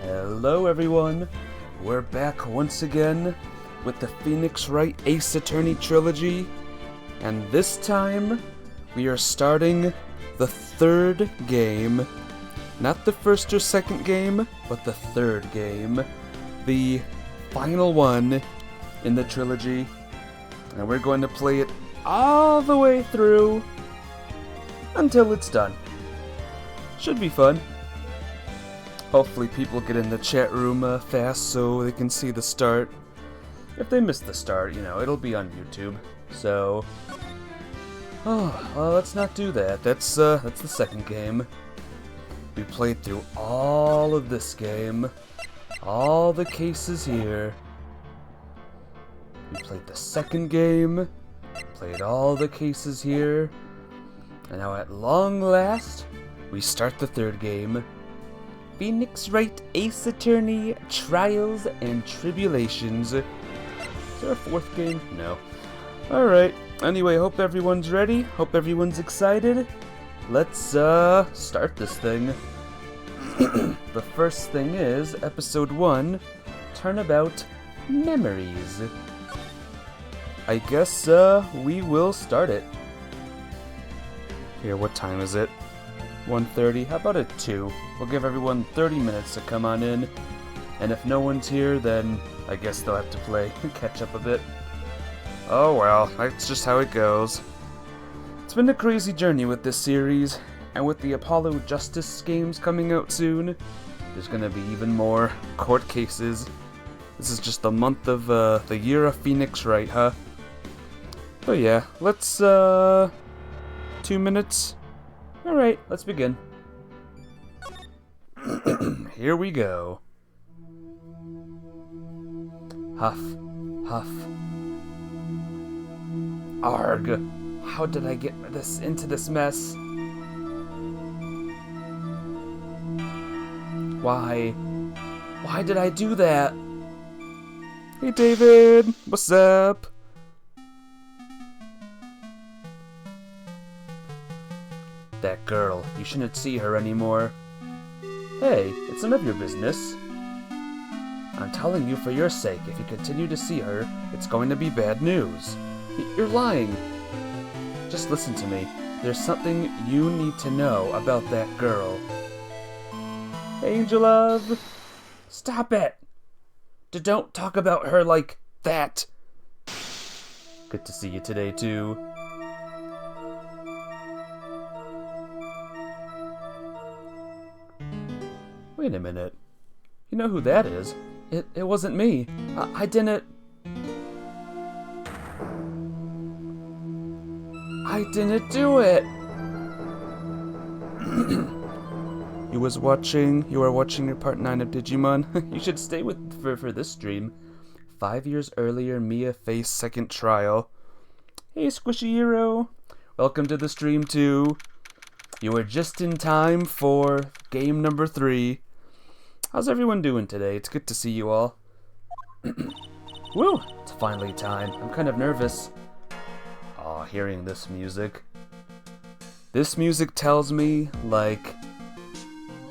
Hello everyone, we're back once again with the Phoenix Wright Ace Attorney trilogy, and this time we are starting the third game. Not the first or second game, but the third game. The final one in the trilogy, and we're going to play it all the way through until it's done. Should be fun. Hopefully people get in the chat room fast so they can see the start. If they miss the start, you know, it'll be on YouTube. So, well, let's not do that. That's the second game. We played through all of this game. All the cases here. We played the second game. Played all the cases here. And now at long last, we start the third game. Phoenix Wright Ace Attorney Trials and Tribulations. Is there a fourth game? No. Alright. Anyway, hope everyone's ready. Hope everyone's excited. Let's start this thing. The first thing is episode 1, Turnabout Memories. I guess we will start it. Here, what time is it? 1:30. How about at 2? We'll give everyone 30 minutes to come on in. And if no one's here, then I guess they'll have to play and catch up a bit. Oh well, that's just how it goes. It's been a crazy journey with this series, and with the Apollo Justice games coming out soon, there's gonna be even more court cases. This is just the month of the year of Phoenix Wright, huh? But yeah, let's 2 minutes. Alright, let's begin. Here we go. Huff, huff. Arg! How did I get into this mess? Why? Why did I do that? Hey David, what's up? That girl, you shouldn't see her anymore. Hey, it's none of your business. I'm telling you for your sake, if you continue to see her, it's going to be bad news. You're lying. Just listen to me. There's something you need to know about that girl. Angel love, stop it! Don't talk about her like that. Good to see you today, too. Wait a minute. You know who that is? It wasn't me. I didn't do it. You were watching your part 9 of Digimon. You should stay for this stream. 5 years earlier, Mia faced second trial. Hey, Squishy Hero. Welcome to the stream too. You were just in time for game number 3. How's everyone doing today? It's good to see you all. Woo! It's finally time. I'm kind of nervous. Aw, hearing this music. This music tells me, like,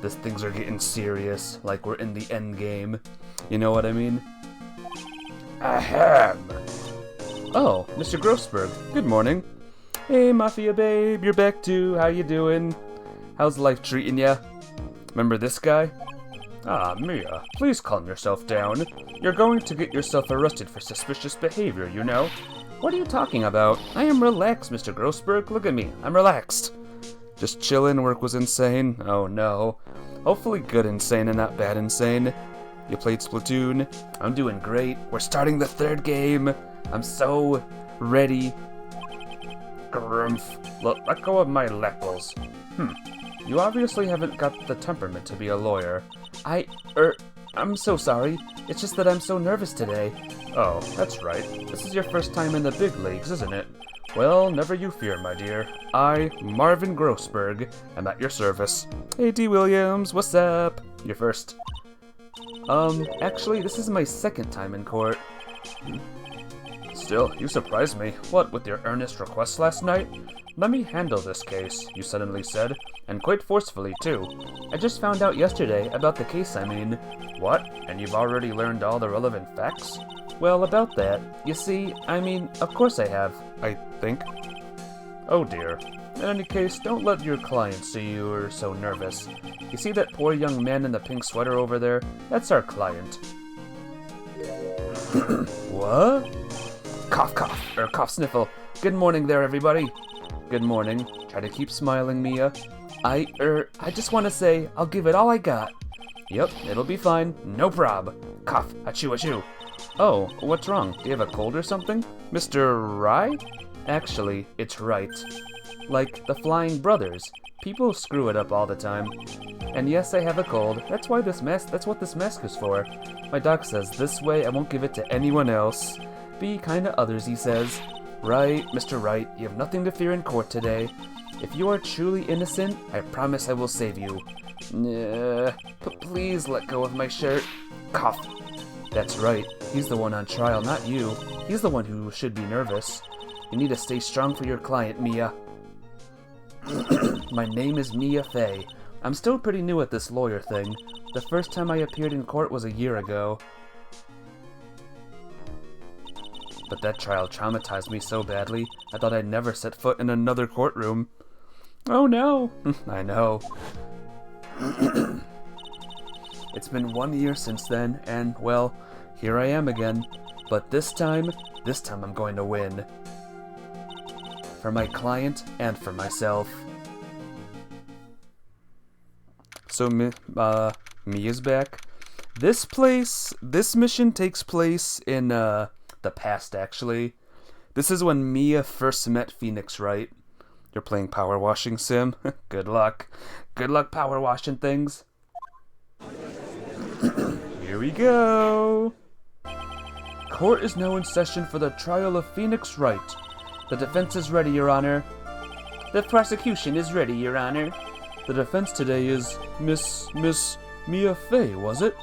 things are getting serious, like we're in the end game. You know what I mean? Ahem! Oh, Mr. Grossberg, good morning. Hey, Mafia babe, you're back too. How you doing? How's life treating ya? Remember this guy? Ah, Mia, please calm yourself down. You're going to get yourself arrested for suspicious behavior, you know? What are you talking about? I am relaxed, Mr. Grossberg. Look at me. I'm relaxed. Just chillin', work was insane. Oh no. Hopefully good insane and not bad insane. You played Splatoon. I'm doing great. We're starting the third game. I'm so ready. Grumph. Let go of my lepples. You obviously haven't got the temperament to be a lawyer. I'm so sorry. It's just that I'm so nervous today. Oh, that's right. This is your first time in the big leagues, isn't it? Well, never you fear, my dear. I, Marvin Grossberg, am at your service. Hey, D. Williams, what's up? You're first. Actually, this is my second time in court. Still, you surprised me. What, with your earnest request last night? Let me handle this case, you suddenly said, and quite forcefully, too. I just found out yesterday about the case, I mean. What? And you've already learned all the relevant facts? Well, about that, you see, of course I have, I think. Oh dear. In any case, don't let your client see you are so nervous. You see that poor young man in the pink sweater over there? That's our client. What? Cough, cough, or cough, sniffle. Good morning there, everybody. Good morning. Try to keep smiling, Mia. I just want to say, I'll give it all I got. Yep, it'll be fine. No prob. Cough, achoo, achoo. Oh, what's wrong? Do you have a cold or something? Mr. Wright? Actually, it's Wright. Like the Flying Brothers. People screw it up all the time. And yes, I have a cold. That's what this mask is for. My doc says this way I won't give it to anyone else. Be kind to others, he says. Right, Mr. Wright, you have nothing to fear in court today. If you are truly innocent, I promise I will save you. But please let go of my shirt. Cough. That's right. He's the one on trial, not you. He's the one who should be nervous. You need to stay strong for your client, Mia. My name is Mia Fey. I'm still pretty new at this lawyer thing. The first time I appeared in court was a year ago. But that trial traumatized me so badly, I thought I'd never set foot in another courtroom. Oh no! I know. It's been 1 year since then, and, well, here I am again. But this time I'm going to win. For my client and for myself. So, Mia's back. This mission takes place in, the past, actually. This is when Mia first met Phoenix Wright. You're playing power washing sim? Good luck. Good luck power washing things. Here we go. Court is now in session for the trial of Phoenix Wright. The defense is ready, Your Honor. The prosecution is ready, Your Honor. The defense today is Miss Mia Fey, was it?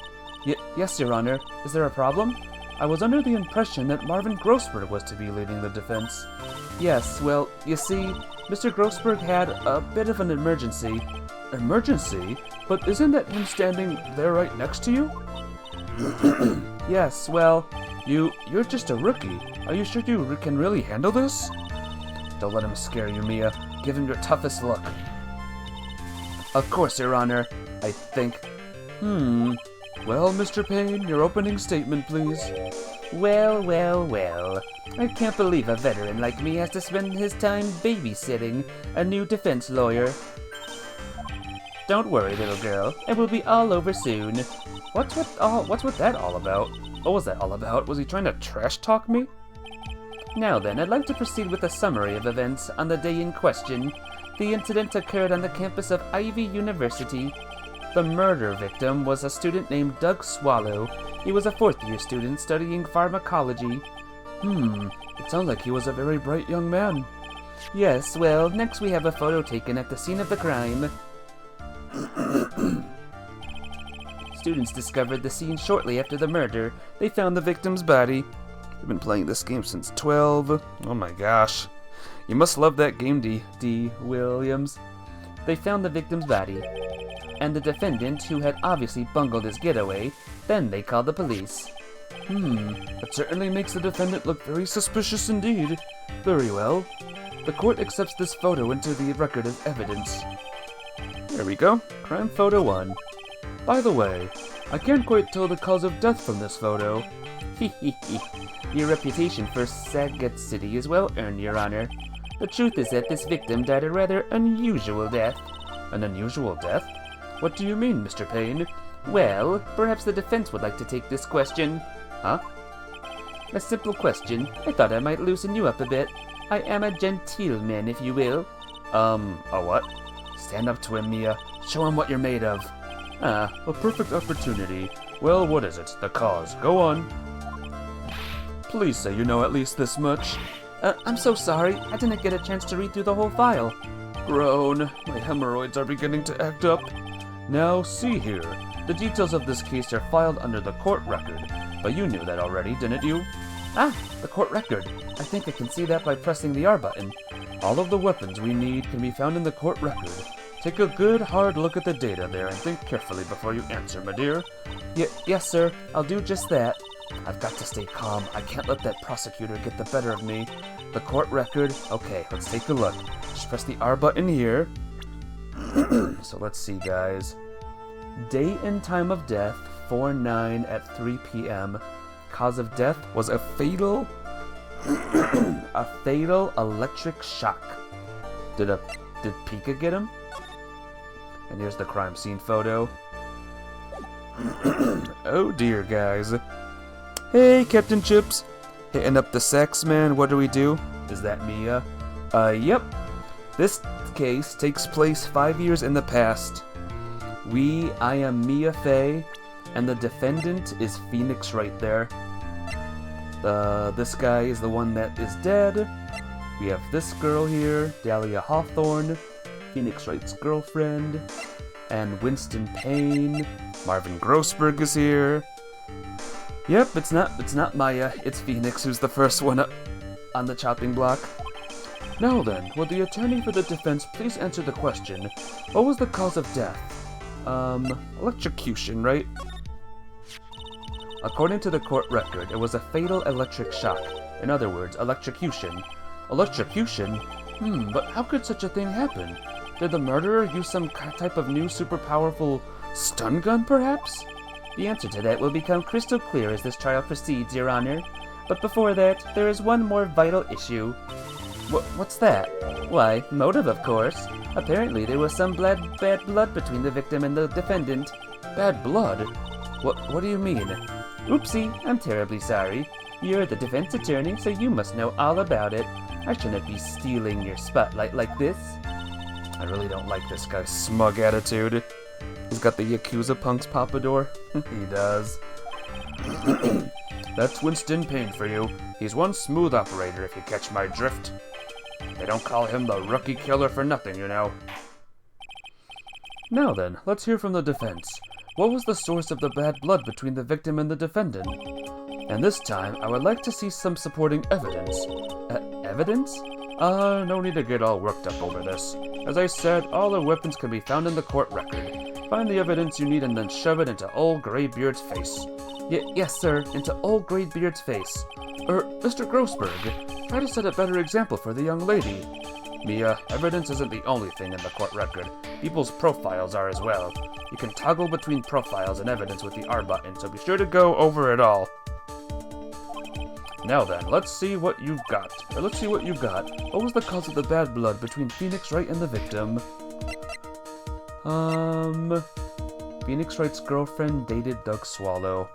Yes, Your Honor. Is there a problem? I was under the impression that Marvin Grossberg was to be leading the defense. Yes, well, you see, Mr. Grossberg had a bit of an emergency. Emergency? But isn't that him standing there right next to you? Yes, well, you're just a rookie. Are you sure you can really handle this? Don't let him scare you, Mia. Give him your toughest look. Of course, Your Honor. I think... Well, Mr. Payne, your opening statement, please. Well. I can't believe a veteran like me has to spend his time babysitting a new defense lawyer. Don't worry, little girl. It will be all over soon. What's with that all about? What was that all about? Was he trying to trash talk me? Now then, I'd like to proceed with a summary of events on the day in question. The incident occurred on the campus of Ivy University. The murder victim was a student named Doug Swallow. He was a fourth-year student studying pharmacology. It sounds like he was a very bright young man. Yes, well, next we have a photo taken at the scene of the crime. Students discovered the scene shortly after the murder. They found the victim's body. I've been playing this game since 12. Oh my gosh. You must love that game, D. Williams. They found the victim's body, and the defendant, who had obviously bungled his getaway. Then they called the police. That certainly makes the defendant look very suspicious indeed. Very well. The court accepts this photo into the record of evidence. There we go. Crime photo 1. By the way, I can't quite tell the cause of death from this photo. Your reputation for sagacity is well earned, Your Honor. The truth is that this victim died a rather unusual death. An unusual death? What do you mean, Mr. Payne? Well, perhaps the defense would like to take this question. Huh? A simple question. I thought I might loosen you up a bit. I am a gentleman, if you will. A what? Stand up to him, Mia. Show him what you're made of. A perfect opportunity. Well, what is it? The cause. Go on. Please say you know at least this much. I'm so sorry. I didn't get a chance to read through the whole file. Groan. My hemorrhoids are beginning to act up. Now, see here. The details of this case are filed under the court record. But you knew that already, didn't you? Ah, the court record. I think I can see that by pressing the R button. All of the weapons we need can be found in the court record. Take a good, hard look at the data there and think carefully before you answer, my dear. Yes, sir. I'll do just that. I've got to stay calm. I can't let that prosecutor get the better of me. The court record. Okay, let's take a look. Just press the R button here. So let's see, guys. Date and time of death, 4/9 at 3 p.m. Cause of death was a fatal electric shock. Did Pika get him? And here's the crime scene photo. Oh dear, guys. Hey, Captain Chips. Hitting up the sax man, what do we do? Is that Mia? Yep. This case takes place 5 years in the past. I am Mia Fey, and the defendant is Phoenix Wright there. This guy is the one that is dead. We have this girl here, Dahlia Hawthorne, Phoenix Wright's girlfriend, and Winston Payne. Marvin Grossberg is here. Yep, it's not Maya, it's Phoenix who's the first one up on the chopping block. Now then, will the attorney for the defense please answer the question, what was the cause of death? Electrocution, right? According to the court record, it was a fatal electric shock. In other words, electrocution. Electrocution? But how could such a thing happen? Did the murderer use some type of new super powerful stun gun, perhaps? The answer to that will become crystal clear as this trial proceeds, Your Honor. But before that, there is one more vital issue. What's that? Why, motive, of course. Apparently there was some bad blood between the victim and the defendant. Bad blood? What do you mean? Oopsie, I'm terribly sorry. You're the defense attorney, so you must know all about it. I shouldn't be stealing your spotlight like this. I really don't like this guy's smug attitude. He's got the Yakuza Punk's pompadour. He does. That's Winston Payne for you. He's one smooth operator, if you catch my drift. They don't call him the rookie killer for nothing, you know. Now then, let's hear from the defense. What was the source of the bad blood between the victim and the defendant? And this time, I would like to see some supporting evidence. Evidence? No need to get all worked up over this. As I said, all the weapons can be found in the court record. Find the evidence you need and then shove it into old Greybeard's face. Yes, sir, into old Greybeard's face. Mr. Grossberg, try to set a better example for the young lady. Mia, evidence isn't the only thing in the court record. People's profiles are as well. You can toggle between profiles and evidence with the R button, so be sure to go over it all. Now then, let's see what you've got. What was the cause of the bad blood between Phoenix Wright and the victim? Phoenix Wright's girlfriend dated Doug Swallow.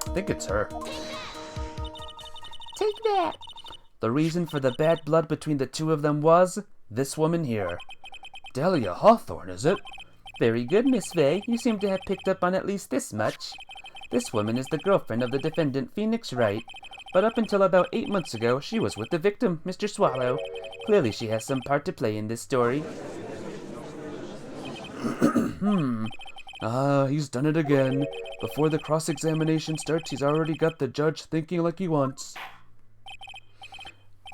I think it's her. Take that! The reason for the bad blood between the two of them was this woman here. Dahlia Hawthorne, is it? Very good, Miss Fay. You seem to have picked up on at least this much. This woman is the girlfriend of the defendant, Phoenix Wright. But up until about 8 months ago, she was with the victim, Mr. Swallow. Clearly she has some part to play in this story. He's done it again. Before the cross-examination starts, he's already got the judge thinking like he wants.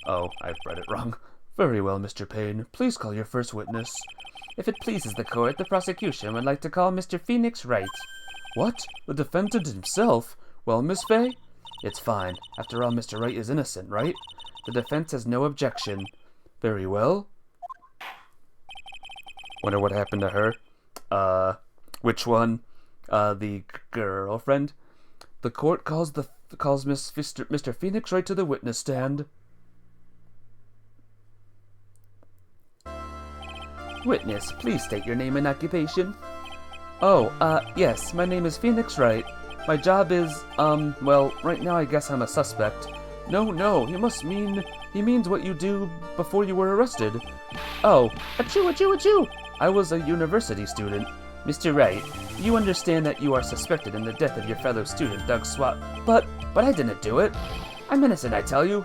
Oh, I've read it wrong. Very well, Mr. Payne. Please call your first witness. If it pleases the court, the prosecution would like to call Mr. Phoenix Wright. What? The defendant himself? Well, Miss Fay? It's fine. After all, Mr. Wright is innocent, right? The defense has no objection. Very well. Wonder what happened to her. Which one? The girlfriend? The court calls Mr. Phoenix Wright to the witness stand. Witness, please state your name and occupation. Yes, my name is Phoenix Wright. My job is, well, right now I guess I'm a suspect. No, he means what you do before you were arrested. Oh, achoo! I was a university student. Mr. Wright, you understand that you are suspected in the death of your fellow student, Doug Swat. But I didn't do it. I'm innocent, I tell you.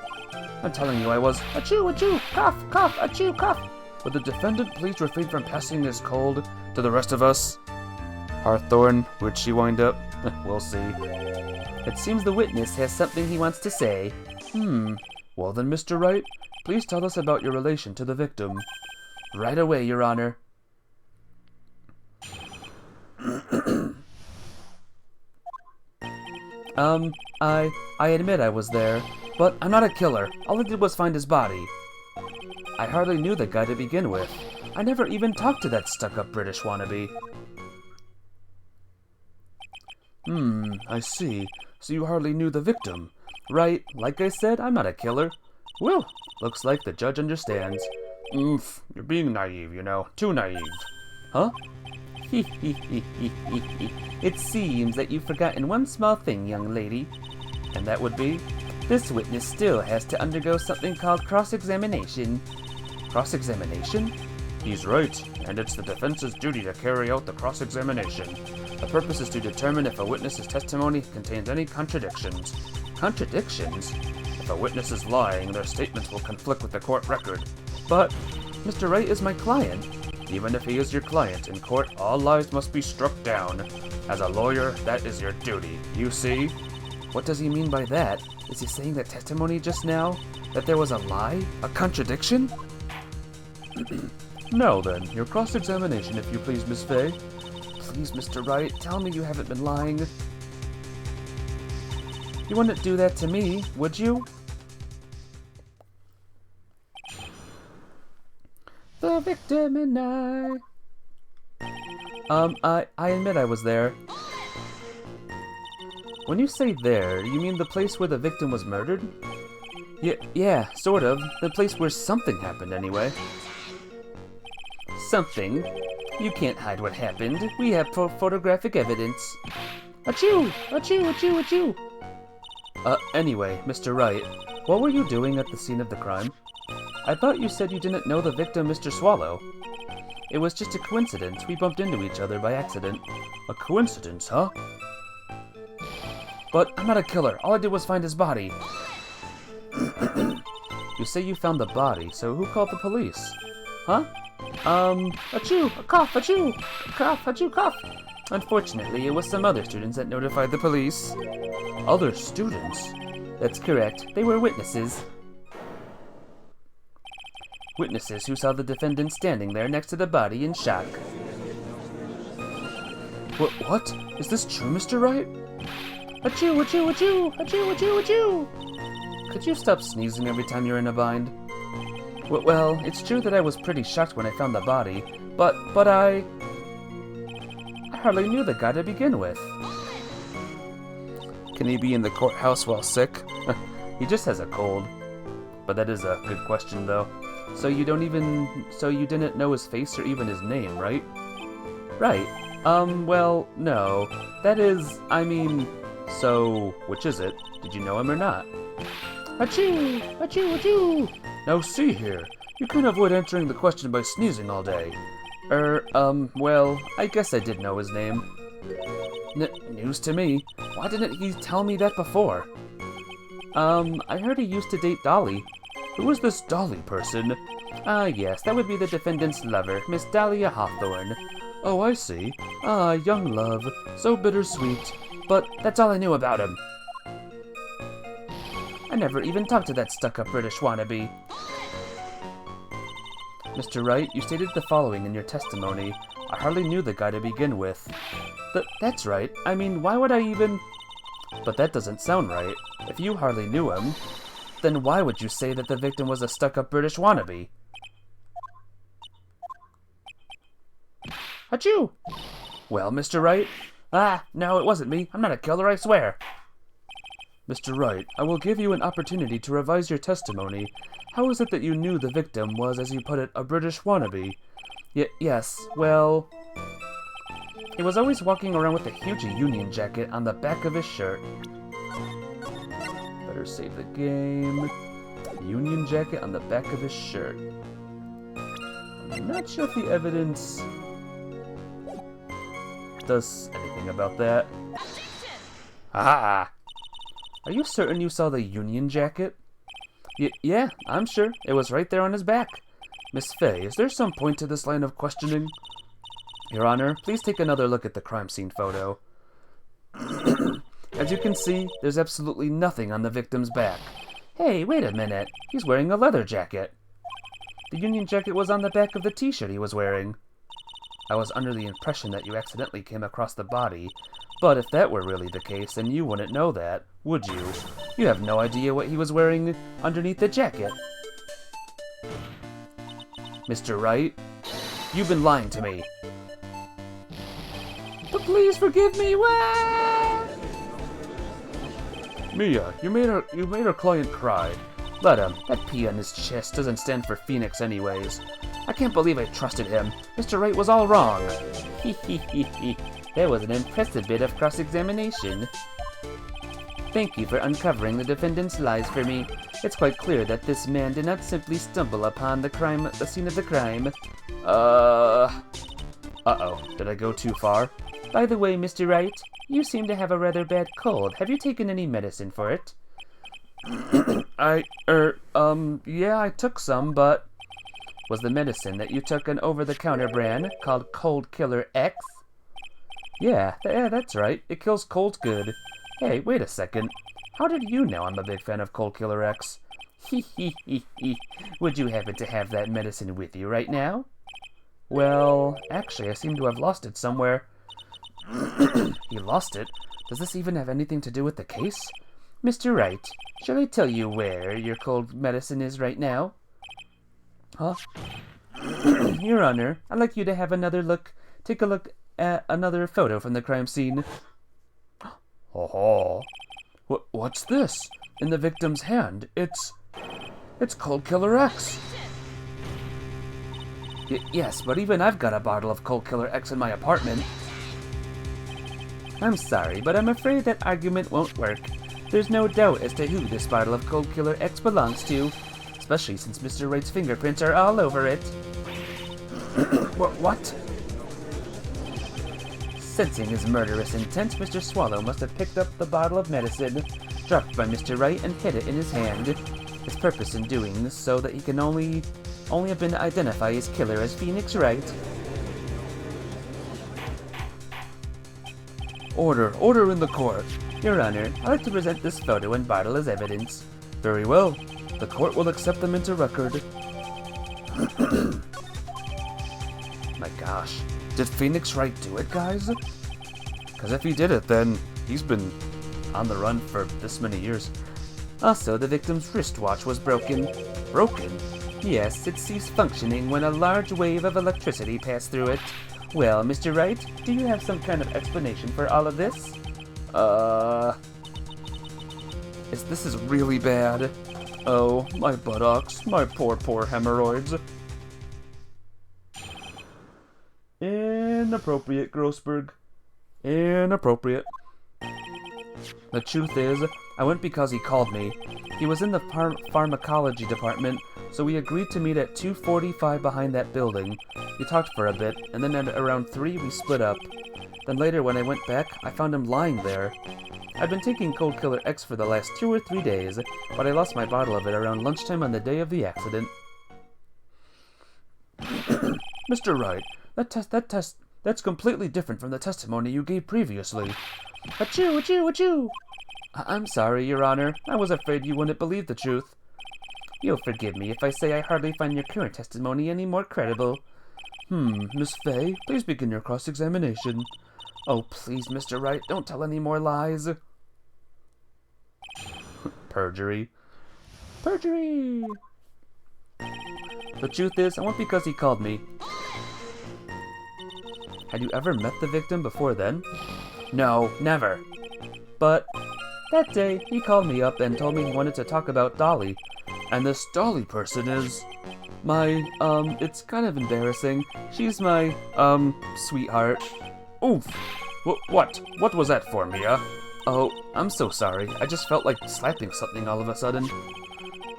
I'm telling you I was. Achoo, cough, achoo, cough. Would the defendant please refrain from passing his cold to the rest of us? Hawthorne, where'd she wind up? We'll see. It seems the witness has something he wants to say. Well then, Mr. Wright, please tell us about your relation to the victim. Right away, Your Honor. I admit I was there, but I'm not a killer. All I did was find his body. I hardly knew the guy to begin with. I never even talked to that stuck-up British wannabe. I see. So you hardly knew the victim. Right, like I said, I'm not a killer. Well, looks like the judge understands. Oof, you're being naive, you know. Too naive. Huh? It seems that you've forgotten one small thing, young lady. And that would be, this witness still has to undergo something called cross-examination. Cross-examination? He's right, and it's the defense's duty to carry out the cross-examination. The purpose is to determine if a witness's testimony contains any contradictions. Contradictions? If a witness is lying, their statements will conflict with the court record. But Mr. Wright is my client. Even if he is your client, in court, all lies must be struck down. As a lawyer, that is your duty. You see? What does he mean by that? Is he saying that testimony just now? That there was a lie? A contradiction? Now then, your cross-examination, if you please, Miss Fay. Please, Mr. Wright, tell me you haven't been lying. You wouldn't do that to me, would you? The victim and I admit I was there. When you say there, you mean the place where the victim was murdered? Yeah, sort of. The place where something happened, anyway. Something? You can't hide what happened. We have photographic evidence. Achoo! Achoo! Achoo! Achoo! Anyway, Mr. Wright, what were you doing at the scene of the crime? I thought you said you didn't know the victim, Mr. Swallow. It was just a coincidence. We bumped into each other by accident. A coincidence, huh? But I'm not a killer. All I did was find his body. You say you found the body, so who called the police? Huh? Achoo! A cough! Achoo! A cough! Achoo! Cough! Unfortunately, it was some other students that notified the police. Other students? That's correct. They were witnesses. Witnesses who saw the defendant standing there next to the body in shock. What? Is this true, Mr. Wright? Achoo! Achoo! Achoo! Achoo! Achoo! Achoo! Could you stop sneezing every time you're in a bind? Well, it's true that I was pretty shocked when I found the body, but I hardly knew the guy to begin with. Can he be in the courthouse while sick? He just has a cold. But that is a good question, though. So you didn't know his face or even his name, right? Right. Well, no. That is, so, which is it? Did you know him or not? Achoo! Achoo! Achoo! Now see here. You can't avoid answering the question by sneezing all day. Well, I guess I did know his name. News to me. Why didn't he tell me that before? I heard he used to date Dolly. Who is this Dolly person? Yes, that would be the defendant's lover, Miss Dahlia Hawthorne. Oh, I see. Young love. So bittersweet. But that's all I knew about him. I never even talked to that stuck-up British wannabe. Mr. Wright, you stated the following in your testimony. I hardly knew the guy to begin with. That's right. Why would I even... But that doesn't sound right. If you hardly knew him, then why would you say that the victim was a stuck-up British wannabe? Achoo! Well, Mr. Wright? No, it wasn't me. I'm not a killer, I swear. Mr. Wright, I will give you an opportunity to revise your testimony. How is it that you knew the victim was, as you put it, a British wannabe? Yes, well... He was always walking around with a huge Union jacket on the back of his shirt. Better save the game. Union jacket on the back of his shirt. I'm not sure if the evidence does anything about that. Ah! Are you certain you saw the Union jacket? Yeah, I'm sure. It was right there on his back. Miss Fay, is there some point to this line of questioning? Your Honor, please take another look at the crime scene photo. As you can see, there's absolutely nothing on the victim's back. Hey, wait a minute. He's wearing a leather jacket. The Union jacket was on the back of the t-shirt he was wearing. I was under the impression that you accidentally came across the body, but if that were really the case, then you wouldn't know that, would you? You have no idea what he was wearing underneath the jacket. Mr. Wright, you've been lying to me. But please forgive me. Mia, you made our client cry. Let him. That P on his chest doesn't stand for Phoenix anyways. I can't believe I trusted him. Mr. Wright was all wrong. That was an impressive bit of cross-examination. Thank you for uncovering the defendant's lies for me. It's quite clear that this man did not simply stumble upon the scene of the crime. Uh-oh. Did I go too far? By the way, Mr. Wright, you seem to have a rather bad cold. Have you taken any medicine for it? Yeah, I took some, but... Was the medicine that you took an over-the-counter brand called Cold Killer X? Yeah, that's right. It kills colds good. Hey, wait a second. How did you know I'm a big fan of Cold Killer X? Would you happen to have that medicine with you right now? Well, actually, I seem to have lost it somewhere. You lost it? Does this even have anything to do with the case? Mr. Wright, shall I tell you where your cold medicine is right now? Huh? Your Honor, I'd like you to have another look. Take a look at another photo from the crime scene. Oh, what's this? In the victim's hand, it's Cold Killer X. Yes, but even I've got a bottle of Cold Killer X in my apartment. I'm sorry, but I'm afraid that argument won't work. There's no doubt as to who this bottle of Cold Killer X belongs to, especially since Mr. Wright's fingerprints are all over it. What? Sensing his murderous intent, Mr. Swallow must have picked up the bottle of medicine dropped by Mr. Wright and hid it in his hand. His purpose in doing this so that he can only have been to identify his killer as Phoenix Wright. Order in the court. Your Honor, I'd like to present this photo and bottle as evidence. Very well. The court will accept them into record. My gosh. Did Phoenix Wright do it, guys? Because if he did it, then he's been on the run for this many years. Also, the victim's wristwatch was broken. Broken? Yes, it ceased functioning when a large wave of electricity passed through it. Well, Mr. Wright, do you have some kind of explanation for all of this? This is really bad. Oh, my buttocks, my poor hemorrhoids. Inappropriate, Grossberg. Inappropriate. The truth is, I went because he called me. He was in the pharmacology department, so we agreed to meet at 2:45 behind that building. We talked for a bit, and then at around 3 we split up. Then later when I went back, I found him lying there. I'd been taking Cold Killer X for the last 2 or 3 days, but I lost my bottle of it around lunchtime on the day of the accident. Mr. Wright, that's completely different from the testimony you gave previously. Achoo, achoo, achoo! I'm sorry, Your Honor. I was afraid you wouldn't believe the truth. You'll forgive me if I say I hardly find your current testimony any more credible. Miss Fay, please begin your cross-examination. Oh, please, Mr. Wright, don't tell any more lies. Perjury. Perjury! The truth is, I went because he called me. Had you ever met the victim before then? No, never. But that day, he called me up and told me he wanted to talk about Dolly. And this Dolly person is my, it's kind of embarrassing. She's my, sweetheart. Oof! What was that for, Mia? Oh, I'm so sorry. I just felt like slapping something all of a sudden.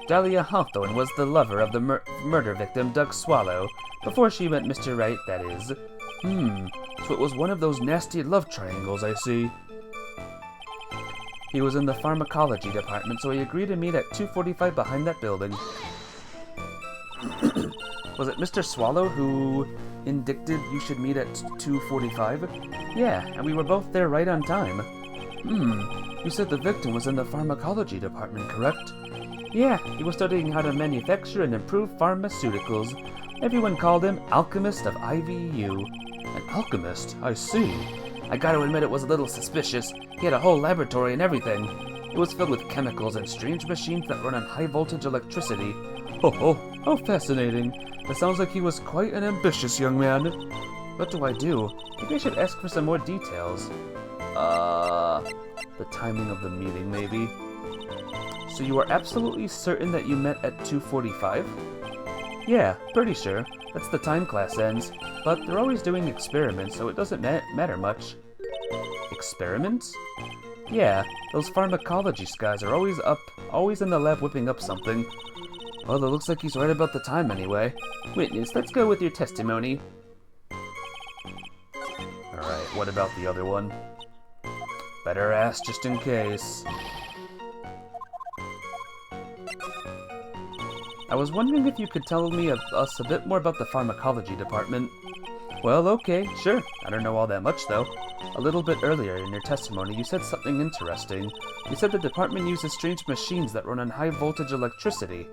Dahlia Hawthorne was the lover of the murder victim, Doug Swallow. Before she met Mr. Wright, that is. So it was one of those nasty love triangles, I see. He was in the pharmacology department, so he agreed to meet at 2:45 behind that building. Was it Mr. Swallow who indicted you should meet at 2:45? Yeah, and we were both there right on time. You said the victim was in the pharmacology department, correct? Yeah, he was studying how to manufacture and improve pharmaceuticals. Everyone called him Alchemist of IVU. An alchemist? I see. I gotta admit it was a little suspicious. He had a whole laboratory and everything. It was filled with chemicals and strange machines that run on high-voltage electricity. Oh, how fascinating. It sounds like he was quite an ambitious young man. What do I do? Maybe I should ask for some more details. The timing of the meeting, maybe? So you are absolutely certain that you met at 2:45? Yeah, pretty sure. That's the time class ends. But they're always doing experiments, so it doesn't matter much. Experiments? Yeah, those pharmacology guys are always in the lab whipping up something. Well, it looks like he's right about the time anyway. Witness, let's go with your testimony. Alright, what about the other one? Better ask just in case. I was wondering if you could tell us a bit more about the pharmacology department. Well, okay, sure. I don't know all that much, though. A little bit earlier in your testimony, you said something interesting. You said the department uses strange machines that run on high-voltage electricity.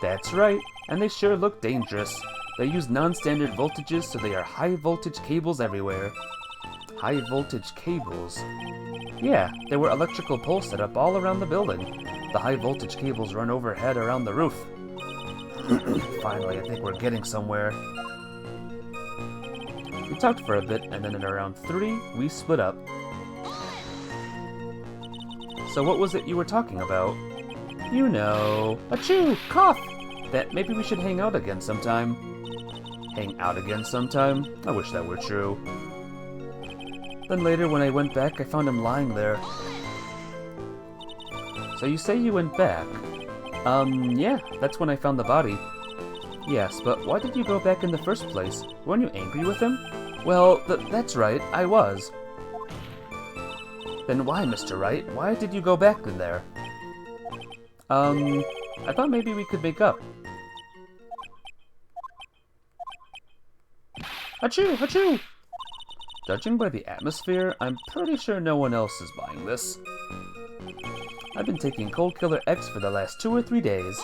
That's right, and they sure look dangerous. They use non-standard voltages, so they are high-voltage cables everywhere. High-voltage cables? Yeah, there were electrical poles set up all around the building. The high-voltage cables run overhead around the roof. Finally, I think we're getting somewhere. We talked for a bit, and then at around 3, we split up. So what was it you were talking about? You know... Achoo! Cough! That maybe we should hang out again sometime. Hang out again sometime? I wish that were true. Then later, when I went back, I found him lying there. So you say you went back? Yeah, that's when I found the body. Yes, but why did you go back in the first place? Weren't you angry with him? Well, that's right, I was. Then why, Mr. Wright? Why did you go back in there? I thought maybe we could make up. Achoo! Achoo! Judging by the atmosphere, I'm pretty sure no one else is buying this. I've been taking Cold Killer X for the last 2 or 3 days.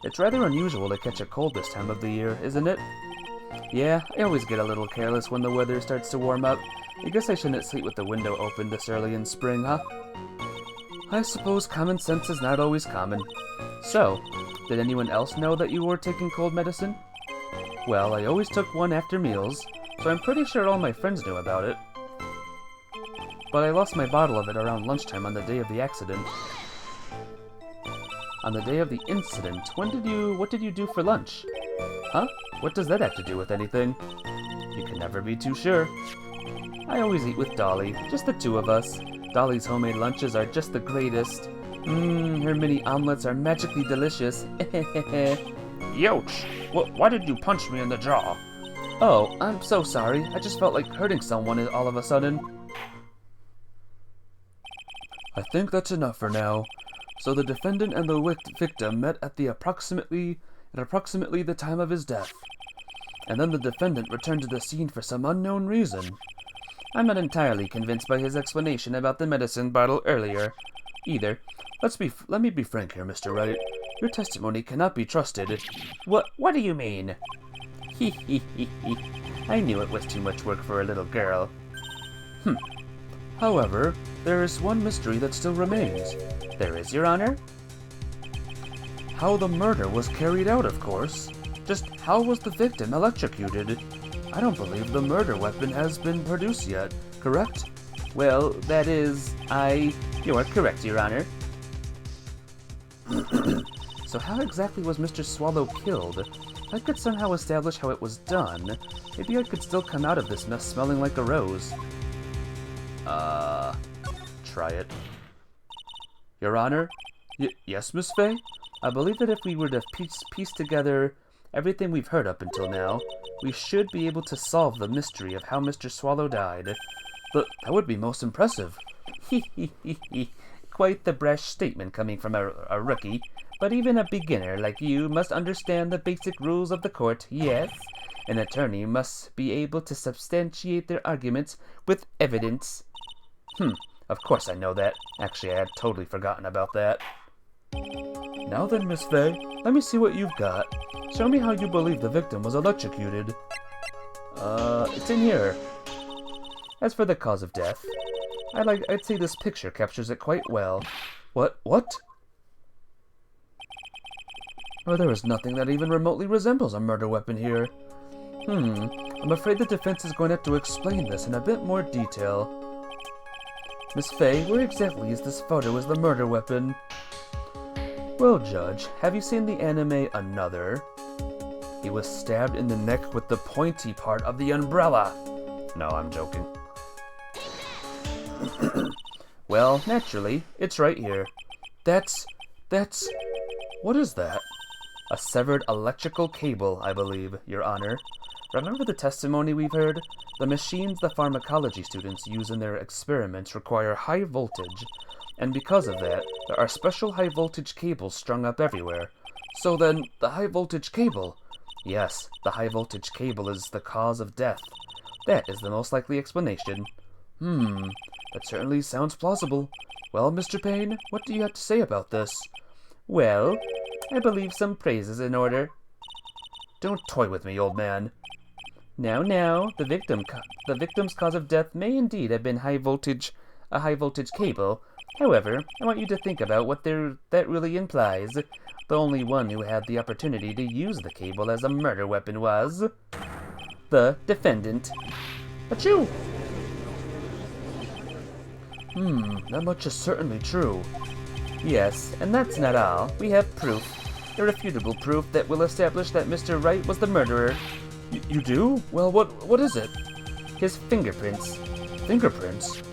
It's rather unusual to catch a cold this time of the year, isn't it? Yeah, I always get a little careless when the weather starts to warm up. I guess I shouldn't sleep with the window open this early in spring, huh? I suppose common sense is not always common. So, did anyone else know that you were taking cold medicine? Well, I always took one after meals, so I'm pretty sure all my friends knew about it. But I lost my bottle of it around lunchtime on the day of the accident. On the day of the incident, what did you do for lunch? Huh? What does that have to do with anything? You can never be too sure. I always eat with Dolly, just the 2 of us. Dolly's homemade lunches are just the greatest. Her mini omelets are magically delicious. Youch! Why did you punch me in the jaw? Oh, I'm so sorry. I just felt like hurting someone all of a sudden. I think that's enough for now. So the defendant and the victim met at approximately the time of his death. And then the defendant returned to the scene for some unknown reason. I'm not entirely convinced by his explanation about the medicine bottle earlier, either. Let me be frank here, Mr. Wright. Your testimony cannot be trusted. What do you mean? I knew it was too much work for a little girl. However, there is one mystery that still remains. There is, Your Honor? How the murder was carried out, of course. Just how was the victim electrocuted? I don't believe the murder weapon has been produced yet, correct? Well, that is... You are correct, Your Honor. So how exactly was Mr. Swallow killed? If I could somehow establish how it was done, maybe I could still come out of this mess smelling like a rose. Try it. Your Honor? Yes, Miss Fay? I believe that if we were to piece together everything we've heard up until now, we should be able to solve the mystery of how Mr. Swallow died. But that would be most impressive. Quite the brash statement coming from a rookie. But even a beginner like you must understand the basic rules of the court, yes? An attorney must be able to substantiate their arguments with evidence. Of course I know that. Actually, I had totally forgotten about that. Now then, Miss Faye, let me see what you've got. Show me how you believe the victim was electrocuted. It's in here. As for the cause of death, I'd say this picture captures it quite well. What? Well, there is nothing that even remotely resembles a murder weapon here. I'm afraid the defense is going to have to explain this in a bit more detail. Miss Faye, where exactly is this photo as the murder weapon? Well, Judge, have you seen the anime Another? He was stabbed in the neck with the pointy part of the umbrella. No, I'm joking. Well, naturally, it's right here. That's... What is that? A severed electrical cable, I believe, Your Honor. Remember the testimony we've heard? The machines the pharmacology students use in their experiments require high voltage, and because of that, there are special high voltage cables strung up everywhere. So then, the high voltage cable... Yes, the high voltage cable is the cause of death. That is the most likely explanation. That certainly sounds plausible. Well, Mr. Payne, what do you have to say about this? Well, I believe some praise is in order. Don't toy with me, old man. Now, the victim's cause of death may indeed have been a high voltage cable. However, I want you to think about what that really implies. The only one who had the opportunity to use the cable as a murder weapon was... the defendant. Achoo! That much is certainly true. Yes, and that's not all. We have proof. Irrefutable proof that will establish that Mr. Wright was the murderer. You do? Well, what is it? His fingerprints. Fingerprints?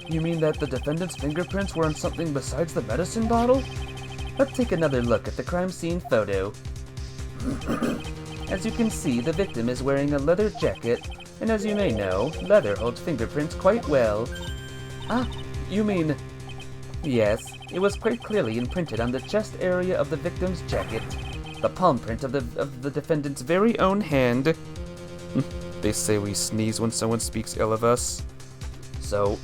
You mean that the defendant's fingerprints were on something besides the medicine bottle? Let's take another look at the crime scene photo. As you can see, the victim is wearing a leather jacket, and as you may know, leather holds fingerprints quite well. Ah, you mean... Yes, it was quite clearly imprinted on the chest area of the victim's jacket. The palm print of the defendant's very own hand. They say we sneeze when someone speaks ill of us. So,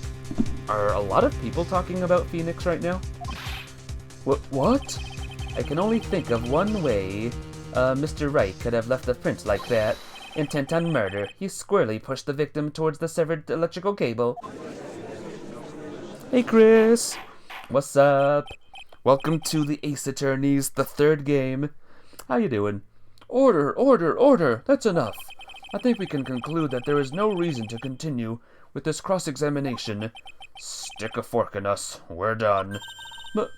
are a lot of people talking about Phoenix right now? What? I can only think of one way Mr. Wright could have left a print like that. Intent on murder. He squarely pushed the victim towards the severed electrical cable. Hey, Chris. What's up? Welcome to the Ace Attorneys, the third game. How you doing? Order! That's enough. I think we can conclude that there is no reason to continue with this cross-examination. Stick a fork in us. We're done.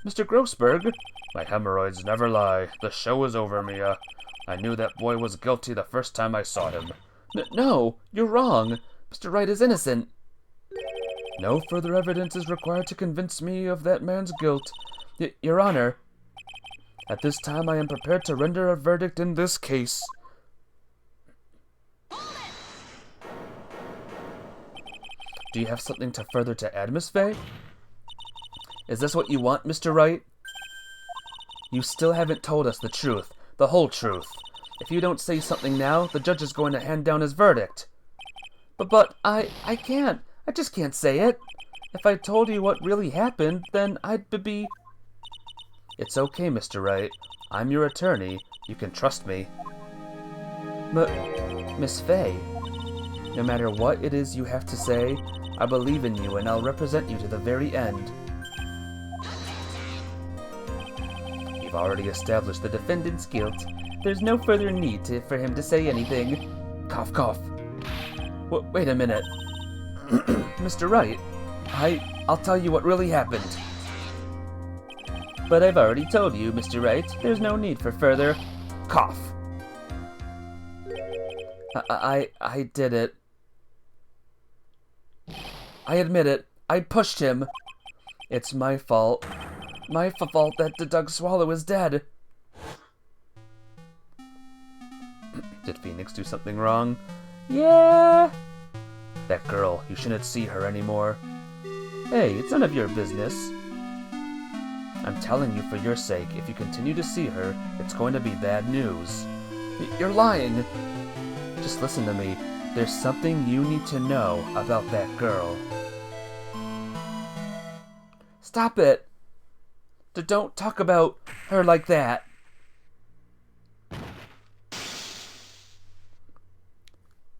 Mr. Grossberg? My hemorrhoids never lie. The show is over, Mia. I knew that boy was guilty the first time I saw him. No, you're wrong. Mr. Wright is innocent. No further evidence is required to convince me of that man's guilt. Your Honor, at this time I am prepared to render a verdict in this case. Do you have something further to add, Miss Faye? Is this what you want, Mr. Wright? You still haven't told us the truth, the whole truth. If you don't say something now, the judge is going to hand down his verdict. But I can't. I just can't say it. If I told you what really happened, then I'd be... It's okay, Mr. Wright. I'm your attorney. You can trust me. Miss Faye, no matter what it is you have to say, I believe in you and I'll represent you to the very end. You've already established the defendant's guilt. There's no further need for him to say anything. Cough, cough. Wait a minute. Mr. Wright, I'll tell you what really happened. But I've already told you, Mr. Wright, there's no need for further... Cough. I did it. I admit it. I pushed him. It's my fault. My fault that Doug Swallow is dead. Did Phoenix do something wrong? Yeah. That girl, you shouldn't see her anymore. Hey, it's none of your business. I'm telling you for your sake, if you continue to see her, it's going to be bad news. You're lying! Just listen to me. There's something you need to know about that girl. Stop it! Don't talk about her like that.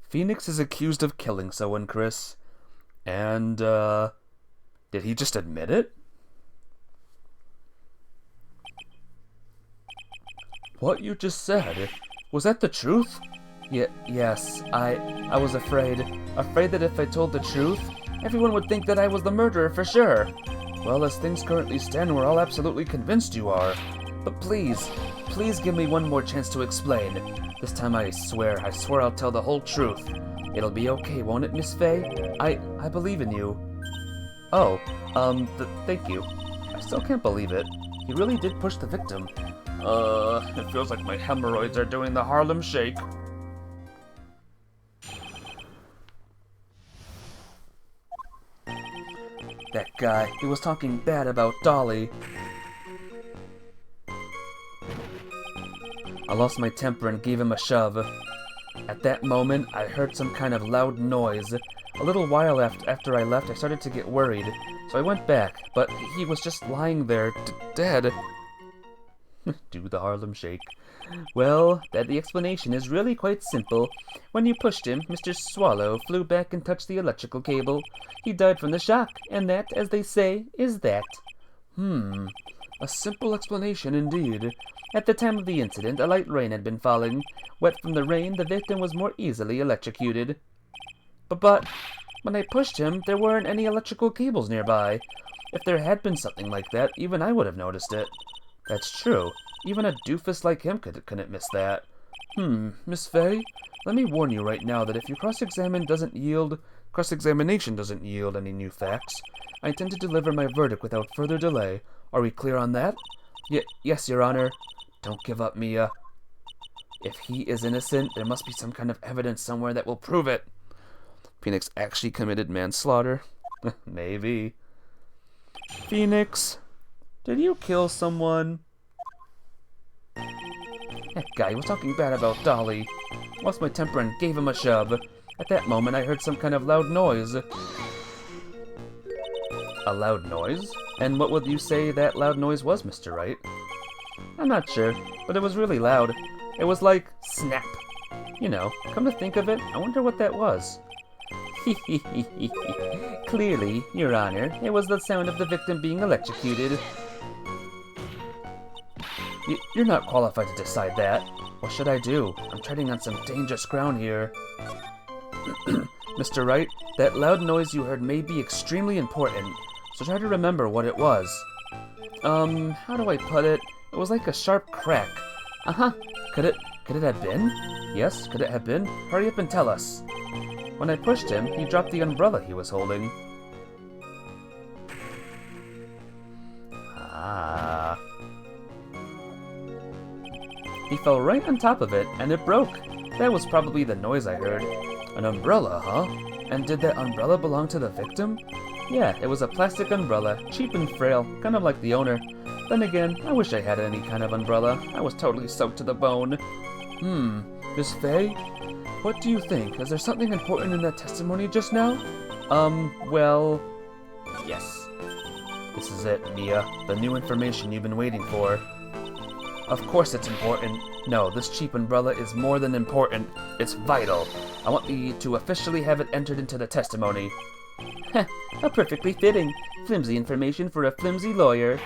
Phoenix is accused of killing someone, Chris. And, did he just admit it? What you just said, was that the truth? Yes, I was afraid that if I told the truth, everyone would think that I was the murderer for sure. Well, as things currently stand, we're all absolutely convinced you are. But please give me one more chance to explain. This time I swear I'll tell the whole truth. It'll be okay, won't it, Miss Faye? I believe in you. Oh, thank you. I still can't believe it. He really did push the victim. It feels like my hemorrhoids are doing the Harlem Shake. That guy, he was talking bad about Dolly. I lost my temper and gave him a shove. At that moment, I heard some kind of loud noise. A little while after I left, I started to get worried, so I went back, but he was just lying there, dead. Do the Harlem Shake. Well, the explanation is really quite simple. When you pushed him, Mr. Swallow flew back and touched the electrical cable. He died from the shock, and that, as they say, is that. A simple explanation indeed. At the time of the incident, a light rain had been falling. Wet from the rain, the victim was more easily electrocuted. But when I pushed him, there weren't any electrical cables nearby. If there had been something like that, even I would have noticed it. That's true. Even a doofus like him couldn't miss that. Miss Faye, let me warn you right now that if your cross-examination doesn't yield any new facts, I intend to deliver my verdict without further delay. Are we clear on that? Yes, Your Honor. Don't give up, Mia. If he is innocent, there must be some kind of evidence somewhere that will prove it. Phoenix actually committed manslaughter? Maybe. Phoenix, did you kill someone? That guy was talking bad about Dolly. Lost my temper and gave him a shove. At that moment, I heard some kind of loud noise. A loud noise? And what would you say that loud noise was, Mr. Wright? I'm not sure, but it was really loud. It was like, snap. You know, come to think of it, I wonder what that was. Clearly, Your Honor, it was the sound of the victim being electrocuted. You're not qualified to decide that. What should I do? I'm treading on some dangerous ground here. Mr. Wright, that loud noise you heard may be extremely important, so try to remember what it was. How do I put it? It was like a sharp crack. Could it have been? Yes, could it have been? Hurry up and tell us. When I pushed him, he dropped the umbrella he was holding. He fell right on top of it, and it broke. That was probably the noise I heard. An umbrella, huh? And did that umbrella belong to the victim? Yeah, it was a plastic umbrella, cheap and frail, kind of like the owner. Then again, I wish I had any kind of umbrella. I was totally soaked to the bone. Miss Faye? What do you think? Is there something important in that testimony just now? Well... Yes. This is it, Mia. The new information you've been waiting for. Of course it's important. No, this cheap umbrella is more than important. It's vital. I want you to officially have it entered into the testimony. Heh, how perfectly fitting. Flimsy information for a flimsy lawyer.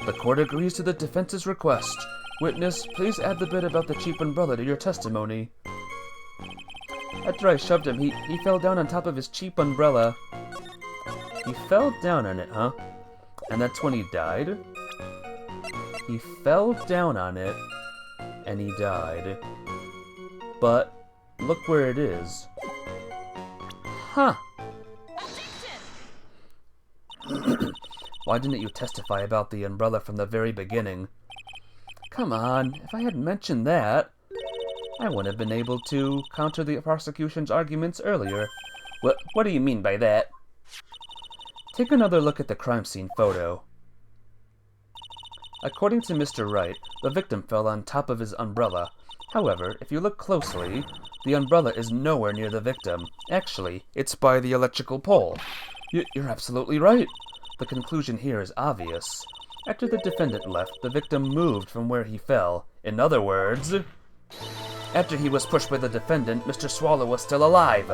The court agrees to the defense's request. Witness, please add the bit about the cheap umbrella to your testimony. After I shoved him, he fell down on top of his cheap umbrella. He fell down on it, huh? And that's when he died? He fell down on it, and he died. But, look where it is. Huh. Why didn't you testify about the umbrella from the very beginning? Come on, if I had mentioned that, I wouldn't have been able to counter the prosecution's arguments earlier. What do you mean by that? Take another look at the crime scene photo. According to Mr. Wright, the victim fell on top of his umbrella. However, if you look closely, the umbrella is nowhere near the victim. Actually, it's by the electrical pole. You're absolutely right. The conclusion here is obvious. After the defendant left, the victim moved from where he fell. In other words, after he was pushed by the defendant, Mr. Swallow was still alive.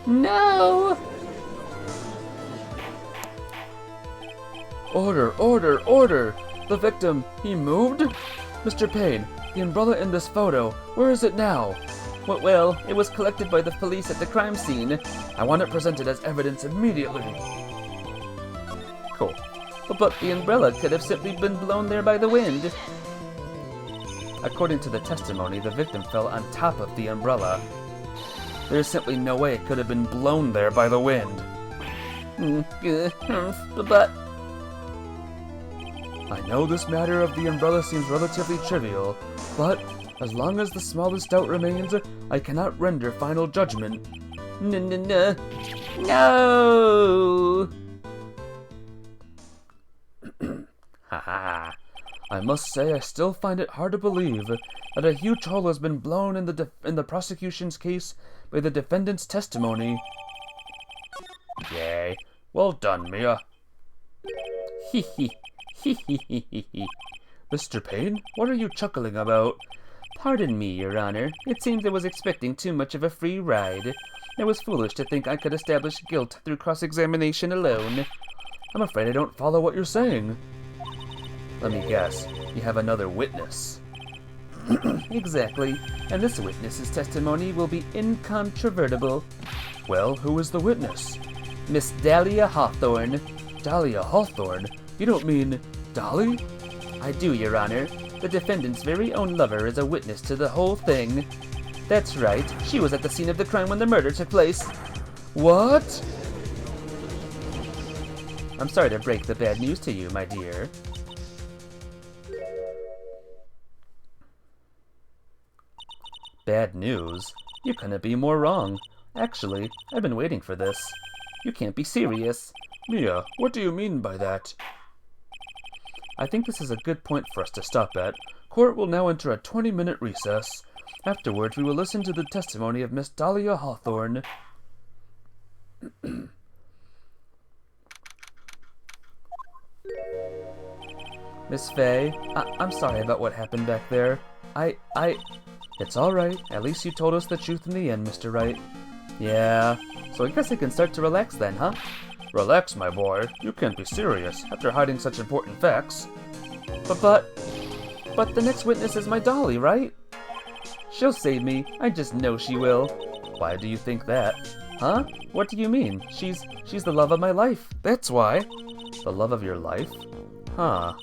No! Order, order, order! The victim, he moved? Mr. Payne, the umbrella in this photo, where is it now? Well, it was collected by the police at the crime scene. I want it presented as evidence immediately. Cool. But the umbrella could have simply been blown there by the wind. According to the testimony, the victim fell on top of the umbrella. There's simply no way it could have been blown there by the wind. But I know this matter of the umbrella seems relatively trivial, but as long as the smallest doubt remains, I cannot render final judgment. No! Haha. I must say I still find it hard to believe that a huge hole has been blown in the prosecution's case by the defendant's testimony. Yay. Well done, Mia. Hee hee. Mr. Payne, what are you chuckling about? Pardon me, Your Honor. It seems I was expecting too much of a free ride. I was foolish to think I could establish guilt through cross-examination alone. I'm afraid I don't follow what you're saying. Let me guess. You have another witness. Exactly. And this witness's testimony will be incontrovertible. Well, who is the witness? Miss Dahlia Hawthorne. Dahlia Hawthorne? You don't mean Dolly? I do, Your Honor. The defendant's very own lover is a witness to the whole thing. That's right. She was at the scene of the crime when the murder took place. What? I'm sorry to break the bad news to you, my dear. Bad news? You couldn't be more wrong. Actually, I've been waiting for this. You can't be serious. Mia, what do you mean by that? I think this is a good point for us to stop at. Court will now enter a 20-minute recess. Afterwards, we will listen to the testimony of Miss Dahlia Hawthorne. Miss Faye, I'm sorry about what happened back there. It's alright. At least you told us the truth in the end, Mr. Wright. Yeah, so I guess I can start to relax then, huh? Relax, my boy. You can't be serious after hiding such important facts. But the next witness is my Dolly, right? She'll save me. I just know she will. Why do you think that? Huh? What do you mean? She's the love of my life. That's why. The love of your life? Huh.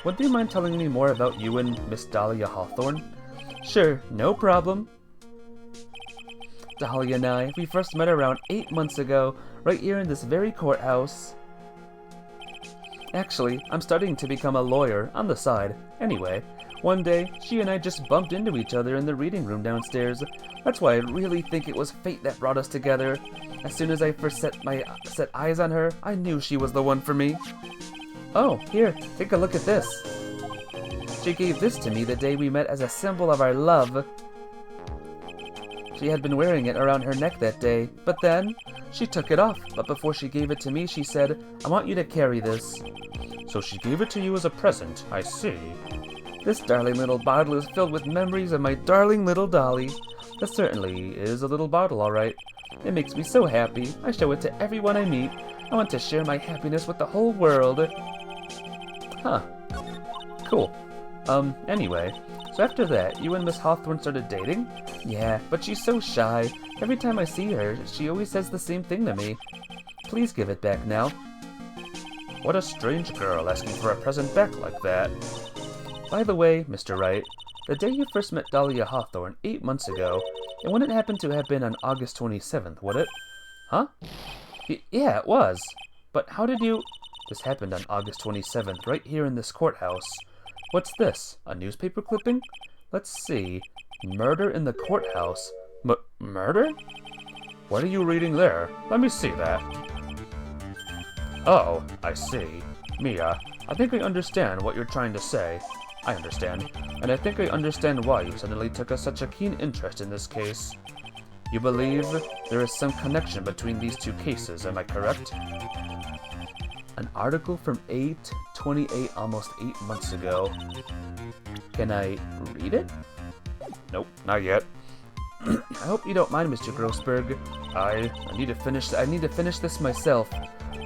Would you mind telling me more about you and Miss Dahlia Hawthorne? Sure, no problem. Dahlia and I, we first met around 8 months ago, right here in this very courthouse. Actually, I'm starting to become a lawyer on the side. Anyway, one day, she and I just bumped into each other in the reading room downstairs. That's why I really think it was fate that brought us together. As soon as I first set eyes on her, I knew she was the one for me. Oh, here, take a look at this. She gave this to me the day we met as a symbol of our love. She had been wearing it around her neck that day, but then she took it off. But before she gave it to me, she said, I want you to carry this. So she gave it to you as a present, I see. This darling little bottle is filled with memories of my darling little Dolly. This certainly is a little bottle, all right. It makes me so happy. I show it to everyone I meet. I want to share my happiness with the whole world. Huh. Cool. Anyway, so after that, you and Miss Hawthorne started dating? Yeah, but she's so shy. Every time I see her, she always says the same thing to me. Please give it back now. What a strange girl asking for a present back like that. By the way, Mr. Wright, the day you first met Dahlia Hawthorne 8 months ago, it wouldn't happen to have been on August 27th, would it? Huh? Yeah, it was. But how did you... This happened on August 27th, right here in this courthouse. What's this? A newspaper clipping? Let's see. Murder in the courthouse. Murder? What are you reading there? Let me see that. Oh, I see. Mia, I think I understand what you're trying to say. I understand. And I think I understand why you suddenly took such a keen interest in this case. You believe there is some connection between these two cases, am I correct? An article from 8/28, almost 8 months ago. Can I read it? Nope, not yet. I hope you don't mind, Mr. Grossberg. I need to finish this myself.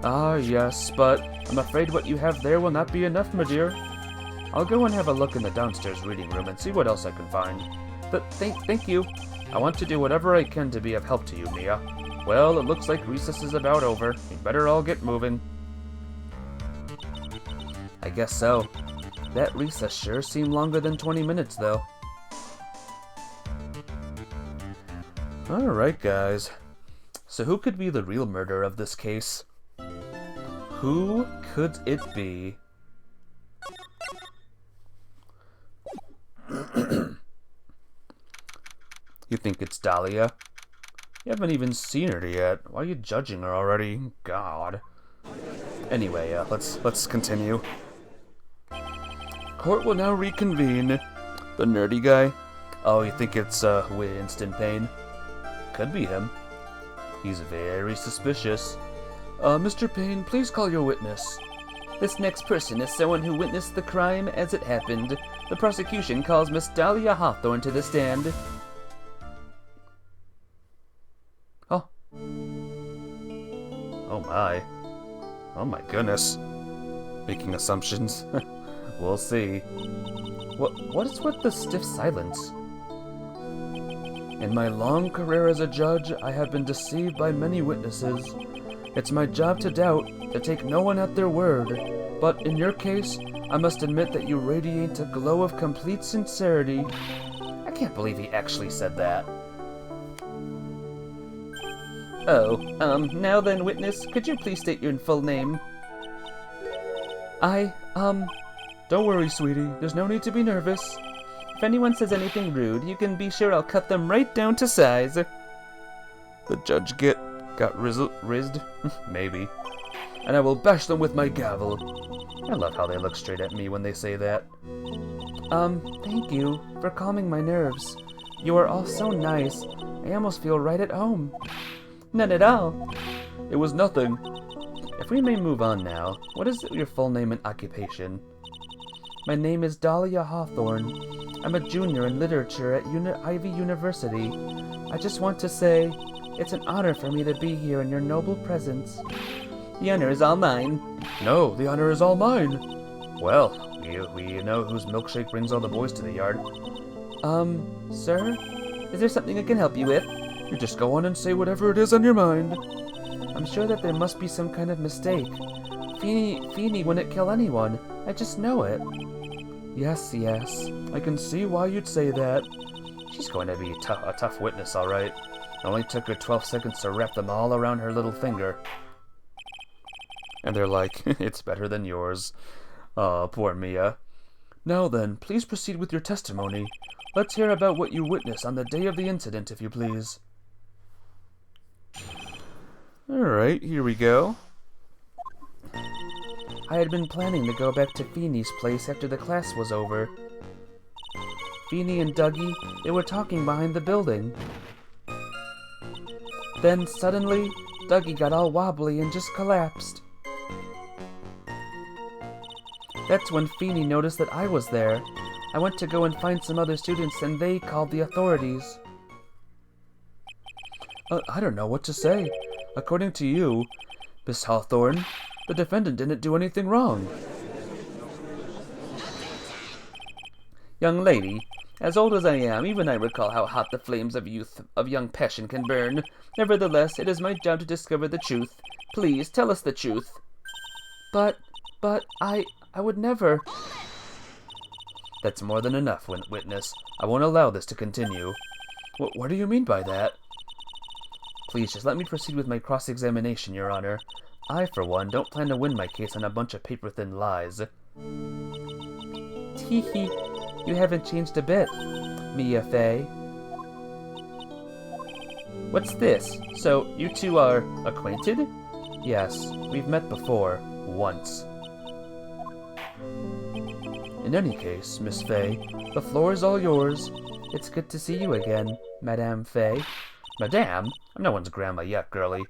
Ah, yes, but I'm afraid what you have there will not be enough, my dear. I'll go and have a look in the downstairs reading room and see what else I can find. Thank you. I want to do whatever I can to be of help to you, Mia. Well, it looks like recess is about over. We'd better all get moving. I guess so. That recess sure seemed longer than 20 minutes, though. Alright, guys. So who could be the real murderer of this case? Who could it be? You think it's Dahlia? You haven't even seen her yet. Why are you judging her already? God. Anyway, let's continue. Court will now reconvene. The nerdy guy? Oh, you think it's Winston Payne? Could be him. He's very suspicious. Mr. Payne, please call your witness. This next person is someone who witnessed the crime as it happened. The prosecution calls Miss Dahlia Hawthorne to the stand. Oh. Oh my. Oh my goodness. Making assumptions. We'll see. What is with the stiff silence? In my long career as a judge, I have been deceived by many witnesses. It's my job to doubt, to take no one at their word. But in your case, I must admit that you radiate a glow of complete sincerity. I can't believe he actually said that. Oh, now then, witness, could you please state your full name? Don't worry, sweetie. There's no need to be nervous. If anyone says anything rude, you can be sure I'll cut them right down to size. The judge got rizzed? Maybe. And I will bash them with my gavel. I love how they look straight at me when they say that. Thank you for calming my nerves. You are all so nice. I almost feel right at home. None at all. It was nothing. If we may move on now, what is your full name and occupation? My name is Dahlia Hawthorne. I'm a junior in literature at Ivy University. I just want to say, it's an honor for me to be here in your noble presence. The honor is all mine. No, the honor is all mine. Well, we know whose milkshake brings all the boys to the yard. Sir? Is there something I can help you with? You just go on and say whatever it is on your mind. I'm sure that there must be some kind of mistake. Feeny wouldn't kill anyone. I just know it. Yes. I can see why you'd say that. She's going to be a tough witness, all right. It only took her 12 seconds to wrap them all around her little finger. And they're like, it's better than yours. Oh, poor Mia. Now then, please proceed with your testimony. Let's hear about what you witnessed on the day of the incident, if you please. Alright, here we go. I had been planning to go back to Feeny's place after the class was over. Feeny and Dougie, they were talking behind the building. Then, suddenly, Dougie got all wobbly and just collapsed. That's when Feeny noticed that I was there. I went to go and find some other students and they called the authorities. I don't know what to say. According to you, Miss Hawthorne, the defendant didn't do anything wrong. Young lady, as old as I am, even I recall how hot the flames of young passion can burn. Nevertheless, it is my job to discover the truth. Please, tell us the truth. But I would never... That's more than enough, witness. I won't allow this to continue. What do you mean by that? Please, just let me proceed with my cross-examination, Your Honor. I, for one, don't plan to win my case on a bunch of paper-thin lies. Tee-hee, you haven't changed a bit, Mia Fey. What's this? So, you two are acquainted? Yes, we've met before, once. In any case, Miss Fey, the floor is all yours. It's good to see you again, Madame Fey. Madame? I'm no one's grandma yet, girlie.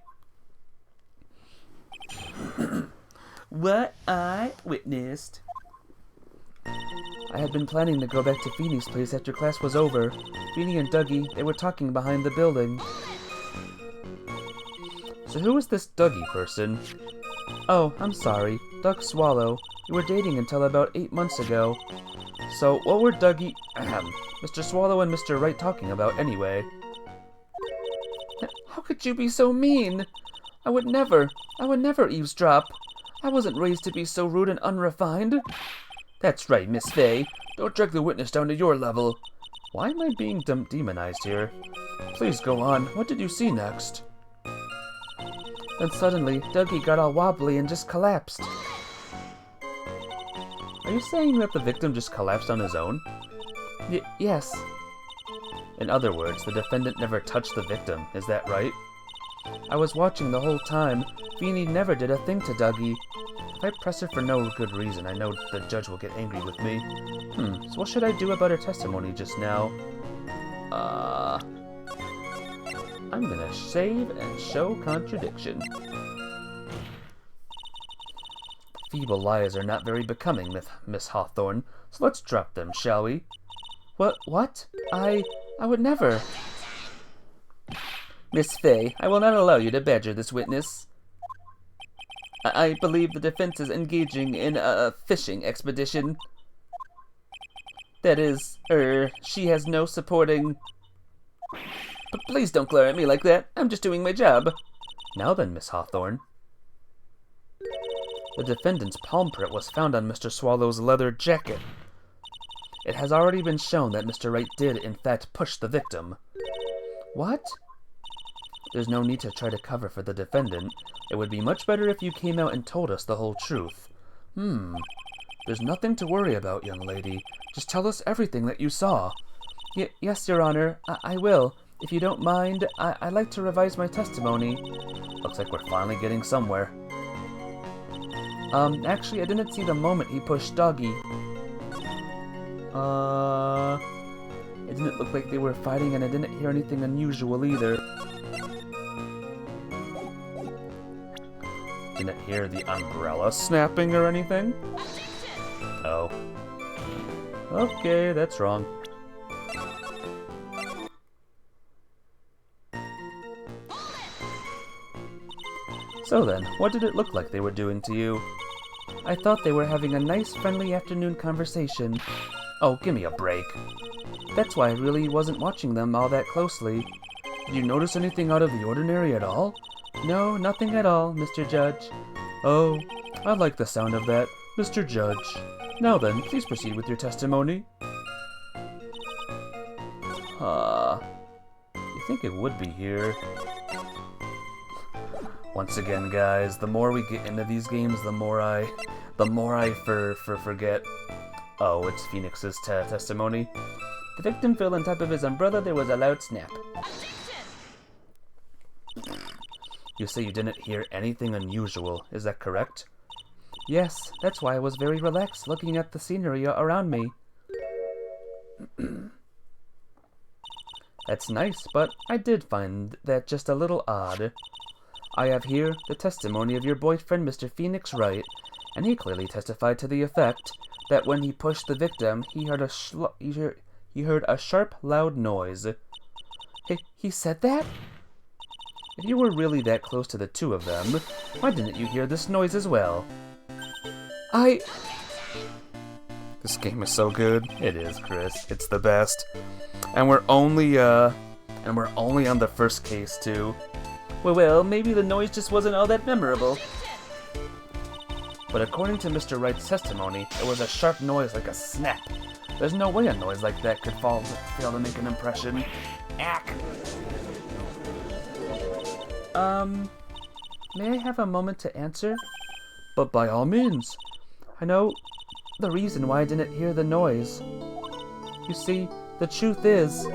what I witnessed. I had been planning to go back to Feeney's place after class was over. Feeny and Dougie, they were talking behind the building. So who is this Dougie person? Oh, I'm sorry. Doug Swallow. We were dating until about 8 months ago. So what were Mr. Swallow and Mr. Wright talking about anyway? How could you be so mean? I would never eavesdrop. I wasn't raised to be so rude and unrefined. That's right, Miss Fay. Don't drag the witness down to your level. Why am I being demonized here? Please go on. What did you see next? Then suddenly, Dougie got all wobbly and just collapsed. Are you saying that the victim just collapsed on his own? Yes. In other words, the defendant never touched the victim, is that right? I was watching the whole time. Feeny never did a thing to Dougie. If I press her for no good reason, I know the judge will get angry with me. So what should I do about her testimony just now? I'm gonna save and show contradiction. Feeble lies are not very becoming, Miss Hawthorne, so let's drop them, shall we? What? I would never. Miss Fay, I will not allow you to badger this witness. I believe the defense is engaging in a fishing expedition. That is, she has no supporting... But please don't glare at me like that. I'm just doing my job. Now then, Miss Hawthorne. The defendant's palm print was found on Mr. Swallow's leather jacket. It has already been shown that Mr. Wright did, in fact, push the victim. What? There's no need to try to cover for the defendant. It would be much better if you came out and told us the whole truth. There's nothing to worry about, young lady. Just tell us everything that you saw. Yes, Your Honor, I will. If you don't mind, I'd like to revise my testimony. Looks like we're finally getting somewhere. Actually, I didn't see the moment he pushed Dougie. It didn't look like they were fighting, and I didn't hear anything unusual either. Didn't hear the umbrella snapping or anything? Oh. Okay, that's wrong. So then, what did it look like they were doing to you? I thought they were having a nice, friendly afternoon conversation. Oh, give me a break. That's why I really wasn't watching them all that closely. Did you notice anything out of the ordinary at all? No, nothing at all, Mr. Judge. Oh, I like the sound of that, Mr. Judge. Now then, please proceed with your testimony. You think it would be here? Once again, guys, the more we get into these games, the more I forget. Oh, it's Phoenix's testimony. The victim fell on top of his umbrella. There was a loud snap. You say you didn't hear anything unusual, is that correct? Yes, that's why I was very relaxed looking at the scenery around me. That's nice, but I did find that just a little odd. I have here the testimony of your boyfriend, Mr. Phoenix Wright, and he clearly testified to the effect that when he pushed the victim, he heard a sharp, loud noise. He said that? If you were really that close to the two of them, why didn't you hear this noise as well? This game is so good. It is, Chris. It's the best. And we're only on the first case, too. Well, maybe the noise just wasn't all that memorable. But according to Mr. Wright's testimony, it was a sharp noise like a snap. There's no way a noise like that could fail to make an impression. Ack! May I have a moment to answer? But by all means. I know the reason why I didn't hear the noise. You see, the truth is,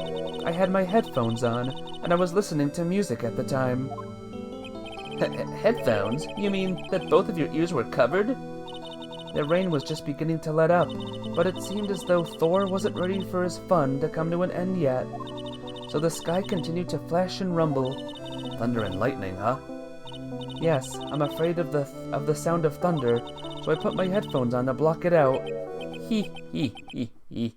I had my headphones on, and I was listening to music at the time. Headphones? You mean that both of your ears were covered? The rain was just beginning to let up, but it seemed as though Thor wasn't ready for his fun to come to an end yet. So the sky continued to flash and rumble. Thunder and lightning, huh? Yes, I'm afraid of the sound of thunder, so I put my headphones on to block it out. Hee hee hee hee.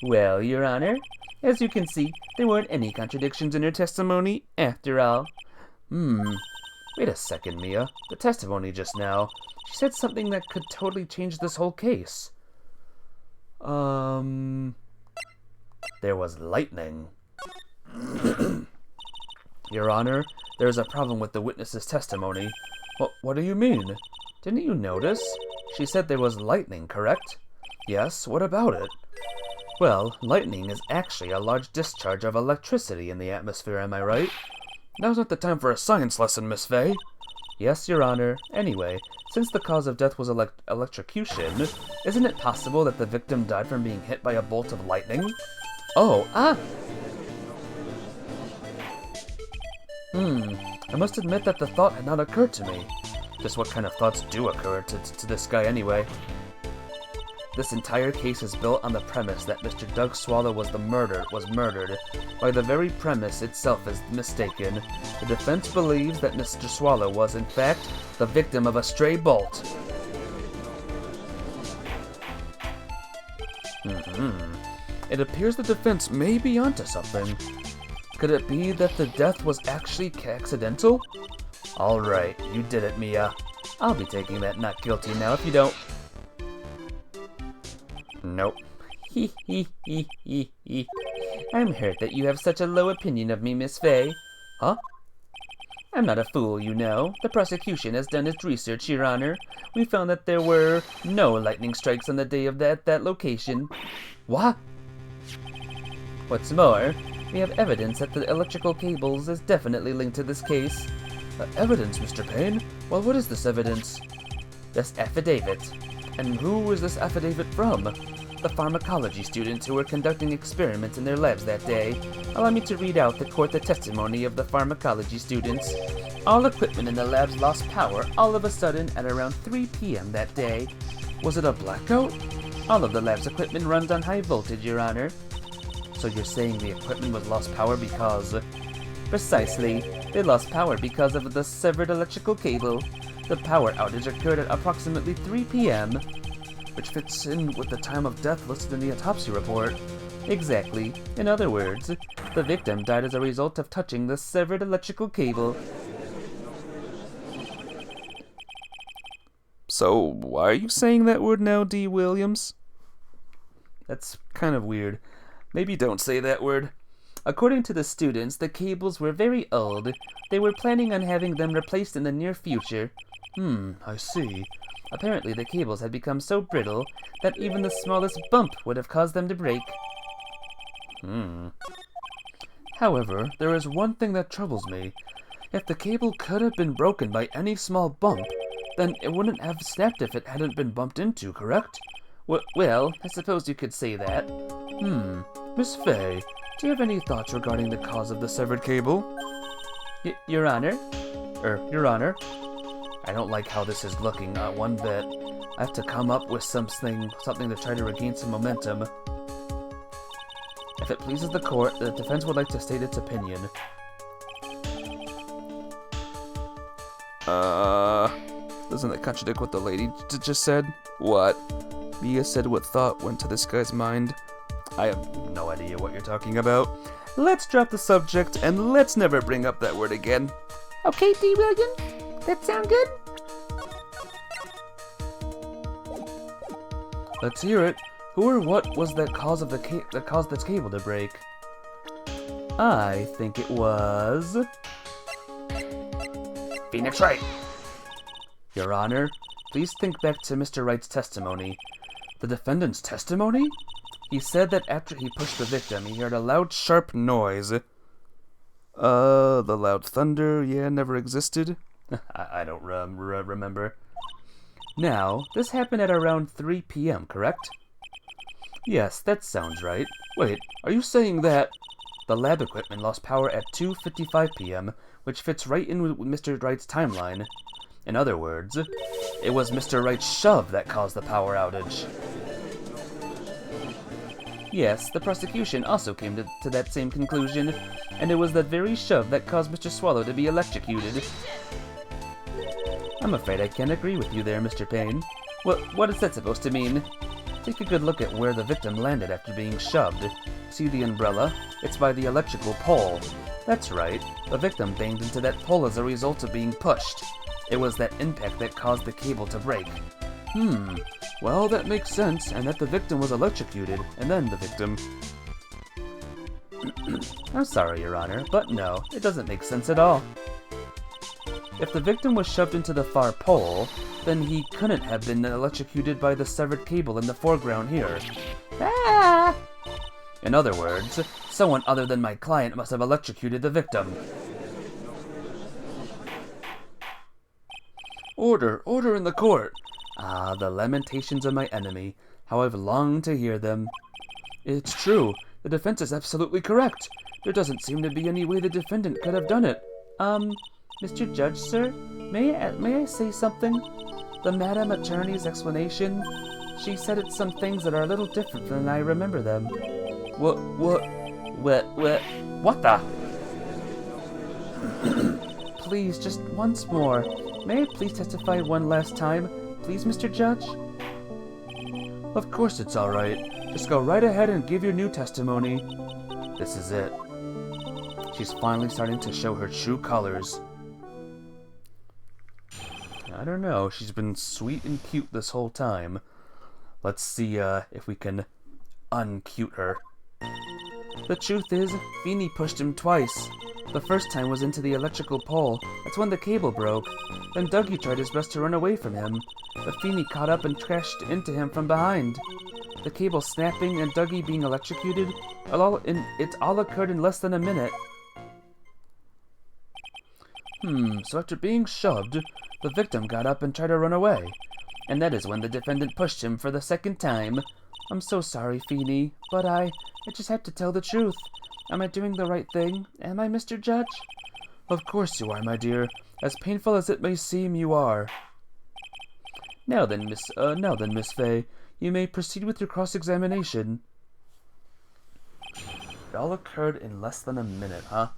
Well, Your Honor, as you can see, there weren't any contradictions in her testimony after all. Wait a second, Mia. The testimony just now. She said something that could totally change this whole case. There was lightning. Your Honor, there's a problem with the witness's testimony. What do you mean? Didn't you notice? She said there was lightning, correct? Yes, what about it? Well, lightning is actually a large discharge of electricity in the atmosphere, am I right? Now's not the time for a science lesson, Miss Fay. Yes, Your Honor. Anyway, since the cause of death was electrocution, isn't it possible that the victim died from being hit by a bolt of lightning? Oh, I must admit that the thought had not occurred to me. Just what kind of thoughts do occur to this guy anyway? This entire case is built on the premise that Mr. Doug Swallow was murdered. By the very premise itself is mistaken. The defense believes that Mr. Swallow was, in fact, the victim of a stray bolt. It appears the defense may be onto something. Could it be that the death was actually accidental? Alright, you did it, Mia. I'll be taking that not guilty now if you don't. Nope. Hee hee hee hee hee. I'm hurt that you have such a low opinion of me, Miss Fay. Huh? I'm not a fool, you know. The prosecution has done its research, Your Honor. We found that there were no lightning strikes on the day of that location. What? What's more, we have evidence that the electrical cables is definitely linked to this case. Evidence, Mr. Payne? Well, what is this evidence? This affidavit. And who is this affidavit from? The pharmacology students who were conducting experiments in their labs that day. Allow me to read out the testimony of the pharmacology students. All equipment in the labs lost power all of a sudden at around 3 p.m. that day. Was it a blackout? All of the lab's equipment runs on high voltage, Your Honor. So you're saying the equipment was lost power because... Precisely. They lost power because of the severed electrical cable. The power outage occurred at approximately 3 p.m., which fits in with the time of death listed in the autopsy report. Exactly. In other words, the victim died as a result of touching the severed electrical cable. So, why are you saying that word now, D. Williams? That's kind of weird. Maybe don't say that word. According to the students, the cables were very old. They were planning on having them replaced in the near future. I see. Apparently the cables had become so brittle that even the smallest bump would have caused them to break. However, there is one thing that troubles me. If the cable could have been broken by any small bump, then it wouldn't have snapped if it hadn't been bumped into, correct? Well, I suppose you could say that. Miss Fay, do you have any thoughts regarding the cause of the severed cable? Your Honor? Your Honor? I don't like how this is looking, not one bit. I have to come up with something to try to regain some momentum. If it pleases the court, the defense would like to state its opinion. Doesn't that contradict what the lady just said? What? Mia said what thought went to this guy's mind. I have no idea what you're talking about. Let's drop the subject and let's never bring up that word again. Okay, D. Williams? That sound good? Let's hear it. Who or what was that caused this cable to break? I think it was... Phoenix Wright! Your Honor, please think back to Mr. Wright's testimony. The defendant's testimony? He said that after he pushed the victim, he heard a loud, sharp noise. The loud thunder, never existed. I don't remember. Now, this happened at around 3 p.m., correct? Yes, that sounds right. Wait, are you saying that... The lab equipment lost power at 2:55 p.m., which fits right in with Mr. Wright's timeline. In other words, it was Mr. Wright's shove that caused the power outage. Yes, the prosecution also came to that same conclusion, and it was that very shove that caused Mr. Swallow to be electrocuted. I'm afraid I can't agree with you there, Mr. Payne. What is that supposed to mean? Take a good look at where the victim landed after being shoved. See the umbrella? It's by the electrical pole. That's right. The victim banged into that pole as a result of being pushed. It was that impact that caused the cable to break. Well, that makes sense, and that the victim was electrocuted, and then the victim... I'm sorry, Your Honor, but no, it doesn't make sense at all. If the victim was shoved into the far pole, then he couldn't have been electrocuted by the severed cable in the foreground here. Ah! In other words, someone other than my client must have electrocuted the victim. Order! Order in the court! Ah, the lamentations of my enemy. How I've longed to hear them. It's true. The defense is absolutely correct. There doesn't seem to be any way the defendant could have done it. Mr. Judge, sir? May I say something? The Madam Attorney's explanation, she said it's some things that are a little different than I remember them. What the? Please, just once more. May I please testify one last time? Please, Mr. Judge? Of course it's alright. Just go right ahead and give your new testimony. This is it. She's finally starting to show her true colors. I don't know, she's been sweet and cute this whole time. Let's see if we can uncute her. The truth is, Feeney pushed him twice. The first time was into the electrical pole. That's when the cable broke. Then Dougie tried his best to run away from him, but Feeney caught up and crashed into him from behind. The cable snapping and Dougie being electrocuted, it all occurred in less than a minute. So after being shoved, the victim got up and tried to run away. And that is when the defendant pushed him for the second time. I'm so sorry, Feeney, but I just have to tell the truth. Am I doing the right thing? Am I, Mr. Judge? Of course you are, my dear. As painful as it may seem, you are. Now then, Miss Fay, you may proceed with your cross-examination. It all occurred in less than a minute, huh?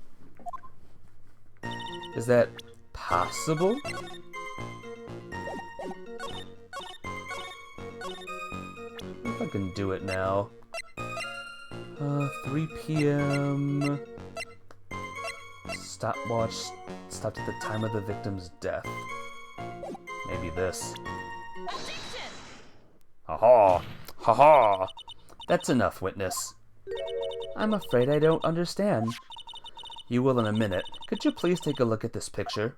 Is that possible? If I can do it now. 3 p.m. Stopwatch stopped at the time of the victim's death. Maybe this. Ha-ha! Ha-ha! That's enough, witness. I'm afraid I don't understand. You will in a minute. Could you please take a look at this picture?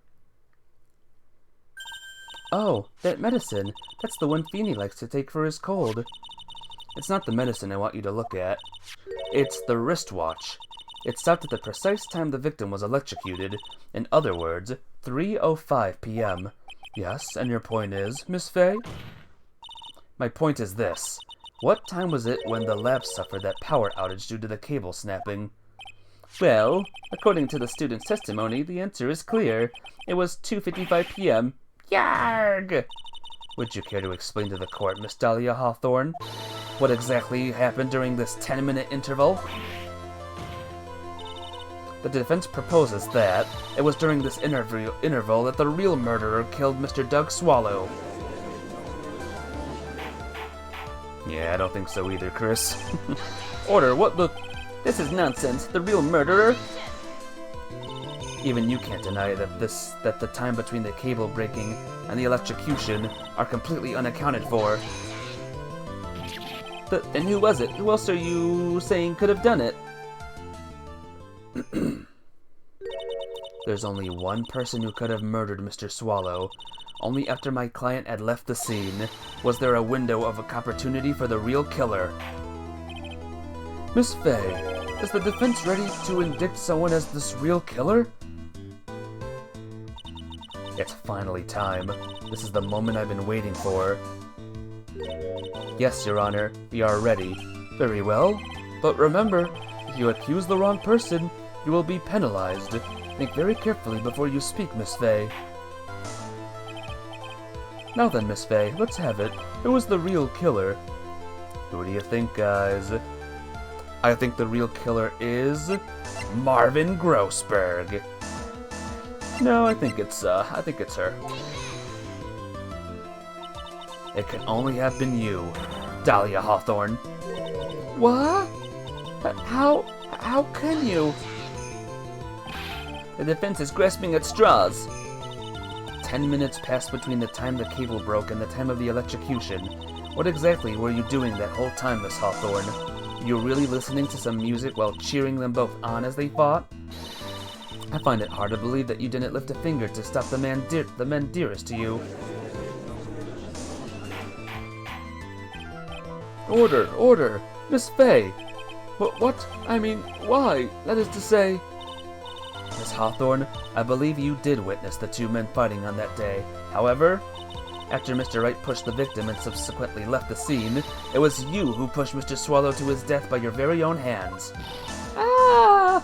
Oh, that medicine. That's the one Feeney likes to take for his cold. It's not the medicine I want you to look at. It's the wristwatch. It stopped at the precise time the victim was electrocuted. In other words, 3:05 p.m. Yes, and your point is, Miss Fay? My point is this. What time was it when the lab suffered that power outage due to the cable snapping? Well, according to the student's testimony, the answer is clear. It was 2:55 p.m. Yarg! Would you care to explain to the court, Miss Dahlia Hawthorne, what exactly happened during this 10-minute interval? The defense proposes that it was during this interval that the real murderer killed Mr. Doug Swallow. Yeah, I don't think so either, Chris. Order, what the... This is nonsense. The real murderer? Even you can't deny that the time between the cable breaking and the electrocution are completely unaccounted for. And who was it? Who else are you saying could have done it? There's only one person who could have murdered Mr. Swallow. Only after my client had left the scene was there a window of opportunity for the real killer. Miss Fay, is the defense ready to indict someone as this real killer? It's finally time. This is the moment I've been waiting for. Yes, Your Honor, we are ready. Very well. But remember, if you accuse the wrong person, you will be penalized. Think very carefully before you speak, Miss Fay. Now then, Miss Fay, let's have it. Who was the real killer? Who do you think, guys? I think the real killer is... Marvin Grossberg. No, I think it's her. It can only have been you, Dahlia Hawthorne. What? How can you? The defense is grasping at straws. 10 minutes passed between the time the cable broke and the time of the electrocution. What exactly were you doing that whole time, Miss Hawthorne? You really listening to some music while cheering them both on as they fought? I find it hard to believe that you didn't lift a finger to stop the men dearest to you. Order! Miss Fay! What? I mean, why? That is to say... Miss Hawthorne, I believe you did witness the two men fighting on that day. However, after Mr. Wright pushed the victim and subsequently left the scene, it was you who pushed Mr. Swallow to his death by your very own hands. Ah!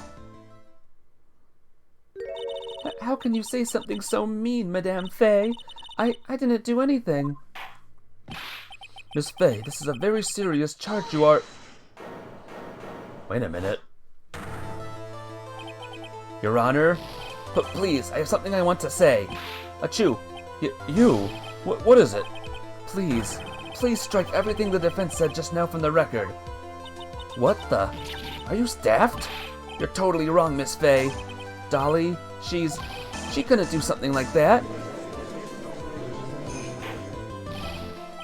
How can you say something so mean, Madame Fay? I didn't do anything. Miss Fay, this is a very serious charge you are... Wait a minute. Your Honor? But please, I have something I want to say. Achoo! You? What is it? Please strike everything the defense said just now from the record. What the? Are you staffed? You're totally wrong, Miss Fay. Dolly, she couldn't do something like that.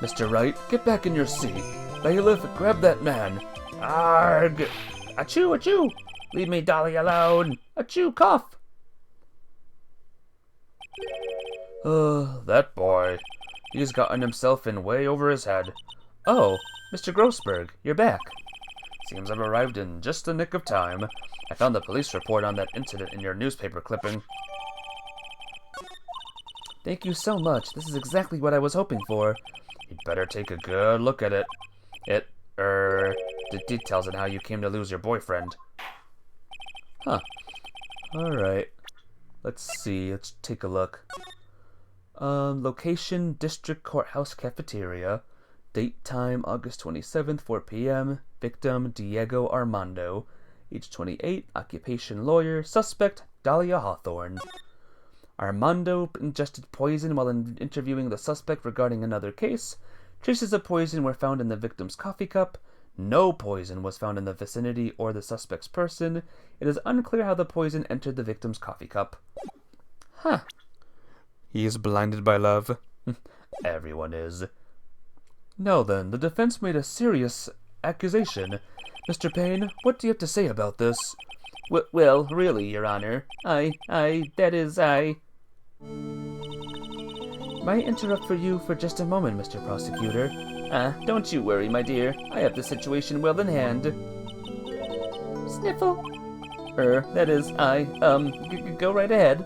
Mr. Wright, get back in your seat. Bailiff, grab that man. Arg! Achoo! Leave me Dolly alone. Achoo, cough. That boy. He's gotten himself in way over his head. Oh, Mr. Grossberg, you're back. Seems I've arrived in just the nick of time. I found the police report on that incident in your newspaper clipping. Thank you so much. This is exactly what I was hoping for. You'd better take a good look at it. The details on how you came to lose your boyfriend. Huh. Alright. Let's see. Let's take a look. Location, District Courthouse Cafeteria. Date, time, August 27th, 4 p.m. Victim, Diego Armando. Age 28. Occupation, lawyer. Suspect, Dahlia Hawthorne. Armando ingested poison while interviewing the suspect regarding another case. Traces of poison were found in the victim's coffee cup. No poison was found in the vicinity or the suspect's person. It is unclear how the poison entered the victim's coffee cup. Huh. He is blinded by love. Everyone is. Now then, the defense made a serious accusation. Mr. Payne, what do you have to say about this? Well, really, Your Honor. Might interrupt for you for just a moment, Mr. Prosecutor. Don't you worry, my dear. I have the situation well in hand. Sniffle. That is, go right ahead.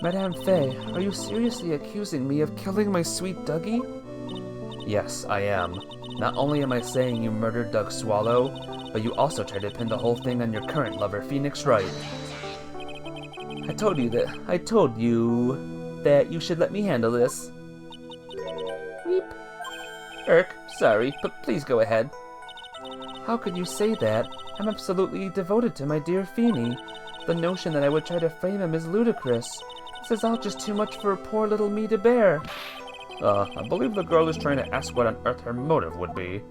Madame Fay, are you seriously accusing me of killing my sweet Dougie? Yes, I am. Not only am I saying you murdered Doug Swallow, but you also tried to pin the whole thing on your current lover, Phoenix Wright. I told you that you should let me handle this. Weep. Sorry, but please go ahead. How could you say that? I'm absolutely devoted to my dear Feeny. The notion that I would try to frame him is ludicrous. This is all just too much for poor little me to bear. I believe the girl is trying to ask what on earth her motive would be.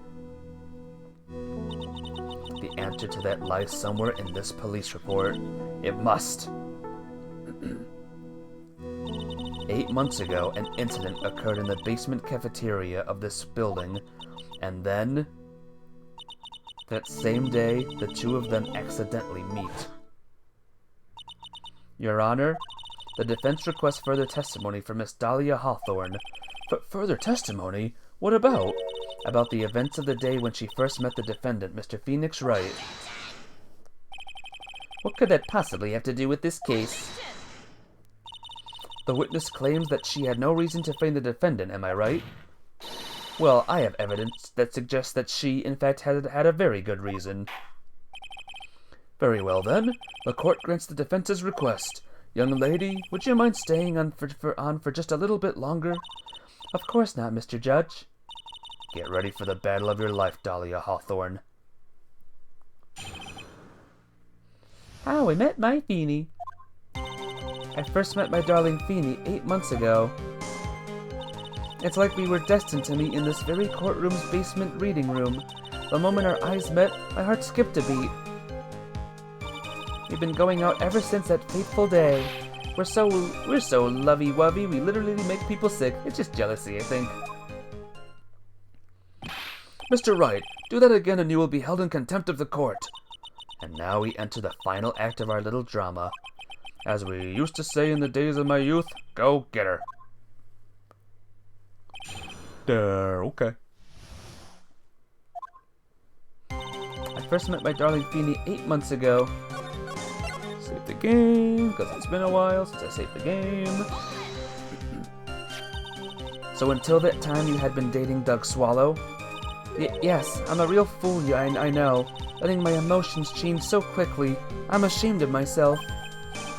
The answer to that lies somewhere in this police report. It must. 8 months ago, an incident occurred in the basement cafeteria of this building, and then, that same day, the two of them accidentally meet. Your Honor, the defense requests further testimony from Miss Dahlia Hawthorne. Further testimony? What about? About the events of the day when she first met the defendant, Mr. Phoenix Wright. What could that possibly have to do with this case? The witness claims that she had no reason to frame the defendant, am I right? Well, I have evidence that suggests that she, in fact, had a very good reason. Very well, then. The court grants the defense's request. Young lady, would you mind staying on for just a little bit longer? Of course not, Mr. Judge. Get ready for the battle of your life, Dahlia Hawthorne. How I met my Feeny. I first met my darling Feeny 8 months ago. It's like we were destined to meet in this very courtroom's basement reading room. The moment our eyes met, my heart skipped a beat. We've been going out ever since that fateful day. We're so lovey-wovey, we literally make people sick. It's just jealousy, I think. Mr. Wright, do that again and you will be held in contempt of the court. And now we enter the final act of our little drama. As we used to say in the days of my youth, go get her. Okay. I first met my darling Feeny 8 months ago. Save the game, because it's been a while since I saved the game. So until that time you had been dating Doug Swallow? Yes, I'm a real fool, I know. Letting my emotions change so quickly. I'm ashamed of myself.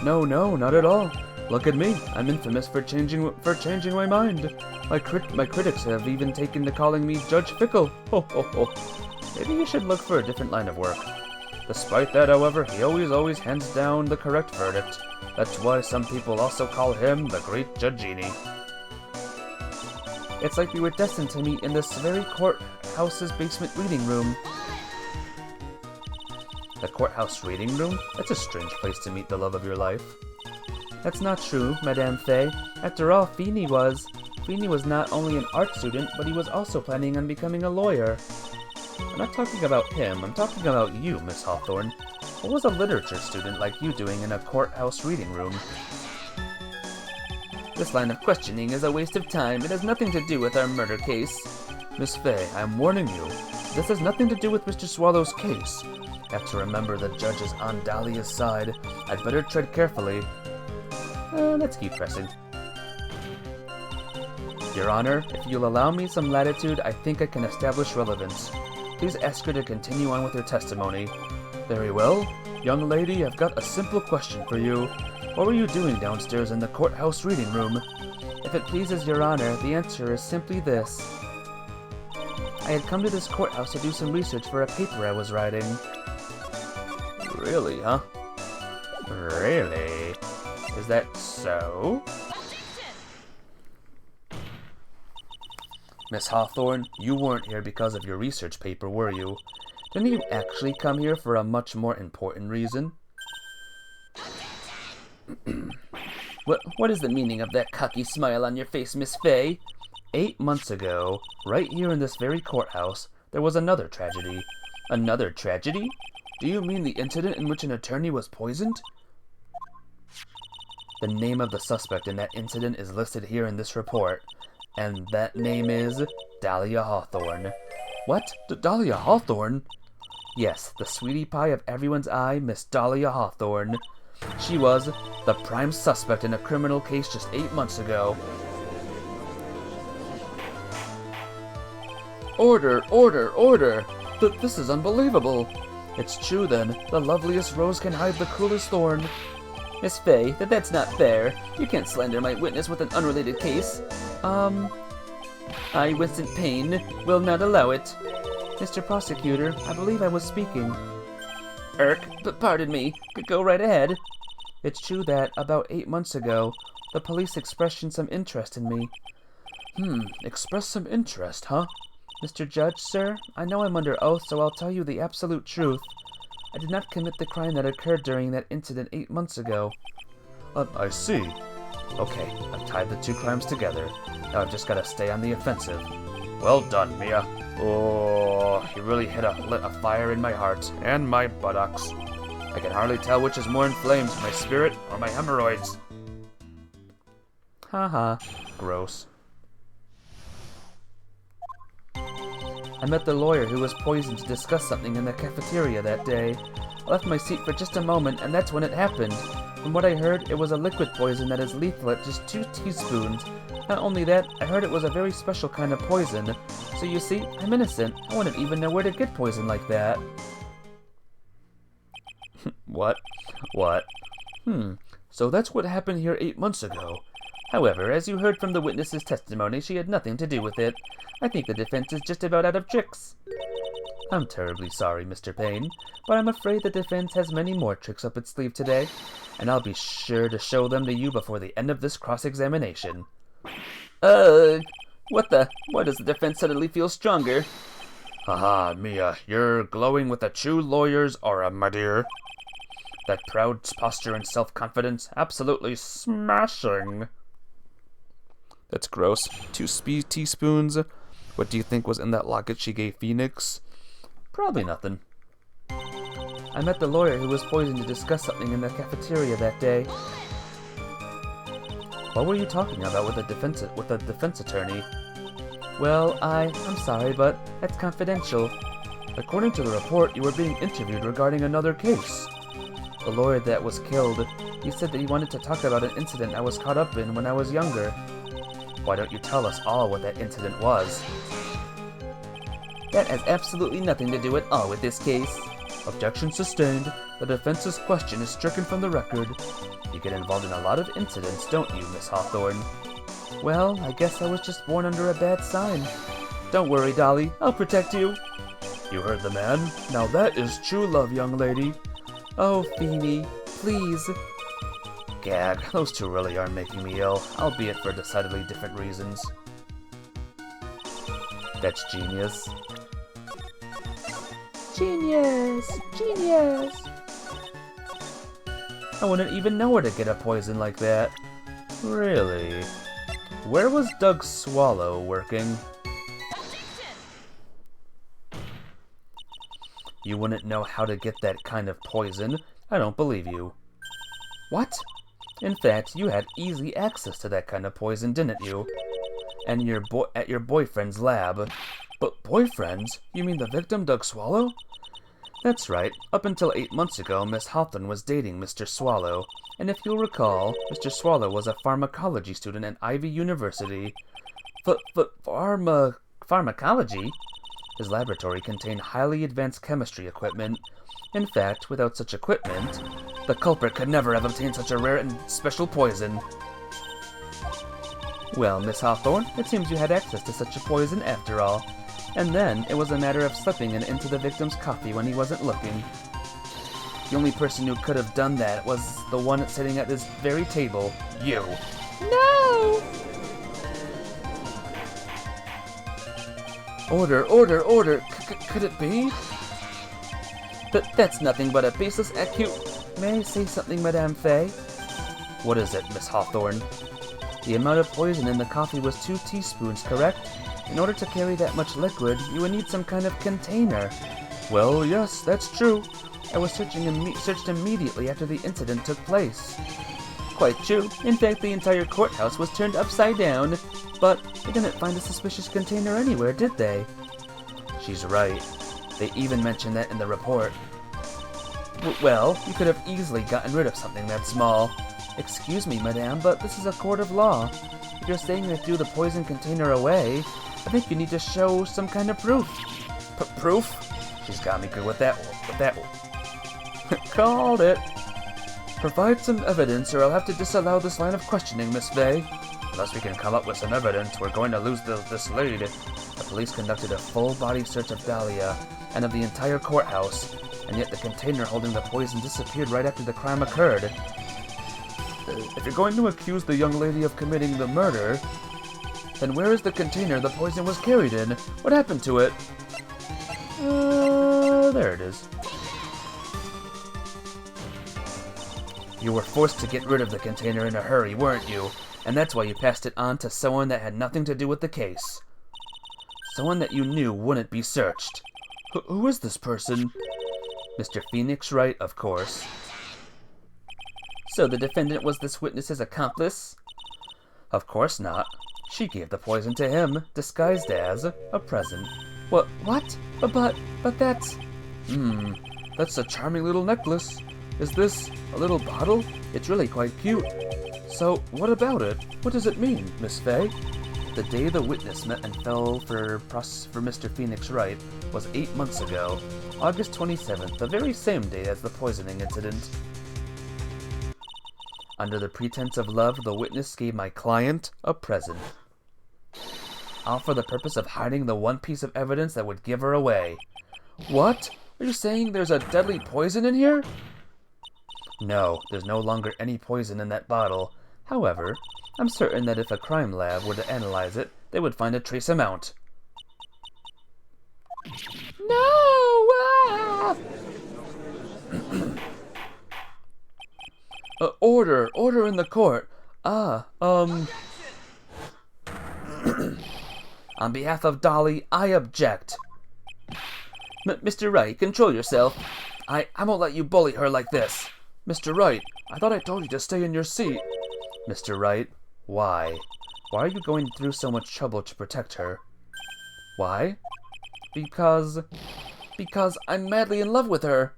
No, not at all. Look at me. I'm infamous for changing my mind. My critics have even taken to calling me Judge Fickle. Ho, ho, ho. Maybe you should look for a different line of work. Despite that, however, he always hands down the correct verdict. That's why some people also call him the Great Judgini. It's like we were destined to meet in this very courthouse's basement reading room. The courthouse reading room? That's a strange place to meet the love of your life. That's not true, Madame Fay. After all, Feeny was not only an art student, but he was also planning on becoming a lawyer. I'm not talking about him, I'm talking about you, Miss Hawthorne. What was a literature student like you doing in a courthouse reading room? This line of questioning is a waste of time. It has nothing to do with our murder case. Miss Fay, I'm warning you. This has nothing to do with Mr. Swallow's case. Have to remember the judge is on Dahlia's side. I'd better tread carefully. Let's keep pressing. Your Honor, if you'll allow me some latitude, I think I can establish relevance. Please ask her to continue on with her testimony. Very well. Young lady, I've got a simple question for you. What were you doing downstairs in the courthouse reading room? If it pleases Your Honor, the answer is simply this. I had come to this courthouse to do some research for a paper I was writing. Really, huh? Really? Is that so? Miss Hawthorne, you weren't here because of your research paper, were you? Didn't you actually come here for a much more important reason? What is the meaning of that cocky smile on your face, Miss Fay? 8 months ago, right here in this very courthouse, there was another tragedy. Another tragedy? Do you mean the incident in which an attorney was poisoned? The name of the suspect in that incident is listed here in this report, and that name is Dahlia Hawthorne. What? Dahlia Hawthorne? Yes, the sweetie pie of everyone's eye, Miss Dahlia Hawthorne. She was the prime suspect in a criminal case just 8 months ago. Order! This is unbelievable. It's true then. The loveliest rose can hide the cruelest thorn. Miss Fay, that's not fair. You can't slander my witness with an unrelated case. I, Winston Payne, will not allow it. Mr. Prosecutor, I believe I was speaking. But pardon me. Go right ahead. It's true that, about 8 months ago, the police expressed some interest in me. Expressed some interest, huh? Mr. Judge, sir, I know I'm under oath, so I'll tell you the absolute truth. I did not commit the crime that occurred during that incident 8 months ago. I see. Okay, I've tied the two crimes together. Now I've just got to stay on the offensive. Well done, Mia. Oh, you really lit a fire in my heart and my buttocks. I can hardly tell which is more inflamed, my spirit or my hemorrhoids. Haha, gross. I met the lawyer who was poisoned to discuss something in the cafeteria that day. I left my seat for just a moment, and that's when it happened. From what I heard, it was a liquid poison that is lethal at just 2 teaspoons. Not only that, I heard it was a very special kind of poison. So you see, I'm innocent. I wouldn't even know where to get poison like that. What? So that's what happened here 8 months ago. However, as you heard from the witness's testimony, she had nothing to do with it. I think the defense is just about out of tricks. I'm terribly sorry, Mr. Payne, but I'm afraid the defense has many more tricks up its sleeve today, and I'll be sure to show them to you before the end of this cross-examination. What why does the defense suddenly feel stronger? Haha, Mia, you're glowing with a true lawyer's aura, my dear. That proud posture and self-confidence, absolutely smashing. That's gross. 2 teaspoons. What do you think was in that locket she gave Phoenix? Probably nothing. I met the lawyer who was poisoned to discuss something in the cafeteria that day. What were you talking about with the defense attorney? Well, I'm sorry, but that's confidential. According to the report, you were being interviewed regarding another case. The lawyer that was killed, he said that he wanted to talk about an incident I was caught up in when I was younger. Why don't you tell us all what that incident was? That has absolutely nothing to do at all with this case. Objection sustained. The defense's question is stricken from the record. You get involved in a lot of incidents, don't you, Miss Hawthorne? Well, I guess I was just born under a bad sign. Don't worry, Dolly. I'll protect you. You heard the man. Now that is true love, young lady. Oh, Feeny, please. Gag, those two really are making me ill, albeit for decidedly different reasons. That's genius. Genius! Genius! I wouldn't even know where to get a poison like that. Really? Where was Doug Swallow working? You wouldn't know how to get that kind of poison. I don't believe you. What? In fact, you had easy access to that kind of poison, didn't you? And at your boyfriend's lab. But boyfriends? You mean the victim, Doug Swallow? That's right. Up until 8 months ago, Miss Hawthorne was dating Mr. Swallow. And if you'll recall, Mr. Swallow was a pharmacology student at Ivy University. Pharmacology? His laboratory contained highly advanced chemistry equipment. In fact, without such equipment, the culprit could never have obtained such a rare and special poison. Well, Miss Hawthorne, it seems you had access to such a poison after all. And then, it was a matter of slipping it into the victim's coffee when he wasn't looking. The only person who could have done that was the one sitting at this very table. You. No! Order. Could it be? But that's nothing but a baseless May I say something, Madame Fay? What is it, Miss Hawthorne? The amount of poison in the coffee was 2 teaspoons, correct? In order to carry that much liquid, you would need some kind of container. Well, yes, that's true. I was searched immediately after the incident took place. Quite true. In fact, the entire courthouse was turned upside down. But they didn't find a suspicious container anywhere, did they? She's right. They even mentioned that in the report. Well, you could have easily gotten rid of something that small. Excuse me, madame, but this is a court of law. If you're saying they threw the poison container away, I think you need to show some kind of proof. Proof? She's got me good with that. Called it. Provide some evidence or I'll have to disallow this line of questioning, Miss Fay. Unless we can come up with some evidence, we're going to lose this lead. The police conducted a full-body search of Dahlia and of the entire courthouse, and yet the container holding the poison disappeared right after the crime occurred. If you're going to accuse the young lady of committing the murder, then where is the container the poison was carried in? What happened to it? There it is. You were forced to get rid of the container in a hurry, weren't you? And that's why you passed it on to someone that had nothing to do with the case. Someone that you knew wouldn't be searched. Who is this person? Mr. Phoenix Wright, of course. So the defendant was this witness's accomplice? Of course not. She gave the poison to him, disguised as a present. What? But that's... That's a charming little necklace. Is this a little bottle? It's really quite cute. So, what about it? What does it mean, Miss Fay? The day the witness met and fell for Mr. Phoenix Wright was 8 months ago, August 27th, the very same day as the poisoning incident. Under the pretense of love, the witness gave my client a present. All for the purpose of hiding the one piece of evidence that would give her away. What? Are you saying there's a deadly poison in here? No, there's no longer any poison in that bottle. However, I'm certain that if a crime lab were to analyze it, they would find a trace amount. No! Ah! Order in the court. On behalf of Dolly, I object. Mr. Wright, control yourself. I won't let you bully her like this. Mr. Wright, I thought I told you to stay in your seat. Mr. Wright, why? Why are you going through so much trouble to protect her? Why? Because I'm madly in love with her.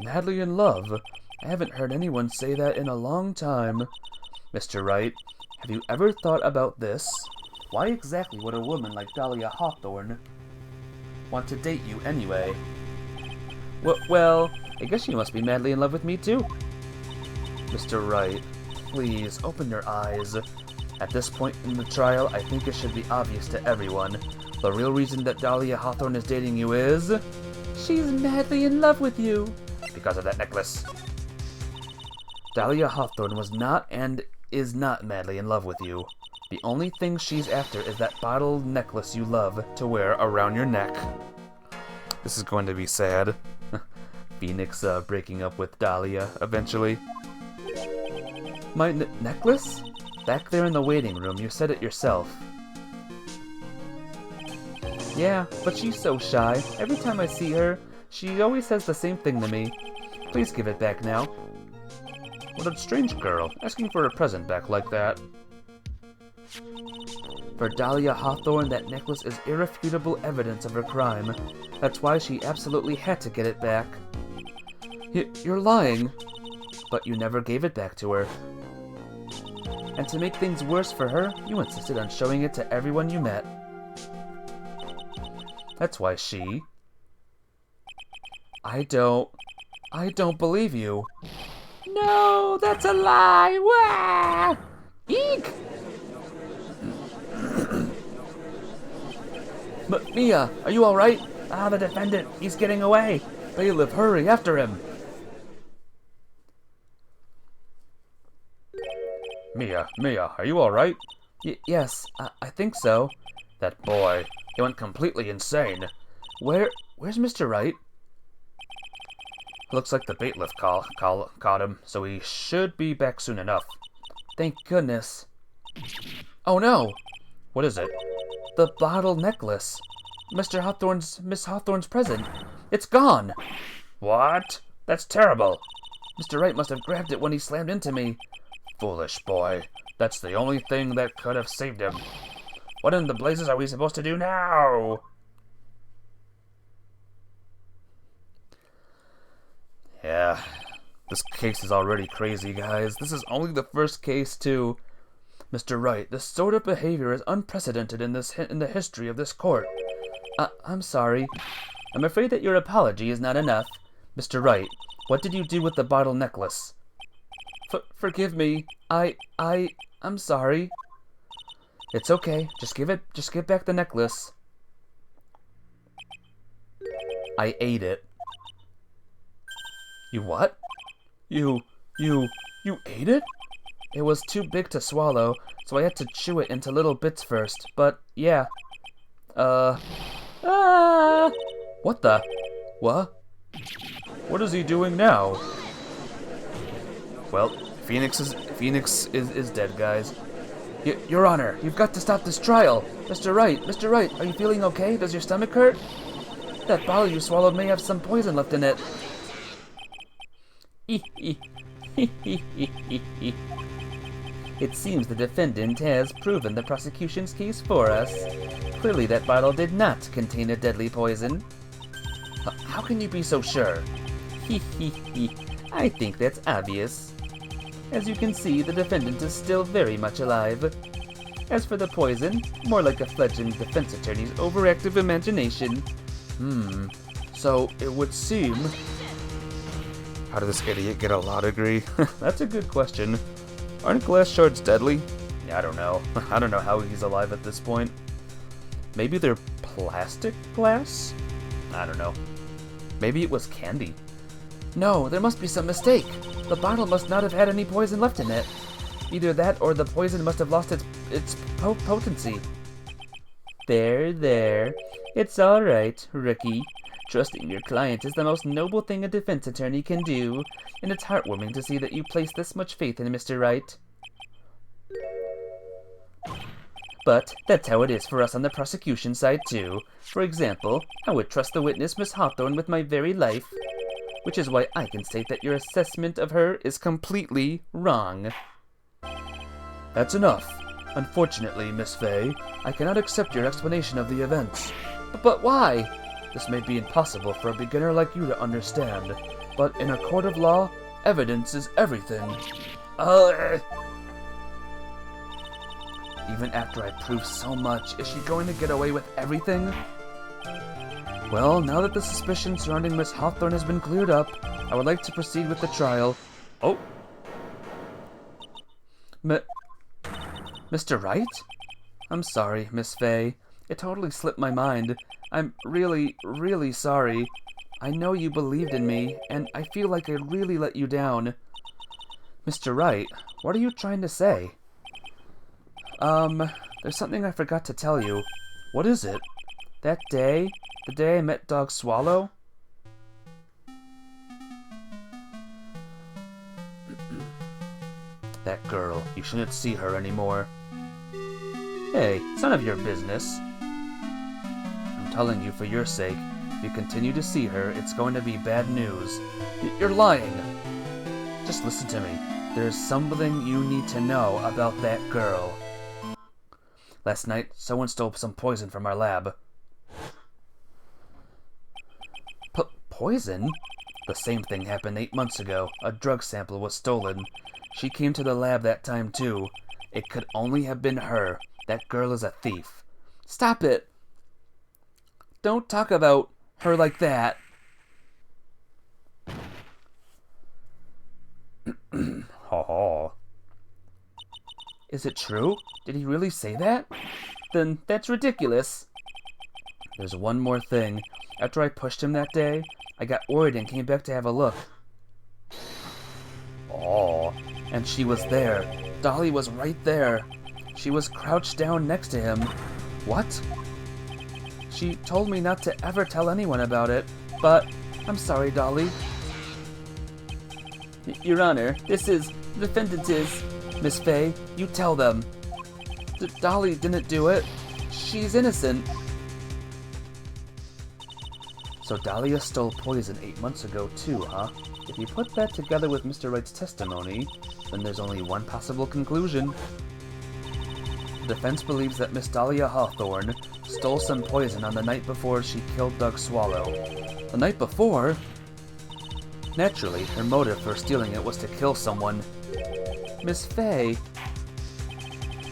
Madly in love? I haven't heard anyone say that in a long time. Mr. Wright, have you ever thought about this? Why exactly would a woman like Dahlia Hawthorne want to date you anyway? Well, I guess you must be madly in love with me too. Mr. Wright, please open your eyes. At this point in the trial, I think it should be obvious to everyone. The real reason that Dahlia Hawthorne is dating you is... she's madly in love with you. Because of that necklace. Dahlia Hawthorne was not and is not madly in love with you. The only thing she's after is that bottle necklace you love to wear around your neck. This is going to be sad. Phoenix breaking up with Dahlia eventually. My necklace? Back there in the waiting room, you said it yourself. Yeah, but she's so shy. Every time I see her, she always says the same thing to me. Please give it back now. What a strange girl, asking for a present back like that. For Dahlia Hawthorne, that necklace is irrefutable evidence of her crime. That's why she absolutely had to get it back. You're lying. But you never gave it back to her. And to make things worse for her, you insisted on showing it to everyone you met. That's why she... I don't believe you. No, that's a lie! Wah! Eek! Mia, are you alright? The defendant, he's getting away. Bailiff, hurry, after him. Mia, are you alright? Yes, I think so. That boy, he went completely insane. Where's Mr. Wright? Looks like the bailiff caught him, so he should be back soon enough. Thank goodness. Oh no! What is it? The bottle necklace. Miss Hawthorne's present. It's gone! What? That's terrible! Mr. Wright must have grabbed it when he slammed into me. Foolish boy. That's the only thing that could have saved him. What in the blazes are we supposed to do now? Yeah, this case is already crazy, guys. This is only the first case, too. Mr. Wright, this sort of behavior is unprecedented in the history of this court. I'm sorry. I'm afraid that your apology is not enough. Mr. Wright, what did you do with the bottle necklace? Forgive me. I'm sorry. It's okay. Just give back the necklace. I ate it. You what? You ate it? It was too big to swallow, so I had to chew it into little bits first, but yeah. What the? What? What is he doing now? Well, Phoenix is dead, guys. Your Honor, you've got to stop this trial. Mr. Wright, are you feeling okay? Does your stomach hurt? That bottle you swallowed may have some poison left in it. It seems the defendant has proven the prosecution's case for us. Clearly that bottle did not contain a deadly poison. How can you be so sure? I think that's obvious. As you can see, the defendant is still very much alive. As for the poison, more like a fledgling defense attorney's overactive imagination. So it would seem... How did this idiot get a law degree? That's a good question. Aren't glass shards deadly? Yeah, I don't know. I don't know how he's alive at this point. Maybe they're plastic glass? I don't know. Maybe it was candy. No, there must be some mistake. The bottle must not have had any poison left in it. Either that or the poison must have lost its potency. There. It's all right, rookie. Trusting your client is the most noble thing a defense attorney can do, and it's heartwarming to see that you place this much faith in Mr. Wright. But that's how it is for us on the prosecution side, too. For example, I would trust the witness, Miss Hawthorne, with my very life. Which is why I can state that your assessment of her is completely wrong. That's enough. Unfortunately, Miss Fay, I cannot accept your explanation of the events. But why? This may be impossible for a beginner like you to understand, but in a court of law, evidence is everything. Even after I prove so much, is she going to get away with everything? Well, now that the suspicion surrounding Miss Hawthorne has been cleared up, I would like to proceed with the trial. Oh! Mr. Wright? I'm sorry, Miss Fay. It totally slipped my mind. I'm really, really sorry. I know you believed in me, and I feel like I really let you down. Mr. Wright, what are you trying to say? There's something I forgot to tell you. What is it? That day, the day I met Dog Swallow? That girl, you shouldn't see her anymore. Hey, it's none of your business. I'm telling you for your sake, if you continue to see her, it's going to be bad news. You're lying! Just listen to me. There's something you need to know about that girl. Last night, someone stole some poison from our lab. Poison? The same thing happened 8 months ago. A drug sample was stolen. She came to the lab that time too. It could only have been her. That girl is a thief. Stop it! Don't talk about her like that. Ha ha. Is it true? Did he really say that? Then that's ridiculous. There's one more thing. After I pushed him that day, I got worried and came back to have a look. Oh, and she was there. Dolly was right there. She was crouched down next to him. What? She told me not to ever tell anyone about it, but I'm sorry, Dolly. Your Honor, the defendant is... Miss Fay, you tell them. Dolly didn't do it. She's innocent. So Dahlia stole poison 8 months ago too, huh? If you put that together with Mr. Wright's testimony, then there's only one possible conclusion. The defense believes that Miss Dahlia Hawthorne stole some poison on the night before she killed Doug Swallow. The night before? Naturally, her motive for stealing it was to kill someone. Miss Fay,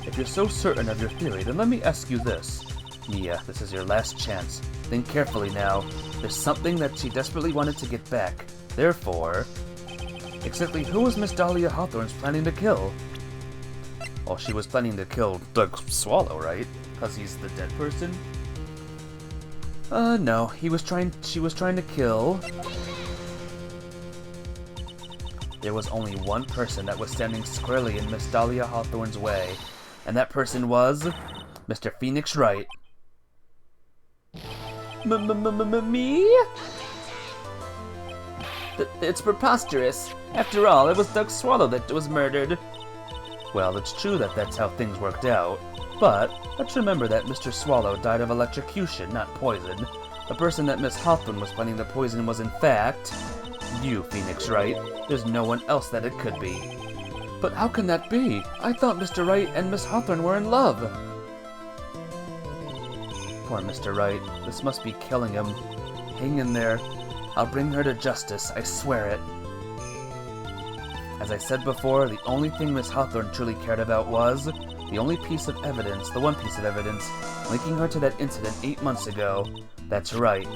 if you're so certain of your theory, then let me ask you this. Mia, this is your last chance. Think carefully now. There's something that she desperately wanted to get back. Therefore, exactly who was Miss Dahlia Hawthorne's planning to kill? Well, she was planning to kill Doug Swallow, right? Because he's the dead person? No. She was trying to kill... There was only one person that was standing squarely in Miss Dahlia Hawthorne's way, and that person was... Mr. Phoenix Wright. Me? It's preposterous. After all, it was Doug Swallow that was murdered. Well, it's true that that's how things worked out, but let's remember that Mr. Swallow died of electrocution, not poison. The person that Miss Hawthorne was planning to poison was in fact... you, Phoenix Wright. There's no one else that it could be. But how can that be? I thought Mr. Wright and Miss Hawthorne were in love. Poor Mr. Wright. This must be killing him. Hang in there. I'll bring her to justice, I swear it. As I said before, the only thing Miss Hawthorne truly cared about was the one piece of evidence linking her to that incident 8 months ago. That's right,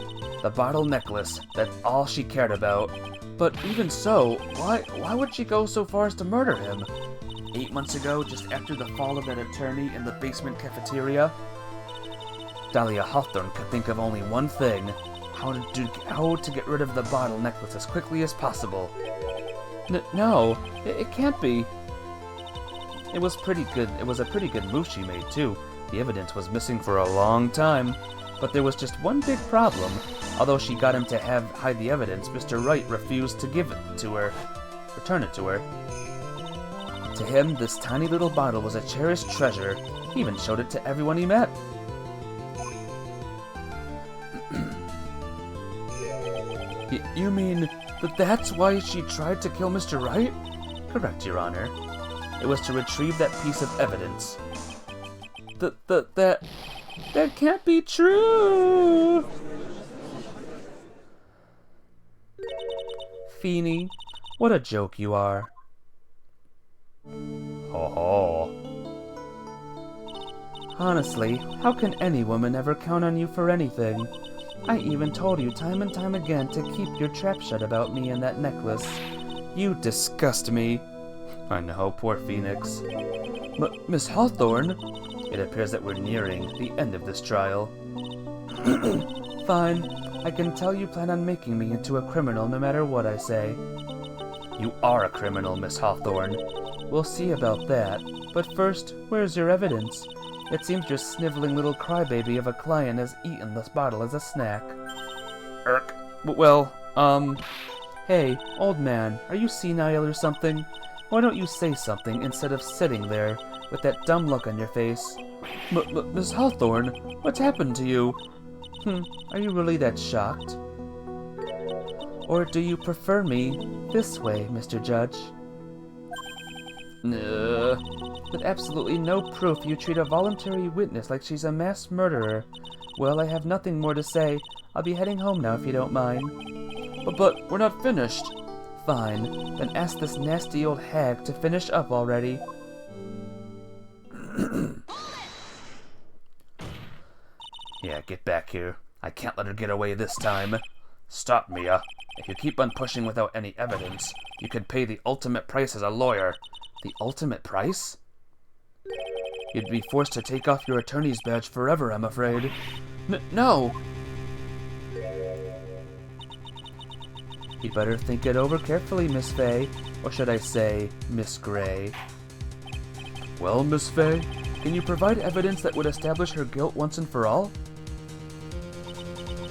the bottle necklace. That's all she cared about. But even so, why would she go so far as to murder him? 8 months ago, just after the fall of that attorney in the basement cafeteria? Dahlia Hawthorne could think of only one thing. how to get rid of the bottle necklace as quickly as possible. No, it can't be. It was pretty good. It was a pretty good move she made too. The evidence was missing for a long time, but there was just one big problem. Although she got him to hide the evidence, Mr. Wright refused to give it to her, return it to her. To him, this tiny little bottle was a cherished treasure. He even showed it to everyone he met. You mean that's why she tried to kill Mr. Wright? Correct, Your Honor. It was to retrieve that piece of evidence. That can't be true! Feeny, what a joke you are. Ho ho. Honestly, how can any woman ever count on you for anything? I even told you time and time again to keep your trap shut about me and that necklace. You disgust me. I know, poor Phoenix. Miss Hawthorne? It appears that we're nearing the end of this trial. Fine. I can tell you plan on making me into a criminal no matter what I say. You are a criminal, Miss Hawthorne. We'll see about that. But first, where's your evidence? It seems your sniveling little crybaby of a client has eaten this bottle as a snack. Irk. Well, Hey, old man, are you senile or something? Why don't you say something instead of sitting there with that dumb look on your face? Miss Hawthorne, what's happened to you? Are you really that shocked? Or do you prefer me this way, Mr. Judge? With absolutely no proof, you treat a voluntary witness like she's a mass murderer. Well, I have nothing more to say. I'll be heading home now if you don't mind. But we're not finished. Fine, then ask this nasty old hag to finish up already. Yeah, get back here. I can't let her get away this time. Stop, Mia. If you keep on pushing without any evidence, you could pay the ultimate price as a lawyer. The ultimate price? You'd be forced to take off your attorney's badge forever, I'm afraid. No! You'd better think it over carefully, Miss Fay. Or should I say, Miss Gray. Well, Miss Fay, can you provide evidence that would establish her guilt once and for all?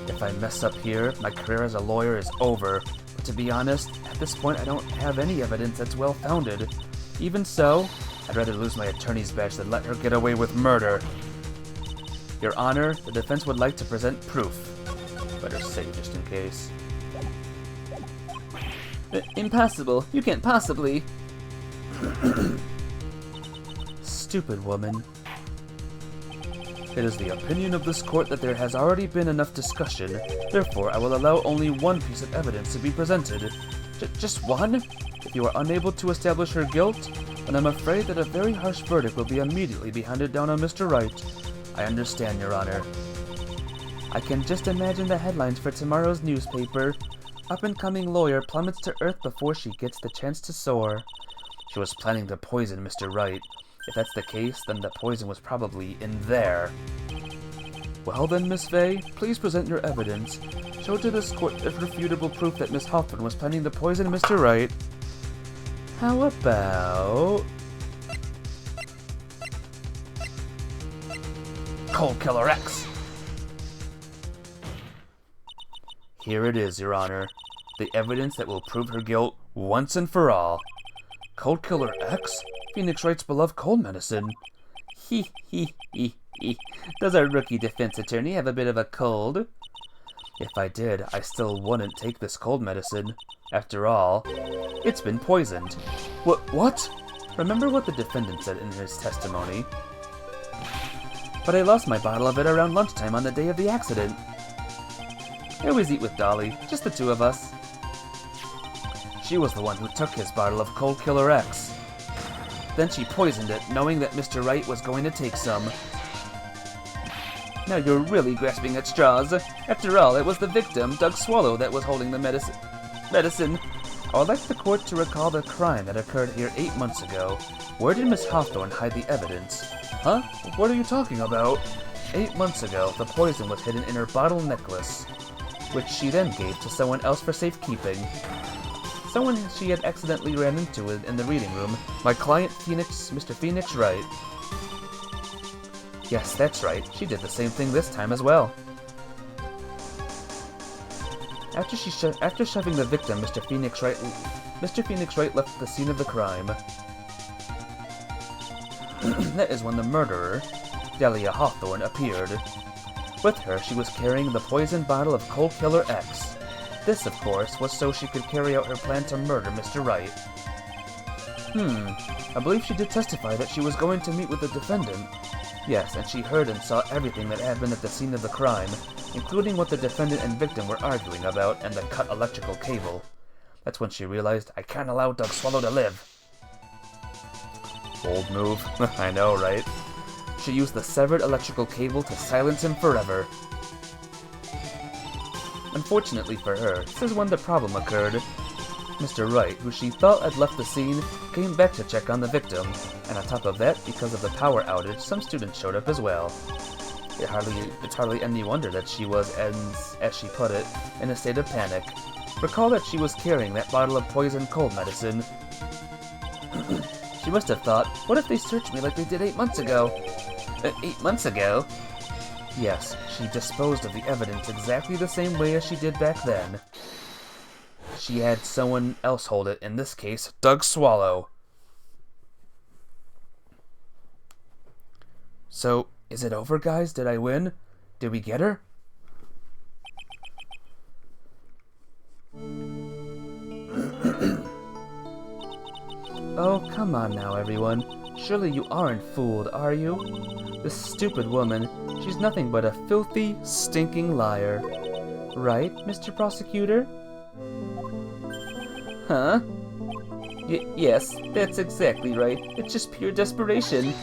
If I mess up here, my career as a lawyer is over. But to be honest, at this point I don't have any evidence that's well-founded. Even so, I'd rather lose my attorney's badge than let her get away with murder. Your Honor, the defense would like to present proof. Better say just in case. Impossible. You can't possibly. Stupid woman. It is the opinion of this court that there has already been enough discussion. Therefore, I will allow only one piece of evidence to be presented. Just one? If you are unable to establish her guilt, then I'm afraid that a very harsh verdict will be immediately handed down on Mr. Wright. I understand, Your Honor. I can just imagine the headlines for tomorrow's newspaper. Up-and-coming lawyer plummets to earth before she gets the chance to soar. She was planning to poison Mr. Wright. If that's the case, then the poison was probably in there. Well then, Miss Fay, please present your evidence. Show to this court irrefutable proof that Miss Hawthorne was planning to poison Mr. Wright. How about... Cold Killer X! Here it is, Your Honor. The evidence that will prove her guilt once and for all. Cold Killer X? Phoenix Wright's beloved cold medicine. He. Does our rookie defense attorney have a bit of a cold? If I did, I still wouldn't take this cold medicine. After all, it's been poisoned. What? Remember what the defendant said in his testimony? But I lost my bottle of it around lunchtime on the day of the accident. I always eat with Dolly, just the two of us. She was the one who took his bottle of Cold Killer X. Then she poisoned it, knowing that Mr. Wright was going to take some. Now you're really grasping at straws. After all, it was the victim, Doug Swallow, that was holding the medicine. I would like the court to recall the crime that occurred here 8 months ago. Where did Miss Hawthorne hide the evidence? Huh? What are you talking about? 8 months ago, the poison was hidden in her bottle necklace. which she then gave to someone else for safekeeping. Someone she had accidentally ran into in the reading room, my client Mr. Phoenix Wright. Yes, that's right, she did the same thing this time as well. After shoving the victim, Mr. Phoenix Wright left the scene of the crime. That is when the murderer, Delia Hawthorne, appeared. With her, she was carrying the poisoned bottle of Cold Killer X. This, of course, was so she could carry out her plan to murder Mr. Wright. I believe she did testify that she was going to meet with the defendant. Yes, and she heard and saw everything that happened at the scene of the crime, including what the defendant and victim were arguing about and the cut electrical cable. That's when she realized, I can't allow Doug Swallow to live. Bold move. I know, right? She used the severed electrical cable to silence him forever. Unfortunately for her, this is when the problem occurred. Mr. Wright, who she thought had left the scene, came back to check on the victim, and on top of that, because of the power outage, some students showed up as well. It's hardly any wonder that she was, as she put it, in a state of panic. Recall that she was carrying that bottle of poison cold medicine. She must have thought, what if they searched me like they did 8 months ago? 8 months ago? Yes, she disposed of the evidence exactly the same way as she did back then. She had someone else hold it, in this case, Doug Swallow. So, is it over, guys? Did I win? Did we get her? Oh, come on now, everyone. Surely you aren't fooled, are you? This stupid woman, she's nothing but a filthy, stinking liar. Right, Mr. Prosecutor? Huh? Yes, that's exactly right. It's just pure desperation.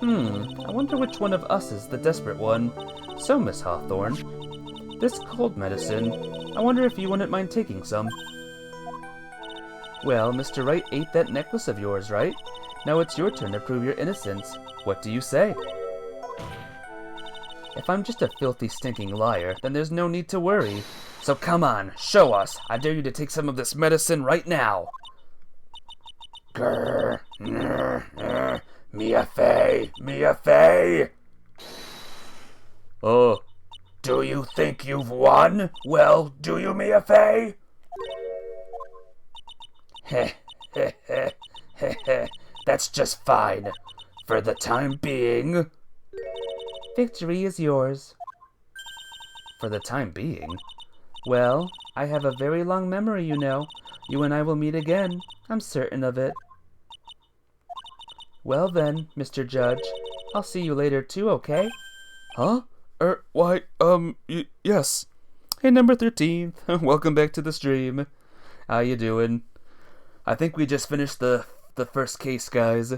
I wonder which one of us is the desperate one. So, Miss Hawthorne, this cold medicine, I wonder if you wouldn't mind taking some. Well, Mr. Wright ate that necklace of yours, right? Now it's your turn to prove your innocence. What do you say? If I'm just a filthy, stinking liar, then there's no need to worry. So come on, show us. I dare you to take some of this medicine right now. Grr, Mia Fey. Oh. Do you think you've won? Well, do you, Mia Fey? That's just fine. For the time being. Victory is yours. For the time being? Well, I have a very long memory, you know. You and I will meet again. I'm certain of it. Well then, Mr. Judge. I'll see you later too, okay? Huh? Yes. Hey, number 13. Welcome back to the stream. How you doing? I think we just finished the first case, guys.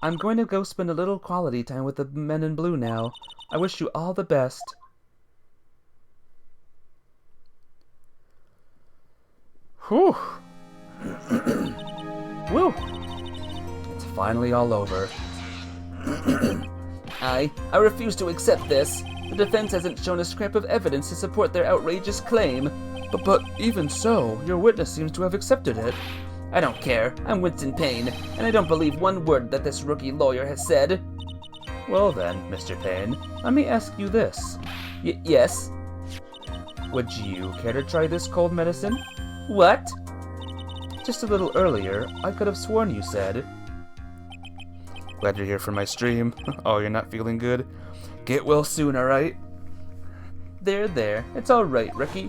I'm going to go spend a little quality time with the men in blue now. I wish you all the best. Whew. Woo. It's finally all over. I refuse to accept this. The defense hasn't shown a scrap of evidence to support their outrageous claim. But even so, your witness seems to have accepted it. I don't care. I'm Winston Payne, and I don't believe one word that this rookie lawyer has said. Well then, Mr. Payne, let me ask you this. Yes? Would you care to try this cold medicine? What? Just a little earlier, I could have sworn you said. Glad you're here for my stream. Oh, you're not feeling good? Get well soon, alright? There. It's alright, rookie.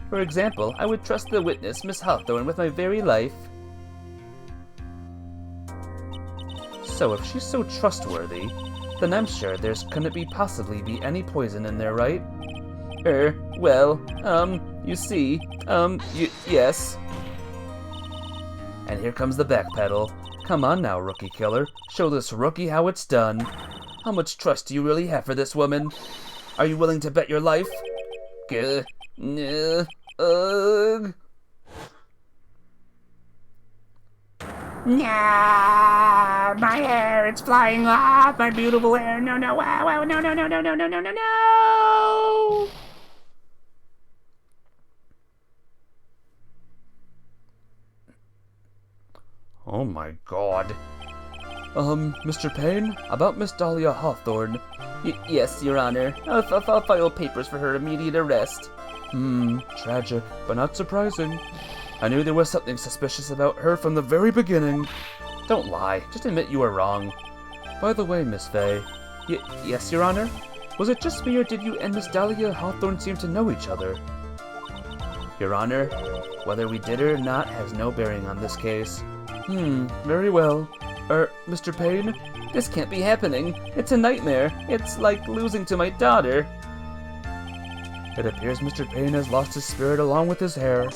For example, I would trust the witness, Miss Hawthorne, with my very life. So if she's so trustworthy, then I'm sure there's couldn't possibly be any poison in there, right? Well, you see, yes. And here comes the backpedal. Come on now, rookie killer. Show this rookie how it's done. How much trust do you really have for this woman? Are you willing to bet your life? Yeah, my hair, it's flying off, my beautiful hair. No, no, wow, wow, no, no, no, no, no, no, no, no, no. Oh my god. Mr. Payne, about Miss Dahlia Hawthorne. Yes, Your Honor. I'll file papers for her immediate arrest. Tragic, but not surprising. I knew there was something suspicious about her from the very beginning. Don't lie. Just admit you were wrong. By the way, Miss Fay. Yes, Your Honor? Was it just me or did you and Miss Dahlia Hawthorne seem to know each other? Your Honor, whether we did or not has no bearing on this case. Very well. Mr. Payne? This can't be happening. It's a nightmare. It's like losing to my daughter. It appears Mr. Payne has lost his spirit along with his hair.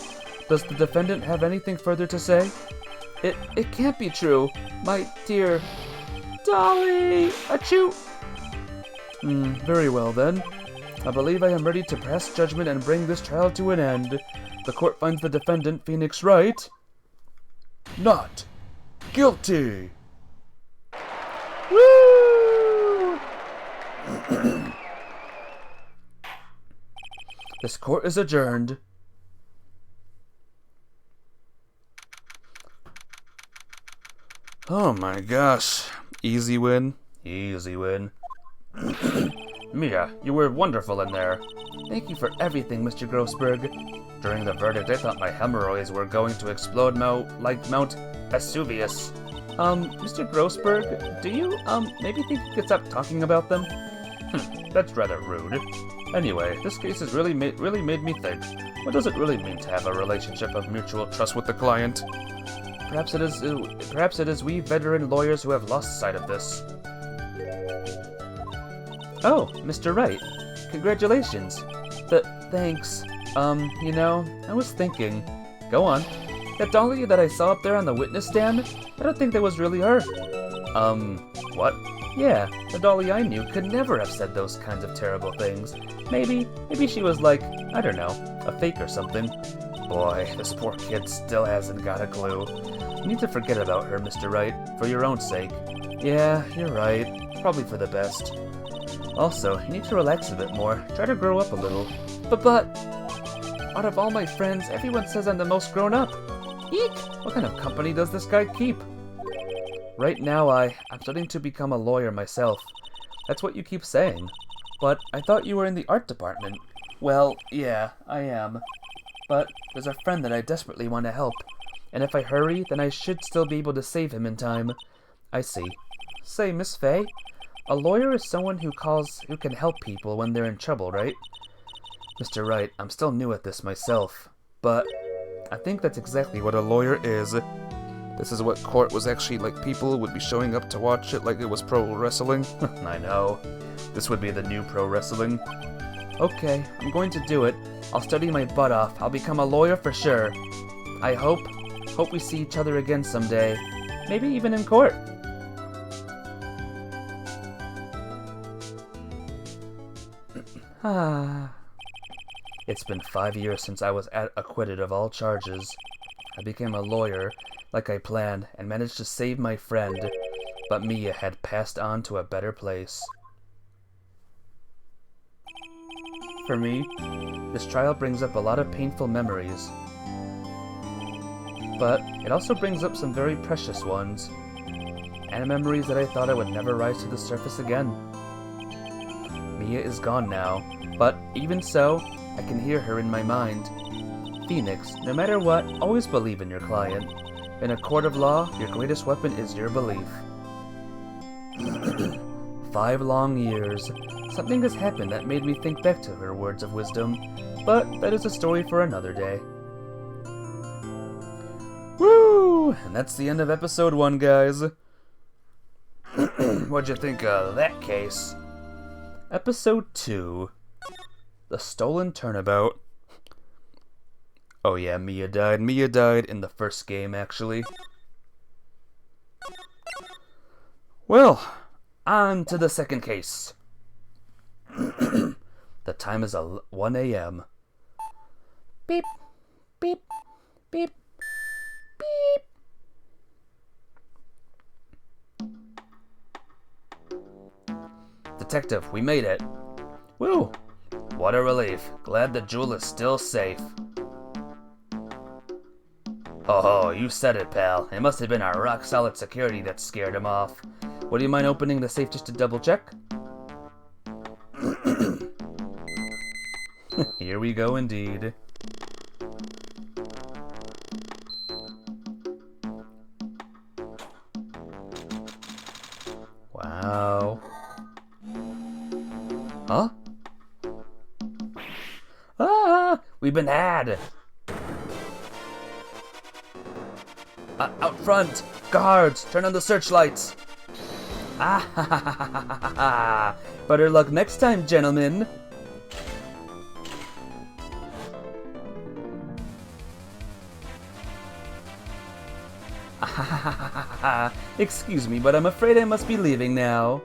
Does the defendant have anything further to say? It can't be true. My dear Dolly! Achoo! Very well then. I believe I am ready to pass judgment and bring this trial to an end. The court finds the defendant, Phoenix Wright, not guilty. Woo! This court is adjourned. Oh my gosh. Easy win. Easy win. Mia, you were wonderful in there. Thank you for everything, Mr. Grossberg. During the verdict, I thought my hemorrhoids were going to explode like Mount Vesuvius. Mr. Grossberg, do you, maybe think you could stop talking about them? That's rather rude. Anyway, this case has really made me think. What does it really mean to have a relationship of mutual trust with the client? Perhaps it is we veteran lawyers who have lost sight of this. Oh, Mr. Wright. Congratulations. Thanks. I was thinking. Go on. That Dolly that I saw up there on the witness stand, I don't think that was really her. What? Yeah, the Dolly I knew could never have said those kinds of terrible things. Maybe she was like, I don't know, a fake or something. Boy, this poor kid still hasn't got a clue. You need to forget about her, Mr. Wright, for your own sake. Yeah, you're right. Probably for the best. Also, you need to relax a bit more. Try to grow up a little. But, out of all my friends, everyone says I'm the most grown up. Eek! What kind of company does this guy keep? Right now, I'm starting to become a lawyer myself. That's what you keep saying. But I thought you were in the art department. Well, yeah, I am. But there's a friend that I desperately want to help. And if I hurry, then I should still be able to save him in time. I see. Say, Miss Fay, a lawyer is someone who can help people when they're in trouble, right? Mr. Wright, I'm still new at this myself, but I think that's exactly what a lawyer is. This is what court was actually like. People would be showing up to watch it like it was pro wrestling. I know. This would be the new pro wrestling. Okay, I'm going to do it. I'll study my butt off. I'll become a lawyer for sure. I hope we see each other again someday. Maybe even in court. It's been 5 years since I was acquitted of all charges. I became a lawyer, like I planned, and managed to save my friend, but Mia had passed on to a better place. For me, this trial brings up a lot of painful memories. But it also brings up some very precious ones, and memories that I thought I would never rise to the surface again. Mia is gone now, but even so, I can hear her in my mind. Phoenix, no matter what, always believe in your client. In a court of law, your greatest weapon is your belief. 5 long years. Something has happened that made me think back to her words of wisdom, but that is a story for another day. Woo! And that's the end of episode 1, guys. What'd you think of that case? Episode 2. The Stolen Turnabout. Oh yeah, Mia died. Mia died in the first game, actually. Well, on to the second case. The time is 1 a.m. Beep, beep, beep, beep. Detective, we made it. Woo! What a relief. Glad the jewel is still safe. Oh, you said it, pal. It must have been our rock-solid security that scared him off. Would you mind opening the safe just to double-check? Here we go indeed. Wow. Huh? Ah! We've been had! Out front! Guards! Turn on the searchlights! Ah ha ha ha ha ha ha! Better luck next time, gentlemen! Excuse me, but I'm afraid I must be leaving now.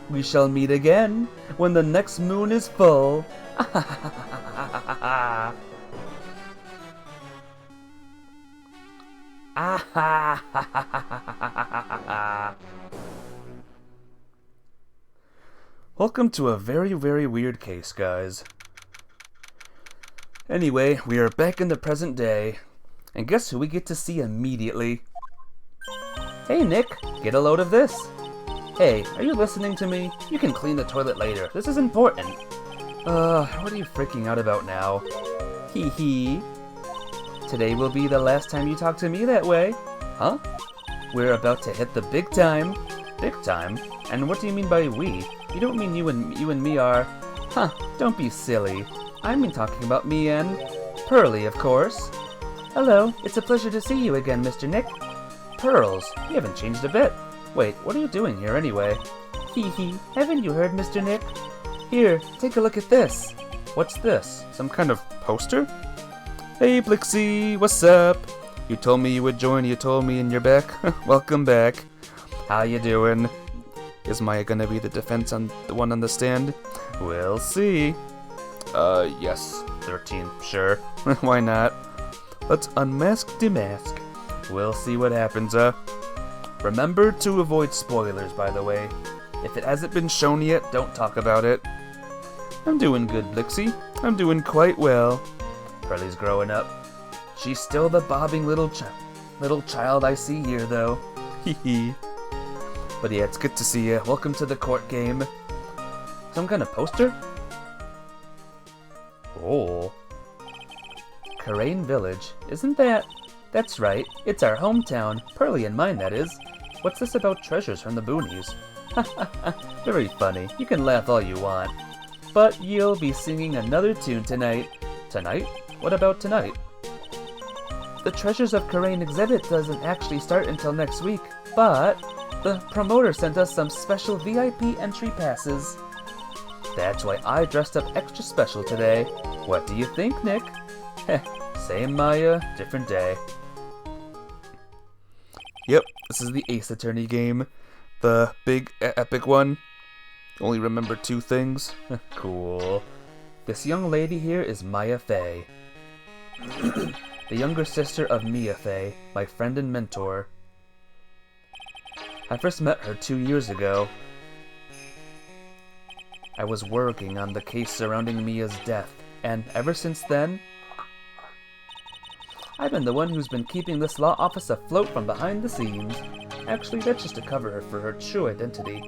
We shall meet again when the next moon is full. Welcome to a very, very weird case, guys. Anyway, we are back in the present day, and guess who we get to see immediately? Hey Nick, get a load of this. Hey, are you listening to me? You can clean the toilet later. This is important. What are you freaking out about now? Hee hee. Today will be the last time you talk to me that way. Huh? We're about to hit the big time. Big time? And what do you mean by we? You don't mean you and me are... Huh, don't be silly. I mean talking about me and... Pearly, of course. Hello, it's a pleasure to see you again, Mr. Nick. Pearls, you haven't changed a bit. Wait, what are you doing here anyway? Hee hee, haven't you heard, Mr. Nick? Here, take a look at this. What's this? Some kind of poster? Hey Blixie, what's up? You told me you would join, you told me, and you're back. Welcome back. How you doing? Is Maya gonna be the defense on the one on the stand? We'll see. Yes, 13, sure. Why not? Let's unmask demask. We'll see what happens, Remember to avoid spoilers, by the way. If it hasn't been shown yet, don't talk about it. I'm doing good, Blixie. I'm doing quite well. Pearly's growing up. She's still the bobbing little child I see here, though. Hee hee. But yeah, it's good to see you. Welcome to the court game. Some kind of poster? Oh. Karain Village. Isn't that... That's right. It's our hometown. Pearly and mine, that is. What's this about treasures from the boonies? Very funny. You can laugh all you want. But you'll be singing another tune tonight. Tonight? What about tonight? The Treasures of Karain exhibit doesn't actually start until next week, but the promoter sent us some special VIP entry passes. That's why I dressed up extra special today. What do you think, Nick? Heh, same Maya, different day. Yep, this is the Ace Attorney game. The big, epic one. Only remember 2 things. Cool. This young lady here is Maya Fey. The younger sister of Mia Fey, my friend and mentor. I first met her 2 years ago. I was working on the case surrounding Mia's death, and ever since then, I've been the one who's been keeping this law office afloat from behind the scenes. Actually, that's just to cover her for her true identity.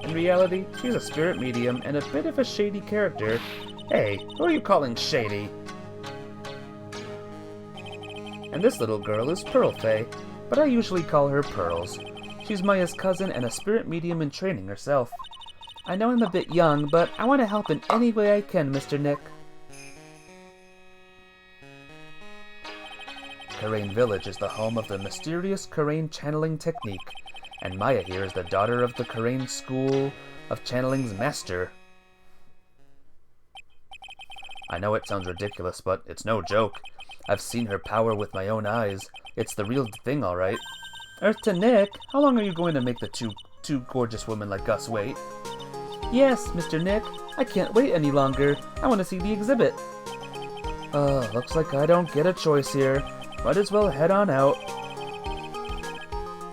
In reality, she's a spirit medium and a bit of a shady character. Hey, who are you calling shady? And this little girl is Pearl Fey, but I usually call her Pearls. She's Maya's cousin and a spirit medium in training herself. I know I'm a bit young, but I want to help in any way I can, Mr. Nick. Karain Village is the home of the mysterious Karain channeling technique, and Maya here is the daughter of the Karain School of Channeling's master. I know it sounds ridiculous, but it's no joke. I've seen her power with my own eyes. It's the real thing, alright. Earth to Nick, how long are you going to make the two gorgeous women like us wait? Yes, Mr. Nick, I can't wait any longer. I want to see the exhibit. Looks like I don't get a choice here. Might as well head on out.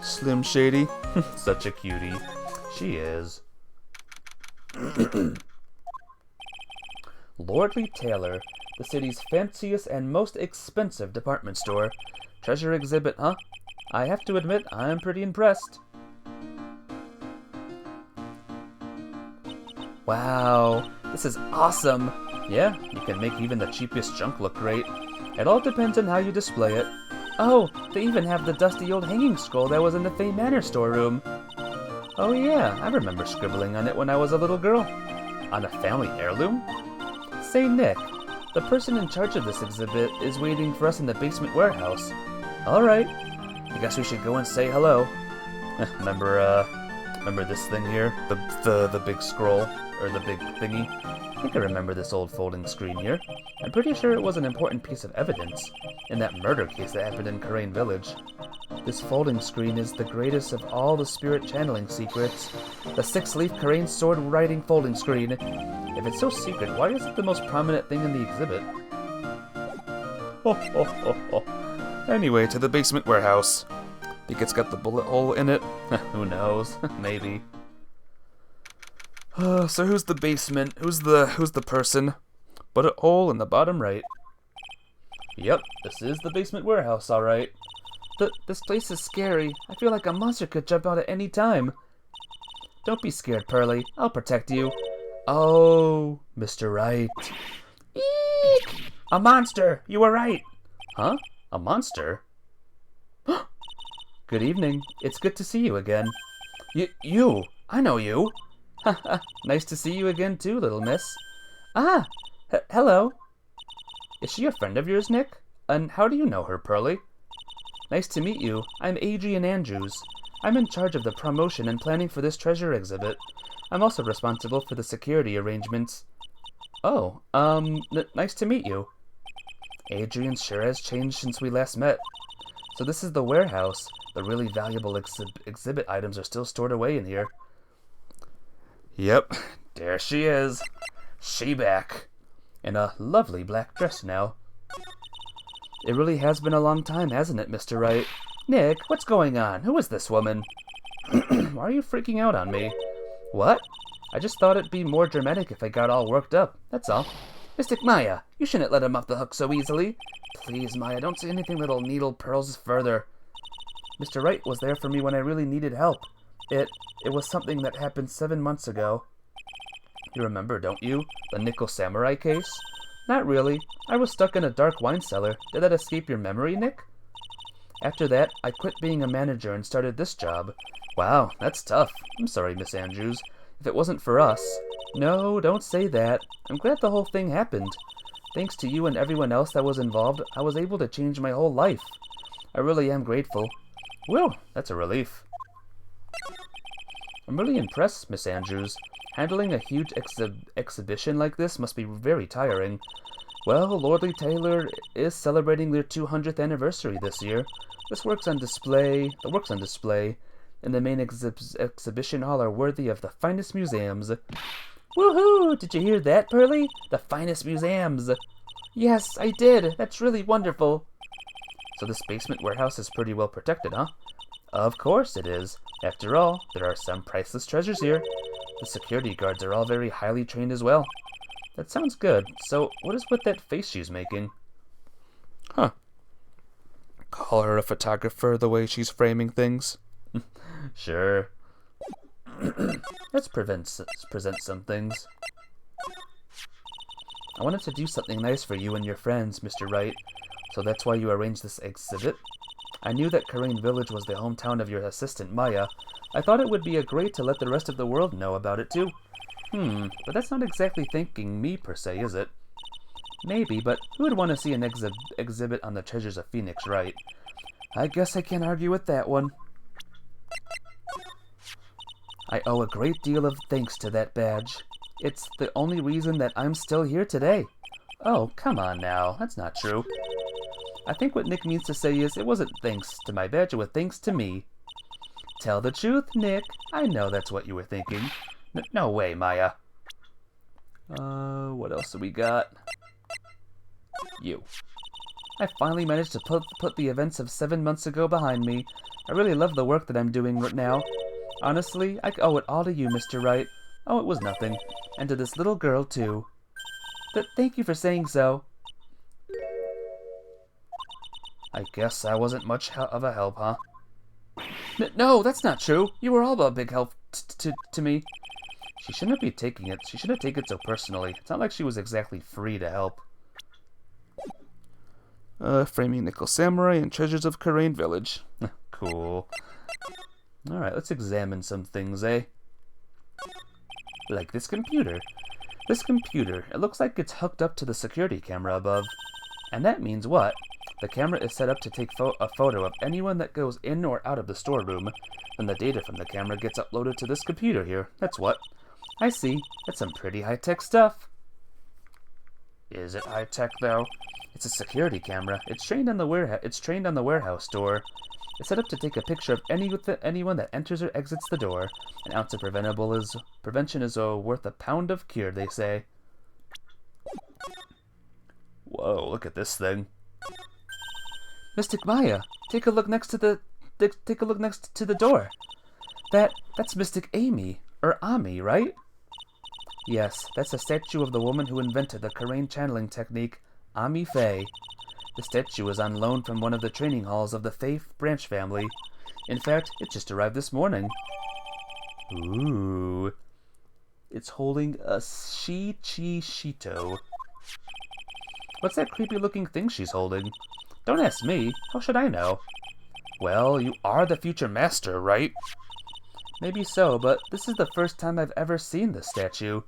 Slim Shady. Such a cutie. She is. Lordly Taylor, the city's fanciest and most expensive department store. Treasure exhibit, huh? I have to admit, I'm pretty impressed. Wow, this is awesome. Yeah, you can make even the cheapest junk look great. It all depends on how you display it. Oh, they even have the dusty old hanging scroll that was in the Fay Manor storeroom. Oh yeah, I remember scribbling on it when I was a little girl. On a family heirloom? Say, Nick, the person in charge of this exhibit is waiting for us in the basement warehouse. Alright, I guess we should go and say hello. Remember this thing here? The big scroll? Or the big thingy? I think I remember this old folding screen here. I'm pretty sure it was an important piece of evidence in that murder case that happened in Karain Village. This folding screen is the greatest of all the spirit channeling secrets. The 6-leaf Karain sword writing folding screen. If it's so secret, why is it the most prominent thing in the exhibit? Anyway, to the basement warehouse. Think it's got the bullet hole in it? Who knows? Maybe. So who's the basement? Who's the person? Bullet hole in the bottom right. Yep, this is the basement warehouse, alright. This place is scary. I feel like a monster could jump out at any time. Don't be scared, Pearly. I'll protect you. Oh, Mr. Wright. Eek! A monster! You were right! Huh? A monster? Good evening. It's good to see you again. You! I know you! Haha, nice to see you again too, little miss. Ah! Hello! Is she a friend of yours, Nick? And how do you know her, Pearly? Nice to meet you. I'm Adrian Andrews. I'm in charge of the promotion and planning for this treasure exhibit. I'm also responsible for the security arrangements. Oh, nice to meet you. Adrian sure has changed since we last met. So this is the warehouse. The really valuable exhibit items are still stored away in here. Yep. There she is. She back. In a lovely black dress now. It really has been a long time, hasn't it, Mr. Wright? Nick, what's going on? Who is this woman? Why are you freaking out on me? What? I just thought it'd be more dramatic if I got all worked up, that's all. Mystic Maya, you shouldn't let him off the hook so easily. Please, Maya, don't say anything that'll needle pearls further. Mr. Wright was there for me when I really needed help. It was something that happened 7 months ago. You remember, don't you? The Nickel Samurai case? Not really. I was stuck in a dark wine cellar. Did that escape your memory, Nick? After that, I quit being a manager and started this job. Wow, that's tough. I'm sorry, Miss Andrews. If it wasn't for us... No, don't say that. I'm glad the whole thing happened. Thanks to you and everyone else that was involved, I was able to change my whole life. I really am grateful. Well, that's a relief. I'm really impressed, Miss Andrews. Handling a huge exhibition like this must be very tiring. Well, Lordly Taylor is celebrating their 200th anniversary this year. The works on display in the main exhibition hall are worthy of the finest museums. Woohoo! Did you hear that, Pearly? The finest museums! Yes, I did. That's really wonderful. So this basement warehouse is pretty well protected, huh? Of course it is. After all, there are some priceless treasures here. The security guards are all very highly trained as well. That sounds good. So, what is with that face she's making? Huh. Call her a photographer the way she's framing things. Sure. Let's present some things. I wanted to do something nice for you and your friends, Mr. Wright. So that's why you arranged this exhibit? I knew that Karain Village was the hometown of your assistant, Maya. I thought it would be great to let the rest of the world know about it, too. But that's not exactly thanking me, per se, is it? Maybe, but who would want to see an exhibit on the treasures of Phoenix, right? I guess I can't argue with that one. I owe a great deal of thanks to that badge. It's the only reason that I'm still here today. Oh, come on now. That's not true. I think what Nick means to say is, it wasn't thanks to my badge, it was thanks to me. Tell the truth, Nick. I know that's what you were thinking. No way, Maya. What else do we got? You. I finally managed to put the events of 7 months ago behind me. I really love the work that I'm doing right now. Honestly, I owe it all to you, Mr. Wright. Oh, it was nothing. And to this little girl, too. Thank you for saying so. I guess I wasn't much of a help, huh? No, that's not true. You were all a big help to me. She shouldn't be taking it. She shouldn't take it so personally. It's not like she was exactly free to help. Framing Nickel Samurai and Treasures of Karain Village. Cool. Alright, let's examine some things, eh? Like this computer. This computer, it looks like it's hooked up to the security camera above. And that means what? The camera is set up to take a photo of anyone that goes in or out of the storeroom. Then the data from the camera gets uploaded to this computer here. That's what. I see. That's some pretty high-tech stuff. Is it high-tech, though? It's a security camera. It's trained on the warehouse door. It's set up to take a picture of anyone that enters or exits the door. An ounce of prevention is worth a pound of cure, they say. Whoa, look at this thing. Mystic Maya, take a look next to the door. That's Mystic Amy, or Ami, right? Yes, that's a statue of the woman who invented the Karain channeling technique, Ami Faye. The statue is on loan from one of the training halls of the Faye branch family. In fact, it just arrived this morning. Ooh. It's holding a Shito. What's that creepy-looking thing she's holding? Don't ask me. How should I know? Well, you are the future master, right? Maybe so, but this is the first time I've ever seen this statue.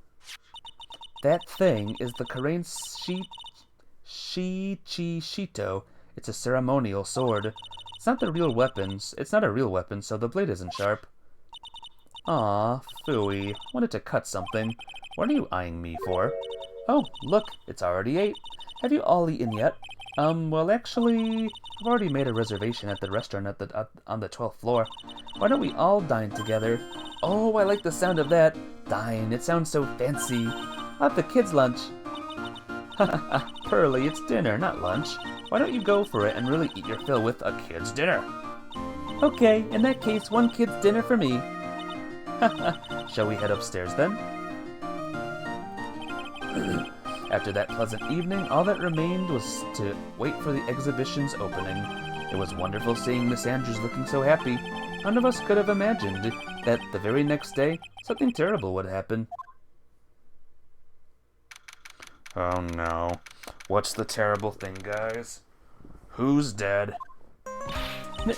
That thing is the Karain Shito. It's a ceremonial sword. It's not a real weapon, so the blade isn't sharp. Aw, phooey. Wanted to cut something. What are you eyeing me for? Oh, look, it's already 8. Have you all eaten yet? Well, actually, I've already made a reservation at the restaurant on the 12th floor. Why don't we all dine together? Oh, I like the sound of that. Dine, it sounds so fancy. I'll have the kids' lunch. Haha, Pearly, it's dinner, not lunch. Why don't you go for it and really eat your fill with a kid's dinner? Okay, in that case, one kid's dinner for me. Shall we head upstairs then? After that pleasant evening, all that remained was to wait for the exhibition's opening. It was wonderful seeing Miss Andrews looking so happy. None of us could have imagined that the very next day, something terrible would happen. Oh no. What's the terrible thing, guys? Who's dead?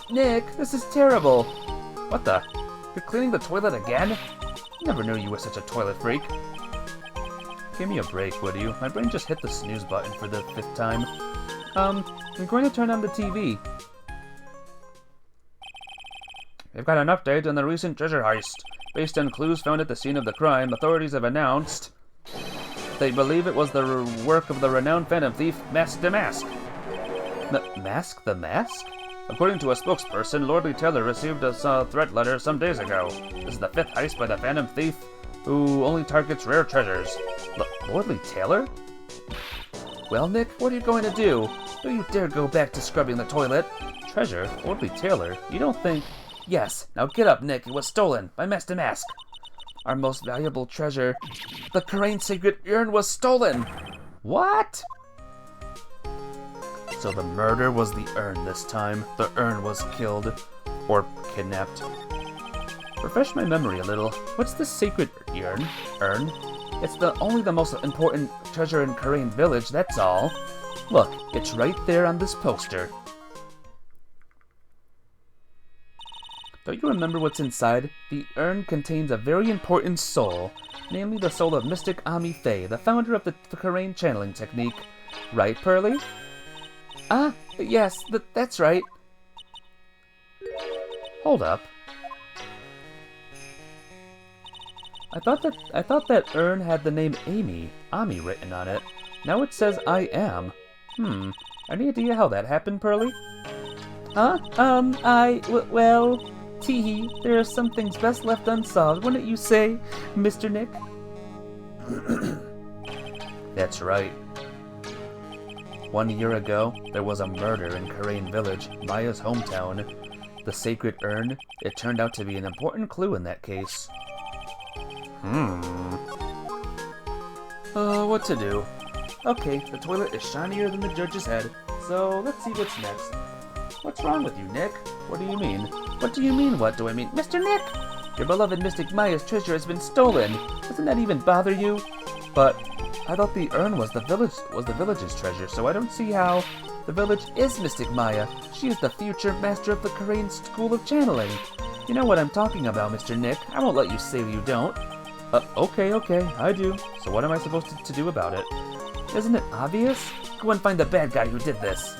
Nick, this is terrible. What the? You're cleaning the toilet again? Never knew you were such a toilet freak. Give me a break, would you? My brain just hit the snooze button for the 5th time. I'm going to turn on the TV. They've got an update on the recent treasure heist. Based on clues found at the scene of the crime, authorities have announced they believe it was the work of the renowned phantom thief, Mask the Mask. Mask the Mask? According to a spokesperson, Lordly Taylor received a threat letter some days ago. This is the 5th heist by the phantom thief, who only targets rare treasures. Lordly Taylor? Well, Nick, what are you going to do? Don't you dare go back to scrubbing the toilet. Treasure? Lordly Taylor? You don't think... Yes, now get up, Nick. It was stolen by Master Mask. Our most valuable treasure, the Karain Sacred Urn, was stolen. What? So the murder was the urn this time. The urn was killed. Or kidnapped. Refresh my memory a little. What's the sacred urn? It's only the most important treasure in Karain Village, that's all. Look, it's right there on this poster. Don't you remember what's inside? The urn contains a very important soul, namely the soul of Mystic Ami Faye, the founder of the Karain channeling technique. Right, Pearly? Ah, yes, that's right. Hold up. I thought that urn had the name Ami written on it. Now it says I am. Any idea how that happened, Pearly? Well, teehee, there are some things best left unsolved, wouldn't you say, Mr. Nick? That's right. 1 year ago, there was a murder in Karain Village, Maya's hometown. The sacred urn, it turned out to be an important clue in that case. What to do? Okay, the toilet is shinier than the judge's head, so let's see what's next. What's wrong with you, Nick? What do you mean? What do you mean, what do I mean? Mr. Nick! Your beloved Mystic Maya's treasure has been stolen! Doesn't that even bother you? But I thought the urn was the village's treasure, so I don't see how. The village is Mystic Maya. She is the future master of the Karain School of Channeling. You know what I'm talking about, Mr. Nick. I won't let you say you don't. Okay, I do. So what am I supposed to do about it? Isn't it obvious? Go and find the bad guy who did this.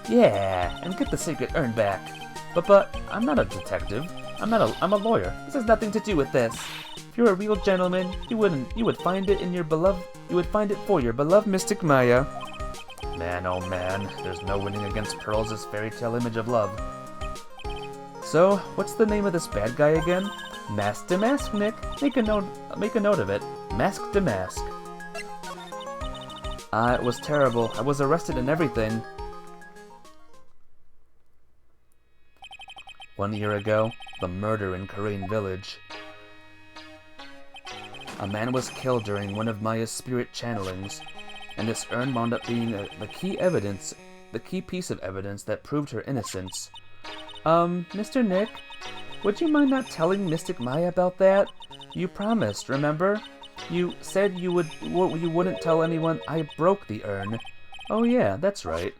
Yeah, and get the sacred urn back. But I'm not a detective. I'm a lawyer. This has nothing to do with this. If you're a real gentleman, you would find it for your beloved Mystic Maya. Man, oh man, there's no winning against Pearls' fairy tale image of love. So, what's the name of this bad guy again? Mask to Mask, Nick. Make a note of it. Mask to Mask. It was terrible. I was arrested and everything. 1 year ago, the murder in Karain Village. A man was killed during one of Maya's spirit channelings, and this urn wound up being the key piece of evidence that proved her innocence. Mr. Nick, would you mind not telling Mystic Maya about that? You promised, remember? You said you wouldn't tell anyone I broke the urn. Oh yeah, that's right.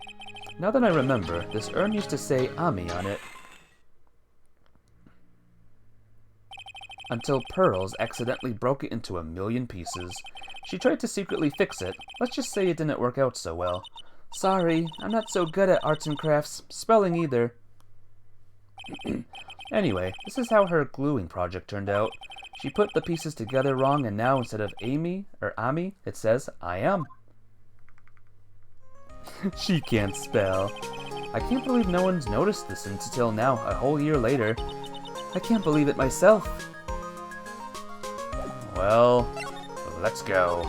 Now that I remember, this urn used to say Ami on it. Until Pearls accidentally broke it into 1,000,000 pieces. She tried to secretly fix it. Let's just say it didn't work out so well. Sorry, I'm not so good at arts and crafts, spelling either. Anyway, this is how her gluing project turned out. She put the pieces together wrong, and now instead of Ami, it says I am. She can't spell. I can't believe no one's noticed this until now, a whole year later. I can't believe it myself. Well, let's go.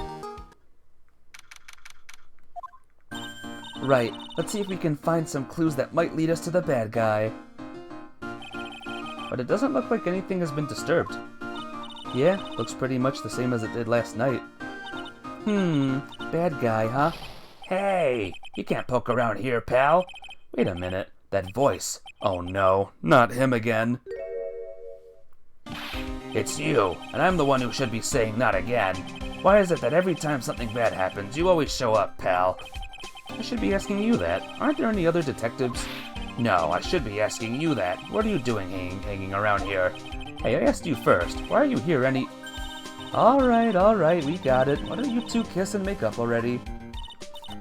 Right, let's see if we can find some clues that might lead us to the bad guy. But it doesn't look like anything has been disturbed. Yeah, looks pretty much the same as it did last night. Bad guy, huh? Hey, you can't poke around here, pal. Wait a minute, that voice. Oh no, not him again. It's you, and I'm the one who should be saying not again. Why is it that every time something bad happens, you always show up, pal? I should be asking you that. Aren't there any other detectives? No, I should be asking you that. What are you doing hanging around here? Hey, I asked you first. Why are you here Alright, we got it. Why don't you two kiss and make up already?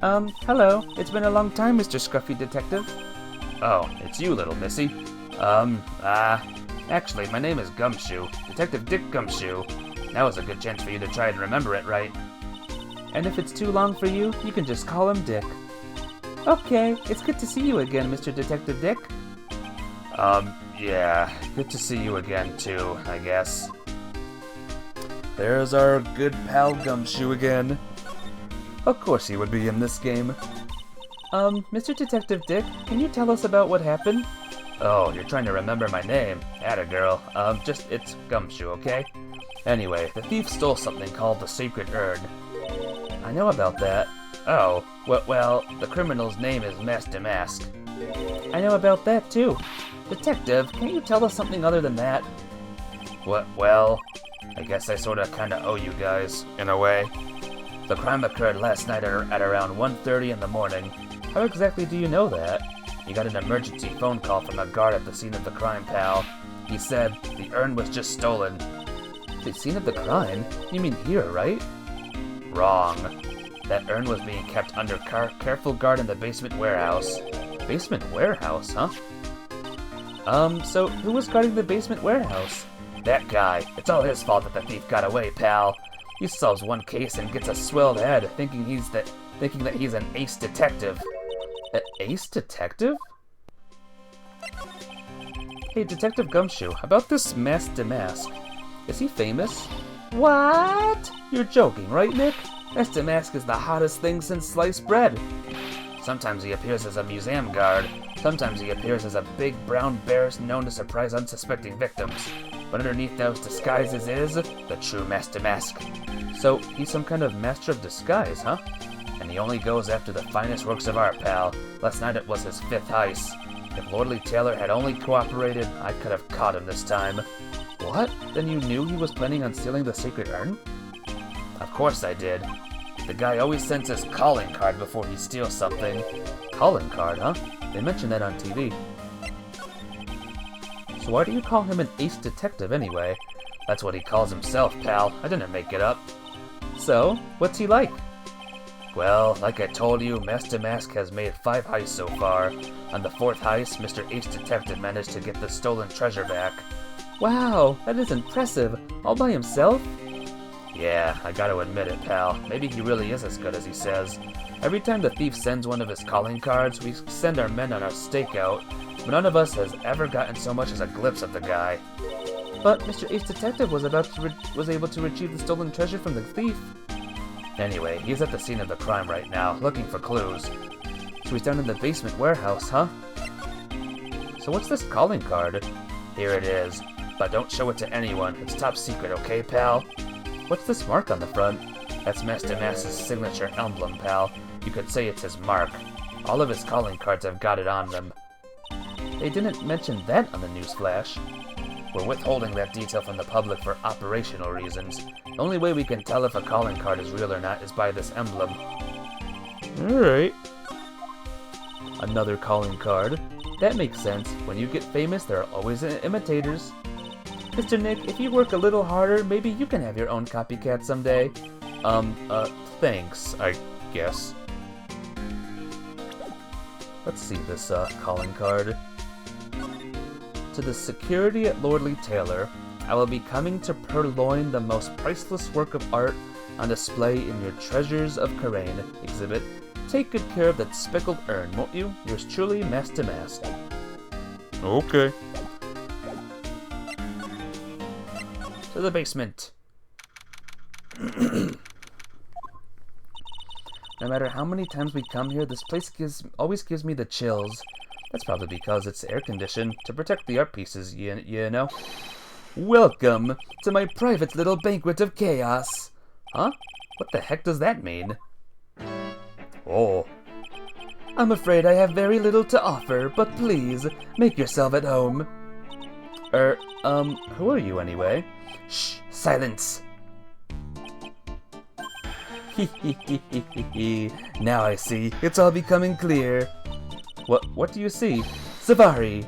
Hello. It's been a long time, Mr. Scruffy Detective. Oh, it's you, little missy. Actually, my name is Gumshoe. Detective Dick Gumshoe. Now is a good chance for you to try and remember it right. And if it's too long for you, you can just call him Dick. Okay, it's good to see you again, Mr. Detective Dick. Yeah, good to see you again, too, I guess. There's our good pal Gumshoe again. Of course he would be in this game. Mr. Detective Dick, can you tell us about what happened? Oh, you're trying to remember my name. Atta girl. It's Gumshoe, okay? Anyway, the thief stole something called the Sacred Urn. I know about that. Oh, well, the criminal's name is Master Mask. I know about that, too. Detective, can't you tell us something other than that? Well, I guess I sorta kinda owe you guys, in a way. The crime occurred last night at around 1:30 in the morning. How exactly do you know that? You got an emergency phone call from a guard at the scene of the crime, pal. He said the urn was just stolen. The scene of the crime? You mean here, right? Wrong. That urn was being kept under careful guard in the basement warehouse. Basement warehouse, huh? So who was guarding the basement warehouse? That guy. It's all his fault that the thief got away, pal. He solves one case and gets a swelled head, thinking that he's an ace detective. An ace detective? Hey, Detective Gumshoe, about this Mask to Mask. Is he famous? What? You're joking, right, Nick? Mask to Mask is the hottest thing since sliced bread. Sometimes he appears as a museum guard. Sometimes he appears as a big brown bear known to surprise unsuspecting victims. But underneath those disguises is the true Master Mask. So, he's some kind of master of disguise, huh? And he only goes after the finest works of art, pal. Last night it was his 5th heist. If Lordly Taylor had only cooperated, I could have caught him this time. What? Then you knew he was planning on stealing the sacred urn? Of course I did. The guy always sends his calling card before he steals something. Calling card, huh? They mentioned that on TV. So why do you call him an ace detective anyway? That's what he calls himself, pal. I didn't make it up. So, what's he like? Well, like I told you, Master Mask has made 5 heists so far. On the 4th heist, Mr. Ace Detective managed to get the stolen treasure back. Wow, that is impressive. All by himself? Yeah, I gotta admit it, pal. Maybe he really is as good as he says. Every time the thief sends one of his calling cards, we send our men on our stakeout, but none of us has ever gotten so much as a glimpse of the guy. But Mr. Ace Detective was able to retrieve the stolen treasure from the thief. Anyway, he's at the scene of the crime right now, looking for clues. So he's down in the basement warehouse, huh? So what's this calling card? Here it is. But don't show it to anyone. It's top secret, okay, pal? What's this mark on the front? That's Master Mask's signature emblem, pal. You could say it's his mark. All of his calling cards have got it on them. They didn't mention that on the news flash. We're withholding that detail from the public for operational reasons. The only way we can tell if a calling card is real or not is by this emblem. Alright. Another calling card. That makes sense. When you get famous, there are always imitators. Mr. Nick, if you work a little harder, maybe you can have your own copycat someday. Thanks, I guess. Let's see this, calling card. To the security at Lordly Taylor, I will be coming to purloin the most priceless work of art on display in your Treasures of Karain exhibit. Take good care of that speckled urn, won't you? Yours truly, Master Mask. Okay. To the basement. No matter how many times we come here, this place always gives me the chills. That's probably because it's air-conditioned to protect the art pieces, you know. Welcome to my private little banquet of chaos. Huh? What the heck does that mean? Oh. I'm afraid I have very little to offer, but please, make yourself at home. Who are you anyway? Shh, silence. Now I see. It's all becoming clear. What do you see? Savari.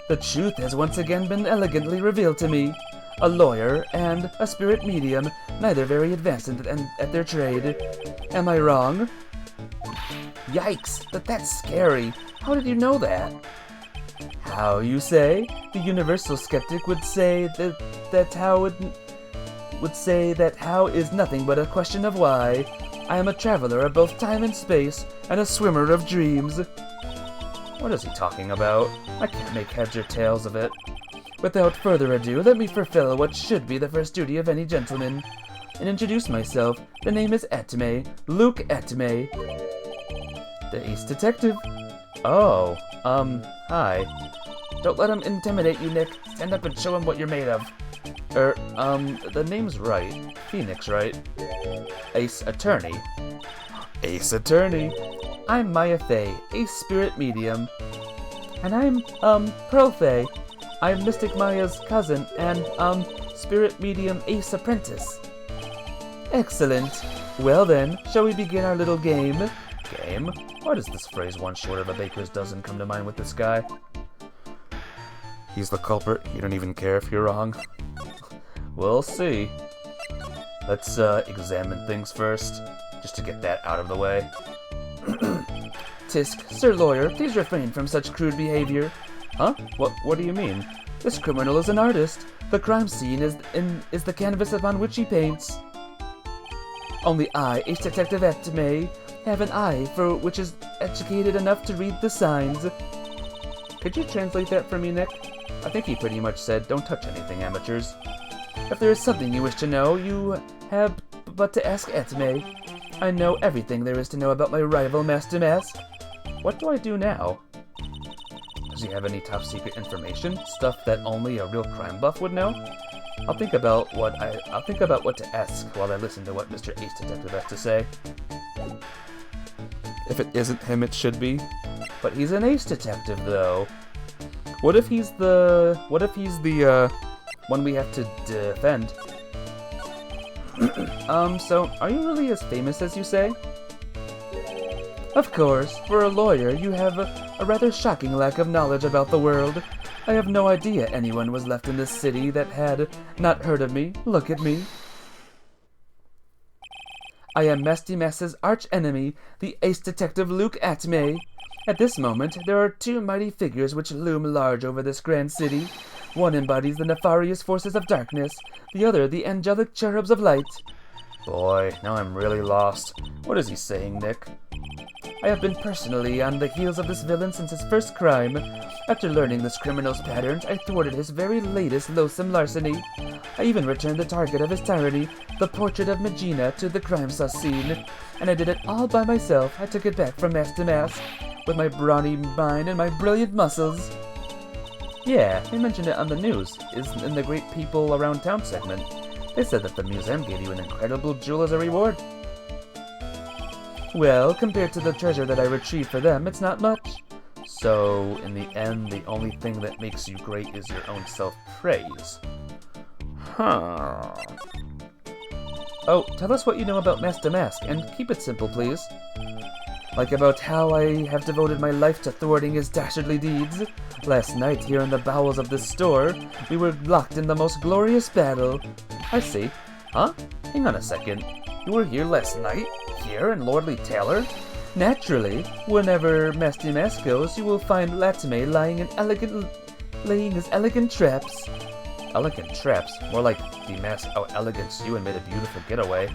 The truth has once again been elegantly revealed to me. A lawyer and a spirit medium, neither very advanced at their trade. Am I wrong? Yikes, that's scary. How did you know that? How, you say? The universal skeptic would say that how is nothing but a question of why. I am a traveler of both time and space, and a swimmer of dreams. What is he talking about? I can't make heads or tails of it. Without further ado, let me fulfill what should be the first duty of any gentleman, and introduce myself. The name is Atme, Luke Atme, the Ace Detective. Oh, hi. Don't let him intimidate you, Nick. Stand up and show him what you're made of. The name's Wright. Phoenix, right? Ace Attorney. Ace Attorney. I'm Maya Faye, Ace Spirit Medium. And I'm, Pearl Faye. I'm Mystic Maya's cousin and, Spirit Medium Ace Apprentice. Excellent. Well then, shall we begin our little game? Game? Why does this phrase one short of a baker's dozen come to mind with this guy? He's the culprit. You don't even care if you're wrong. We'll see. Let's, examine things first, just to get that out of the way. Tisk, Sir Lawyer, please refrain from such crude behavior. Huh? What do you mean? This criminal is an artist. The crime scene is the canvas upon which he paints. Only I, Ace Detective Atme, have an eye for which is educated enough to read the signs. Could you translate that for me, Nick? I think he pretty much said, don't touch anything, amateurs. If there is something you wish to know, you have but to ask Atme. I know everything there is to know about my rival, Master Mask. What do I do now? Does he have any top secret information? Stuff that only a real crime buff would know? I'll think about what to ask while I listen to what Mr. Ace Detective has to say. If it isn't him, it should be. But he's an Ace Detective, though. What if he's the One we have to defend. So, are you really as famous as you say? Of course, for a lawyer, you have a rather shocking lack of knowledge about the world. I have no idea anyone was left in this city that had not heard of me. Look at me. I am Masty Mass's arch-enemy, the Ace Detective Luke Atme. At this moment, there are two mighty figures which loom large over this grand city. One embodies the nefarious forces of darkness, the other the angelic cherubs of light. Boy, now I'm really lost. What is he saying, Nick? I have been personally on the heels of this villain since his first crime. After learning this criminal's patterns, I thwarted his very latest loathsome larceny. I even returned the target of his tyranny, the portrait of Megina, to the crime scene. And I did it all by myself. I took it back from mask to mask, with my brawny mind and my brilliant muscles. Yeah, they mentioned it on the news, in the Great People Around Town segment. They said that the museum gave you an incredible jewel as a reward. Well, compared to the treasure that I retrieved for them, it's not much. So, in the end, the only thing that makes you great is your own self-praise. Huh. Oh, tell us what you know about Master Mask, and keep it simple, please. Like about how I have devoted my life to thwarting his dastardly deeds. Last night, here in the bowels of this store, we were locked in the most glorious battle. I see. Huh? Hang on a second. You were here last night? Here in Lordly Taylor? Naturally, whenever Masty Mask goes, you will find Latime laying his elegant traps. Elegant traps? More like the mask out-elegance you and made a beautiful getaway.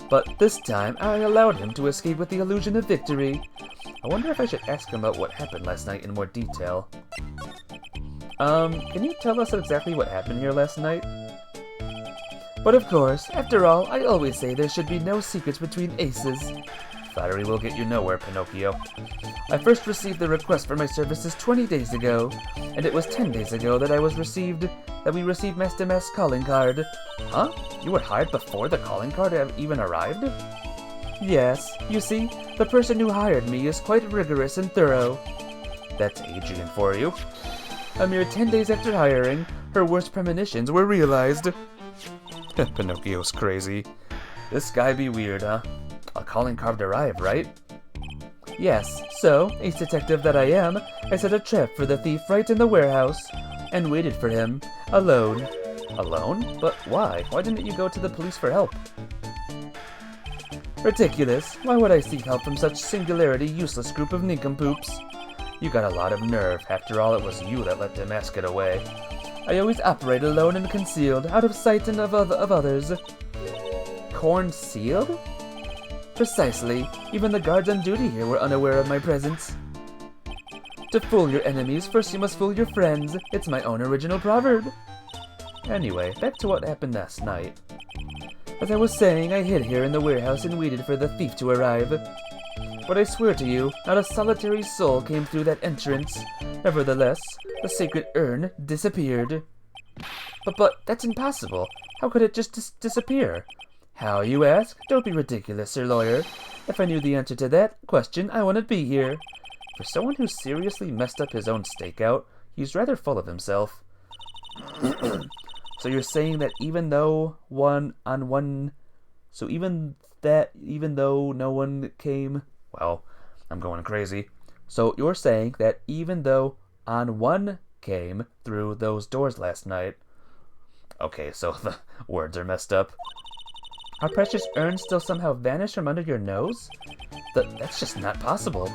But this time, I allowed him to escape with the illusion of victory. I wonder if I should ask him about what happened last night in more detail. Can you tell us exactly what happened here last night? But of course, after all, I always say there should be no secrets between aces. Flattery will get you nowhere, Pinocchio. I first received the request for my services 20 days ago, and it was 10 days ago that we received Master Mask's calling card. Huh? You were hired before the calling card even arrived? Yes, you see, the person who hired me is quite rigorous and thorough. That's Adrian for you. A mere 10 days after hiring, her worst premonitions were realized. Pinocchio's crazy. This guy be weird, huh? A calling card arrived, right? Yes, so, Ace Detective that I am, I set a trap for the thief right in the warehouse, and waited for him, alone. Alone? But why? Why didn't you go to the police for help? Ridiculous. Why would I seek help from such singularity useless group of nincompoops? You got a lot of nerve. After all, it was you that let the mask get away. I always operate alone and concealed, out of sight and of others. Concealed? Precisely. Even the guards on duty here were unaware of my presence. To fool your enemies, first you must fool your friends. It's my own original proverb. Anyway, back to what happened last night. As I was saying, I hid here in the warehouse and waited for the thief to arrive. But I swear to you, not a solitary soul came through that entrance. Nevertheless, the sacred urn disappeared. But that's impossible. How could it just disappear? How, you ask? Don't be ridiculous, Sir Lawyer. If I knew the answer to that question, I wouldn't be here. For someone who seriously messed up his own stakeout, he's rather full of himself. So you're saying that even though no one came... Well, I'm going crazy. So you're saying that even though one came through those doors last night... Okay, so the words are messed up. Our precious urn still somehow vanished from under your nose? That's just not possible.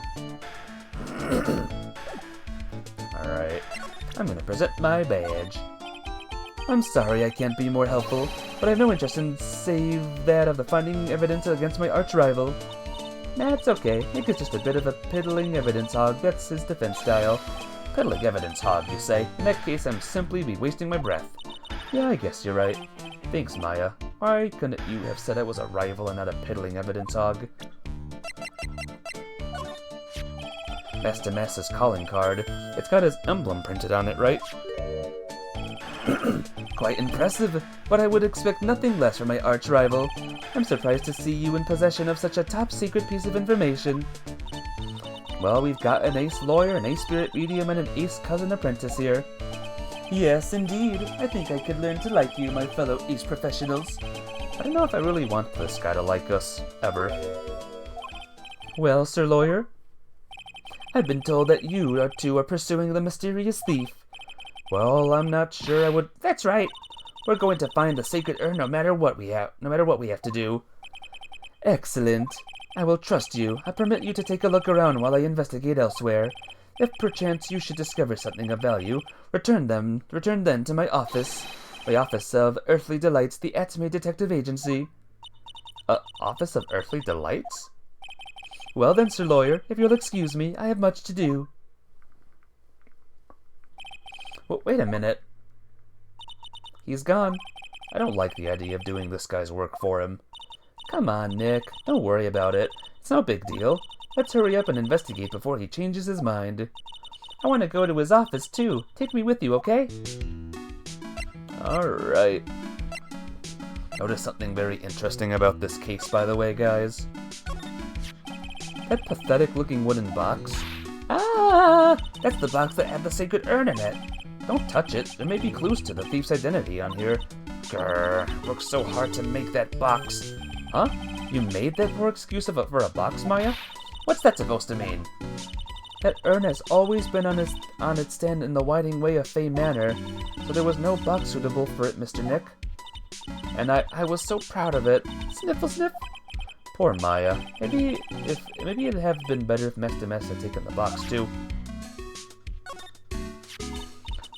Alright, I'm gonna present my badge. I'm sorry I can't be more helpful, but I have no interest in save that of the finding evidence against my arch-rival. That's okay. Nick is just a bit of a piddling evidence hog. That's his defense style. Piddling evidence hog, you say? In that case, I'm simply be wasting my breath. Yeah, I guess you're right. Thanks, Maya. Why couldn't you have said I was a rival and not a piddling evidence hog? Master Mass's calling card. It's got his emblem printed on it, right? Quite impressive, but I would expect nothing less from my arch-rival. I'm surprised to see you in possession of such a top-secret piece of information. Well, we've got an ace lawyer, an ace spirit medium, and an ace cousin apprentice here. Yes, indeed. I think I could learn to like you, my fellow ace professionals. I don't know if I really want this guy to like us, ever. Well, Sir Lawyer? I've been told that you two are pursuing the mysterious thief. Well, I'm not sure I would... That's right! We're going to find the sacred urn no matter what we have to do. Excellent. I will trust you. I permit you to take a look around while I investigate elsewhere. If perchance you should discover something of value, return then to my office of Earthly Delights, the Atme Detective Agency. Office of Earthly Delights? Well then, Sir Lawyer, if you'll excuse me, I have much to do. Well, wait a minute. He's gone. I don't like the idea of doing this guy's work for him. Come on, Nick. Don't worry about it. It's no big deal. Let's hurry up and investigate before he changes his mind. I want to go to his office, too. Take me with you, okay? Alright. Notice something very interesting about this case, by the way, guys. That pathetic-looking wooden box. Ah! That's the box that had the sacred urn in it. Don't touch it. There may be clues to the thief's identity on here. Grr. Worked so hard to make that box. Huh? You made that poor excuse for a box, Maya? What's that supposed to mean? That urn has always been on its stand in the winding way of Fey Manor, so there was no box suitable for it, Mr. Nick. And I was so proud of it. Sniffle sniff. Poor Maya. Maybe it'd have been better if Master Mess had taken the box too.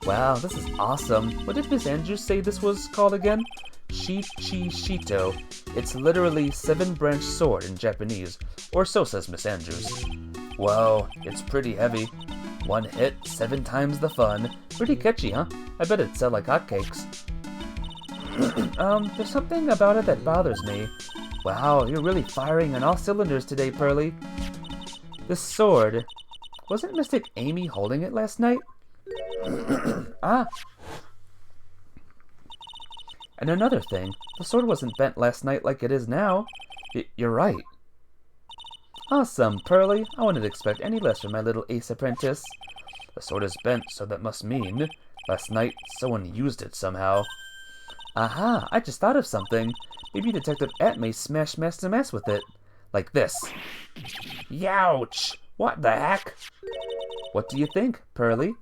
Wow, this is awesome. What did Miss Andrews say this was called again? Shito. It's literally 7-branch sword in Japanese, or so says Miss Andrews. Whoa, it's pretty heavy. One hit, 7 times the fun. Pretty catchy, huh? I bet it'd sell like hotcakes. There's something about it that bothers me. Wow, you're really firing on all cylinders today, Pearly. This sword... Wasn't Mystic Amy holding it last night? Ah! And another thing, the sword wasn't bent last night like it is now. You're right. Awesome, Pearly. I wouldn't expect any less from my little ace apprentice. The sword is bent, so that must mean... Last night, someone used it somehow. Aha! I just thought of something. Maybe Detective Atme smashed Master Mass with it. Like this. Youch! What the heck? What do you think, Pearly?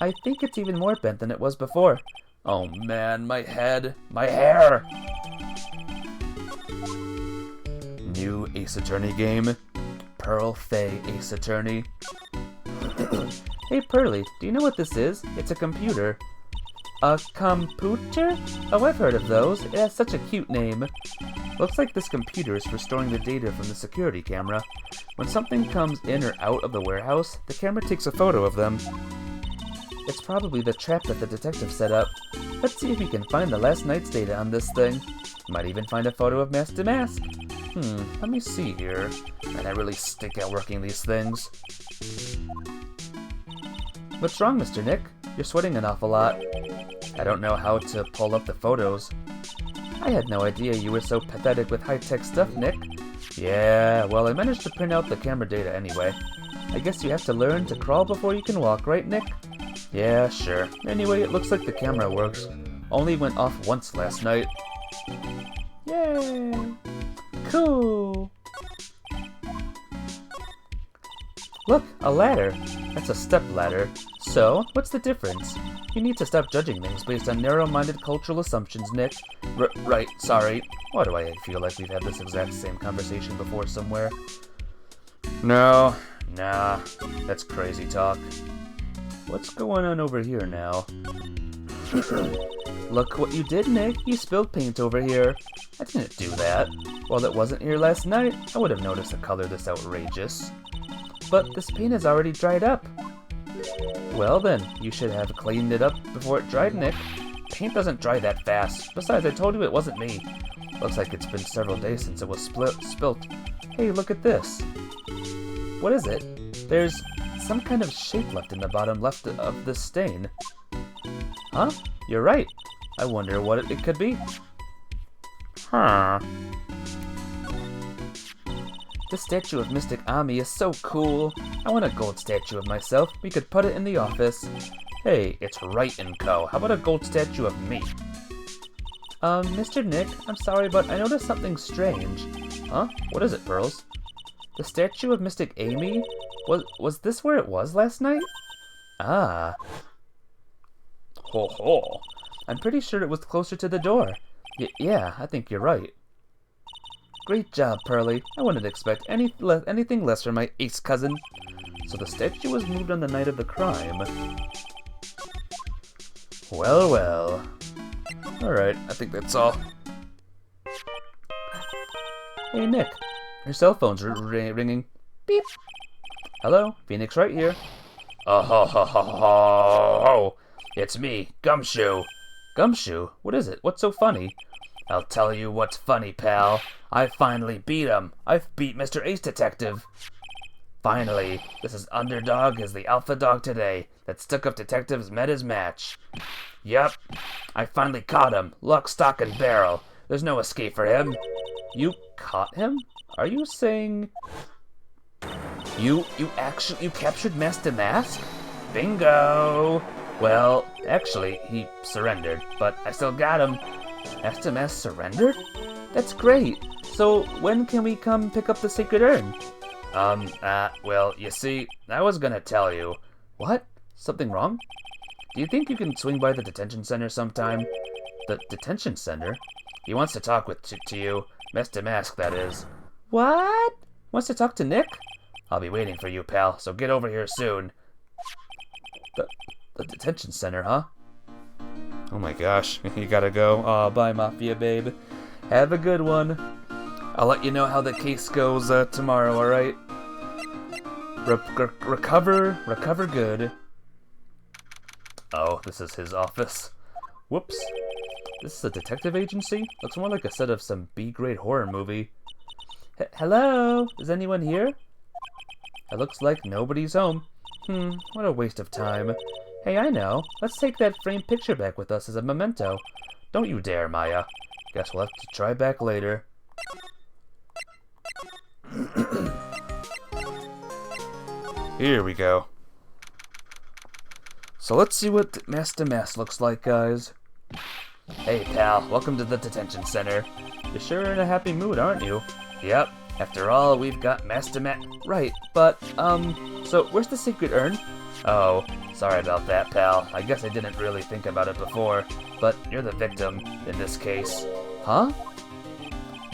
I think it's even more bent than it was before. Oh man, my head, my hair! New Ace Attorney game. Pearl Fey Ace Attorney. Hey Pearly, do you know what this is? It's a computer. A computer? Oh, I've heard of those. It has such a cute name. Looks like this computer is for storing the data from the security camera. When something comes in or out of the warehouse, the camera takes a photo of them. It's probably the trap that the detective set up. Let's see if we can find the last night's data on this thing. Might even find a photo of Master Mask. Let me see here. Man, I really stink at working these things. What's wrong, Mr. Nick? You're sweating an awful lot. I don't know how to pull up the photos. I had no idea you were so pathetic with high-tech stuff, Nick. Yeah, well, I managed to print out the camera data anyway. I guess you have to learn to crawl before you can walk, right, Nick? Yeah, sure. Anyway, it looks like the camera works. Only went off once last night. Yay! Cool! Look, a ladder. That's a step ladder. So, what's the difference? You need to stop judging things based on narrow-minded cultural assumptions, Nick. Right, sorry. Why do I feel like we've had this exact same conversation before somewhere? No, nah, that's crazy talk. What's going on over here now? Look what you did, Nick. You spilled paint over here. I didn't do that. While it wasn't here last night, I would have noticed a color this outrageous. But this paint has already dried up. Well then, you should have cleaned it up before it dried, Nick. paint doesn't dry that fast. Besides, I told you it wasn't me. Looks like it's been several days since it was spilt. Hey, look at this. What is it? There's some kind of shape left in the bottom left of the stain. Huh? You're right. I wonder what it could be. Huh. This statue of Mystic Ami is so cool. I want a gold statue of myself. We could put it in the office. Hey, it's Wright & Co. How about a gold statue of me? Mr. Nick, I'm sorry, but I noticed something strange. Huh? What is it, Pearls? The statue of Mystic Amy? Was this where it was last night? Ah. Ho ho. I'm pretty sure it was closer to the door. Yeah, I think you're right. Great job, Pearly. I wouldn't expect anything less from my ace cousin. So the statue was moved on the night of the crime. Well, well. Alright, I think that's all. Hey, Nick. Your cell phone's ringing. Beep. Hello, Phoenix Wright here. Oh, ho, ho, ho, ho. It's me, Gumshoe. Gumshoe? What is it? What's so funny? I'll tell you what's funny, pal. I finally beat him. I've beat Mr. Ace Detective. Finally, this is Underdog is the alpha dog today. That stuck-up detective's met his match. Yep, I finally caught him. Lock, stock, and barrel. There's no escape for him. You caught him? Are you saying... You captured Master Mask? Bingo! Well, actually, he surrendered, but I still got him. Master Mask surrendered? That's great. So, when can we come pick up the Sacred Urn? Well, you see, I was gonna tell you. What? Something wrong? Do you think you can swing by the detention center sometime? The detention center? He wants to talk to you. Master Mask, that is. What? Wants to talk to Nick? I'll be waiting for you, pal, so get over here soon. The detention center, huh? Oh my gosh, you gotta go. Aw, bye, Mafia babe. Have a good one. I'll let you know how the case goes tomorrow, alright? Recover good. Oh, this is his office. Whoops. This is a detective agency? Looks more like a set of some B-grade horror movie. Hello? Is anyone here? It looks like nobody's home. What a waste of time. Hey, I know. Let's take that framed picture back with us as a memento. Don't you dare, Maya. Guess we'll have to try back later. Here we go. So let's see what Master Mask looks like, guys. Hey, pal. Welcome to the detention center. You're sure in a happy mood, aren't you? Yep. After all, we've got Master Mask. Right, but, so where's the Sacred Urn? Oh, sorry about that, pal. I guess I didn't really think about it before, but you're the victim in this case. Huh?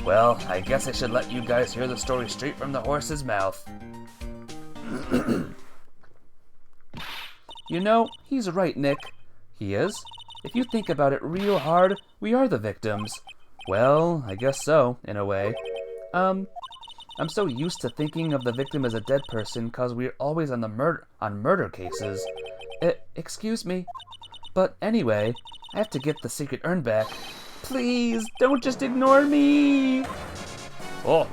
Well, I guess I should let you guys hear the story straight from the horse's mouth. You know, he's right, Nick. He is? If you think about it real hard, we are the victims. Well, I guess so, in a way. I'm so used to thinking of the victim as a dead person because we're always on murder cases. Excuse me. But anyway, I have to get the Sacred Urn back. Please, don't just ignore me! Oh.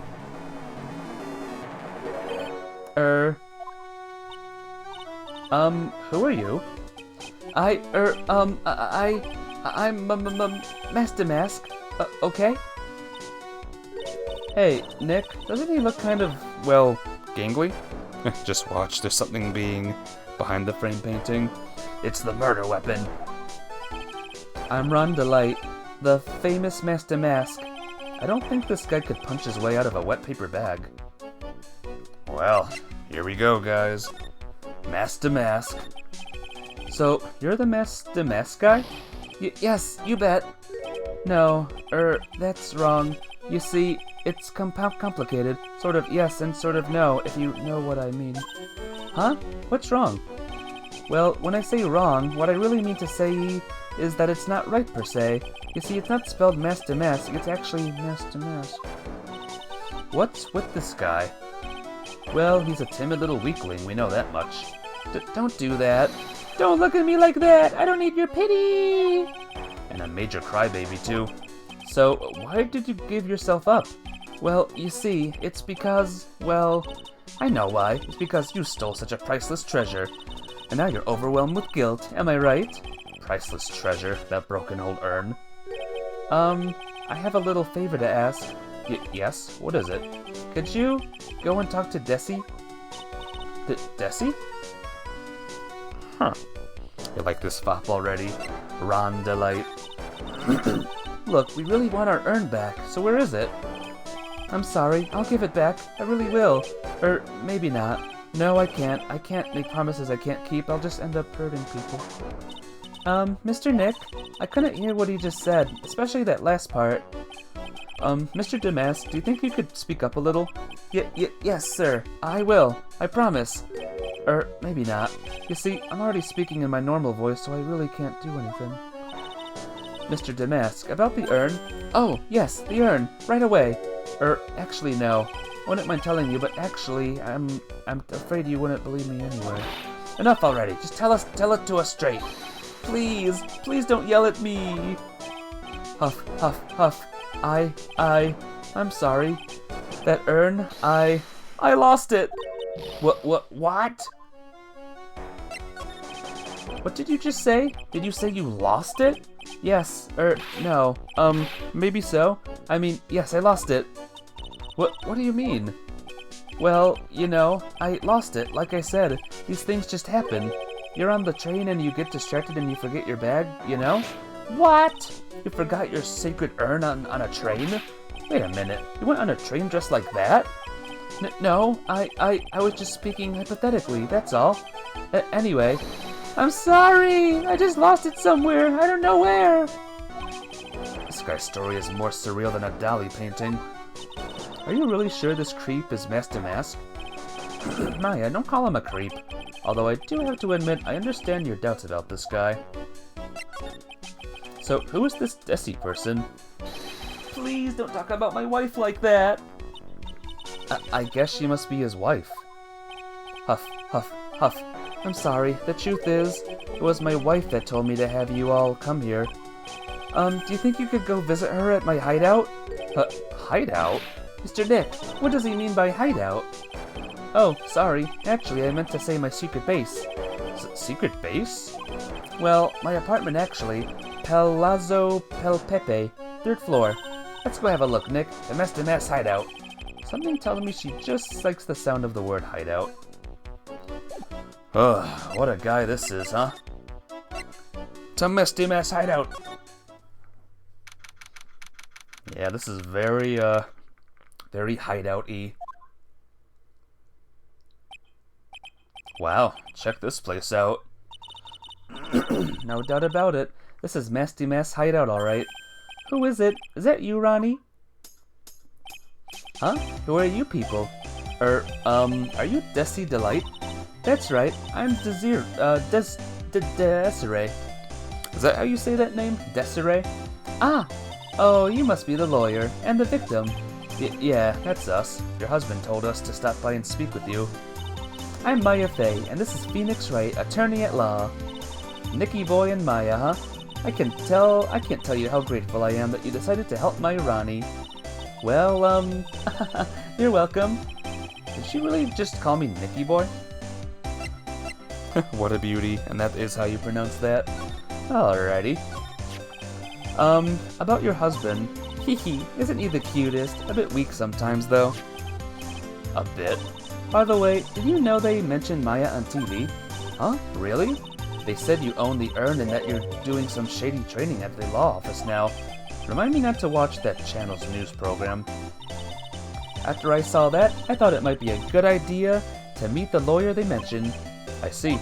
Who are you? I'm Master Mask. Okay? Hey, Nick, doesn't he look kind of, well, Gangly? Just watch, there's something being behind the frame painting. It's the murder weapon. I'm Rhonda Light, the famous Master Mask. I don't think this guy could punch his way out of a wet paper bag. Well, here we go, guys. Master Mask. So, you're the Master Mask guy? Yes, you bet. No, that's wrong. You see, it's complicated. Sort of yes and sort of no, if you know what I mean. Huh? What's wrong? Well, when I say wrong, what I really mean to say is that it's not right per se. You see, it's not spelled Master Mask, it's actually Master Mask. What's with this guy? Well, he's a timid little weakling, we know that much. Don't do that. Don't look at me like that! I don't need your pity! And a major crybaby, too. So, why did you give yourself up? Well, you see, it's because, well, I know why. It's because you stole such a priceless treasure. And now you're overwhelmed with guilt, am I right? Priceless treasure, that broken old urn. I have a little favor to ask. Yes? What is it? Could you go and talk to Desi? Desi? Huh. You like this fop already? Ron Delight. Look, we really want our urn back, so where is it? I'm sorry, I'll give it back. I really will. Or maybe not. No, I can't. I can't make promises I can't keep. I'll just end up hurting people. Mr. Nick, I couldn't hear what he just said, especially that last part. Mr. Damask, do you think you could speak up a little? Yes, sir. I will. I promise. Or maybe not. You see, I'm already speaking in my normal voice, so I really can't do anything. Mr. Damask, about the urn? Oh, yes, the urn. Right away. Actually, no. I wouldn't mind telling you, but actually, I'm afraid you wouldn't believe me anyway. Enough already. Just tell it to us straight. Please don't yell at me. Huff, huff, huff. I'm sorry. That urn, I lost it. What? What did you just say? Did you say you lost it? Yes, no. Maybe so. I mean, yes, I lost it. What do you mean? Well, you know, I lost it, like I said. These things just happen. You're on the train and you get distracted and you forget your bag, you know? What? You forgot your sacred urn on a train? Wait a minute, you went on a train dressed like that? No, I was just speaking hypothetically, that's all. Anyway, I'm sorry! I just lost it somewhere, I don't know where! This guy's story is more surreal than a Dali painting. Are you really sure this creep is Master Mask? Maya, don't call him a creep. Although I do have to admit, I understand your doubts about this guy. So, who is this Desi person? Please don't talk about my wife like that! I guess she must be his wife. Huff, huff, huff. I'm sorry, the truth is, it was my wife that told me to have you all come here. Do you think you could go visit her at my hideout? Hideout? Mr. Nick, what does he mean by hideout? Oh, sorry. Actually, I meant to say my secret base. Secret base? Well, my apartment actually. Palazzo Pelpepe, 3rd floor. Let's go have a look, Nick. The Master Mass hideout. Something tells me she just likes the sound of the word hideout. Ugh, what a guy this is, huh? To Master Mass hideout. Yeah, this is very hideout-y. Wow, check this place out. No doubt about it. This is Masty Mass hideout, alright. Who is it? Is that you, Ronnie? Huh? Who are you people? Are you Desi Delight? That's right, I'm Desiree. Is that how you say that name? Desiree? Ah! Oh, you must be the lawyer, and the victim. Yeah, that's us. Your husband told us to stop by and speak with you. I'm Maya Fey, and this is Phoenix Wright, attorney at law. Nicky Boy and Maya, huh? I can't tell you how grateful I am that you decided to help my Ronnie. Well, you're welcome. Did she really just call me Nicky Boy? What a beauty, and that is how you pronounce that. Alrighty. About your husband. Hehe, isn't he the cutest? A bit weak sometimes, though. A bit? By the way, did you know they mentioned Maya on TV? Huh? Really? They said you own the urn and that you're doing some shady training at the law office now. Remind me not to watch that channel's news program. After I saw that, I thought it might be a good idea to meet the lawyer they mentioned. I see.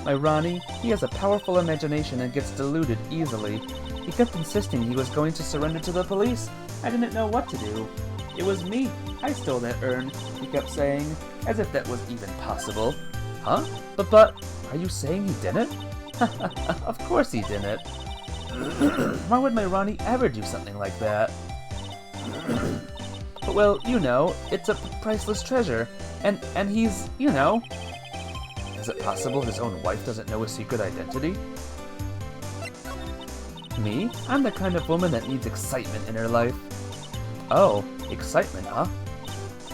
My Ronnie, he has a powerful imagination and gets deluded easily. He kept insisting he was going to surrender to the police. I didn't know what to do. It was me. I stole that urn, he kept saying, as if that was even possible. Huh? But, are you saying he didn't? Of course he didn't. Why would my Ronnie ever do something like that? But well, you know, it's a priceless treasure, and he's, you know... Is it possible his own wife doesn't know his secret identity? Me? I'm the kind of woman that needs excitement in her life. Oh, excitement, huh?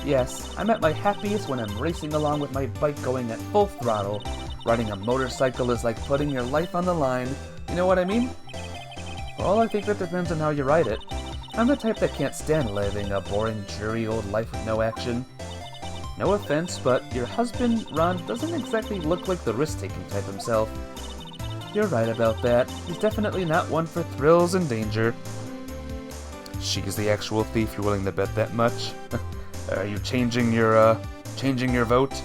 Yes, I'm at my happiest when I'm racing along with my bike going at full throttle. Riding a motorcycle is like putting your life on the line. You know what I mean? Well, I think that depends on how you ride it. I'm the type that can't stand living a boring, dreary old life with no action. No offense, but your husband, Ron, doesn't exactly look like the risk-taking type himself. You're right about that. He's definitely not one for thrills and danger. She's the actual thief, you're willing to bet that much? Are you changing your vote?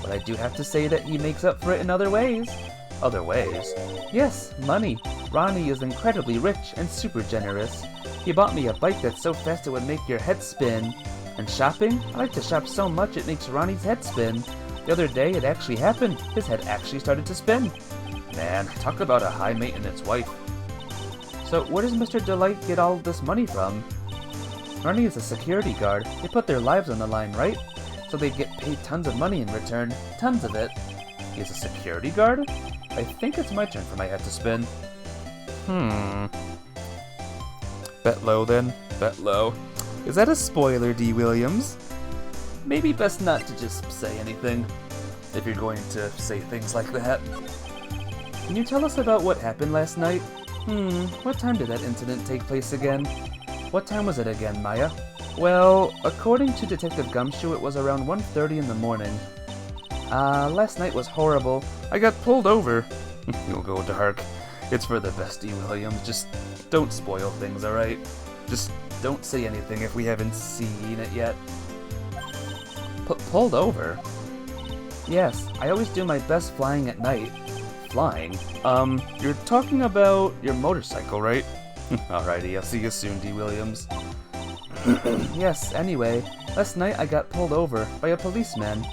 But I do have to say that he makes up for it in other ways. Other ways? Yes, money. Ronnie is incredibly rich and super generous. He bought me a bike that's so fast it would make your head spin. And shopping? I like to shop so much it makes Ronnie's head spin. The other day it actually happened. His head actually started to spin. Man, talk about a high-maintenance wife. So where does Mr. Delight get all this money from? Ronnie is a security guard. They put their lives on the line, right? So they get paid tons of money in return. Tons of it. He's a security guard? I think it's my turn for my head to spin. Bet low then. Bet low. Is that a spoiler, D. Williams? Maybe best not to just say anything. If you're going to say things like that. Can you tell us about what happened last night? What time did that incident take place again? What time was it again, Maya? Well, according to Detective Gumshoe, it was around 1:30 in the morning. Last night was horrible. I got pulled over. You'll go dark. It's for the best, D. Williams. Just don't spoil things, alright? Just don't say anything if we haven't seen it yet. Pulled over? Yes, I always do my best flying at night. Flying? You're talking about your motorcycle, right? Alrighty, I'll see you soon, D. Williams. Yes, anyway, last night I got pulled over by a policeman.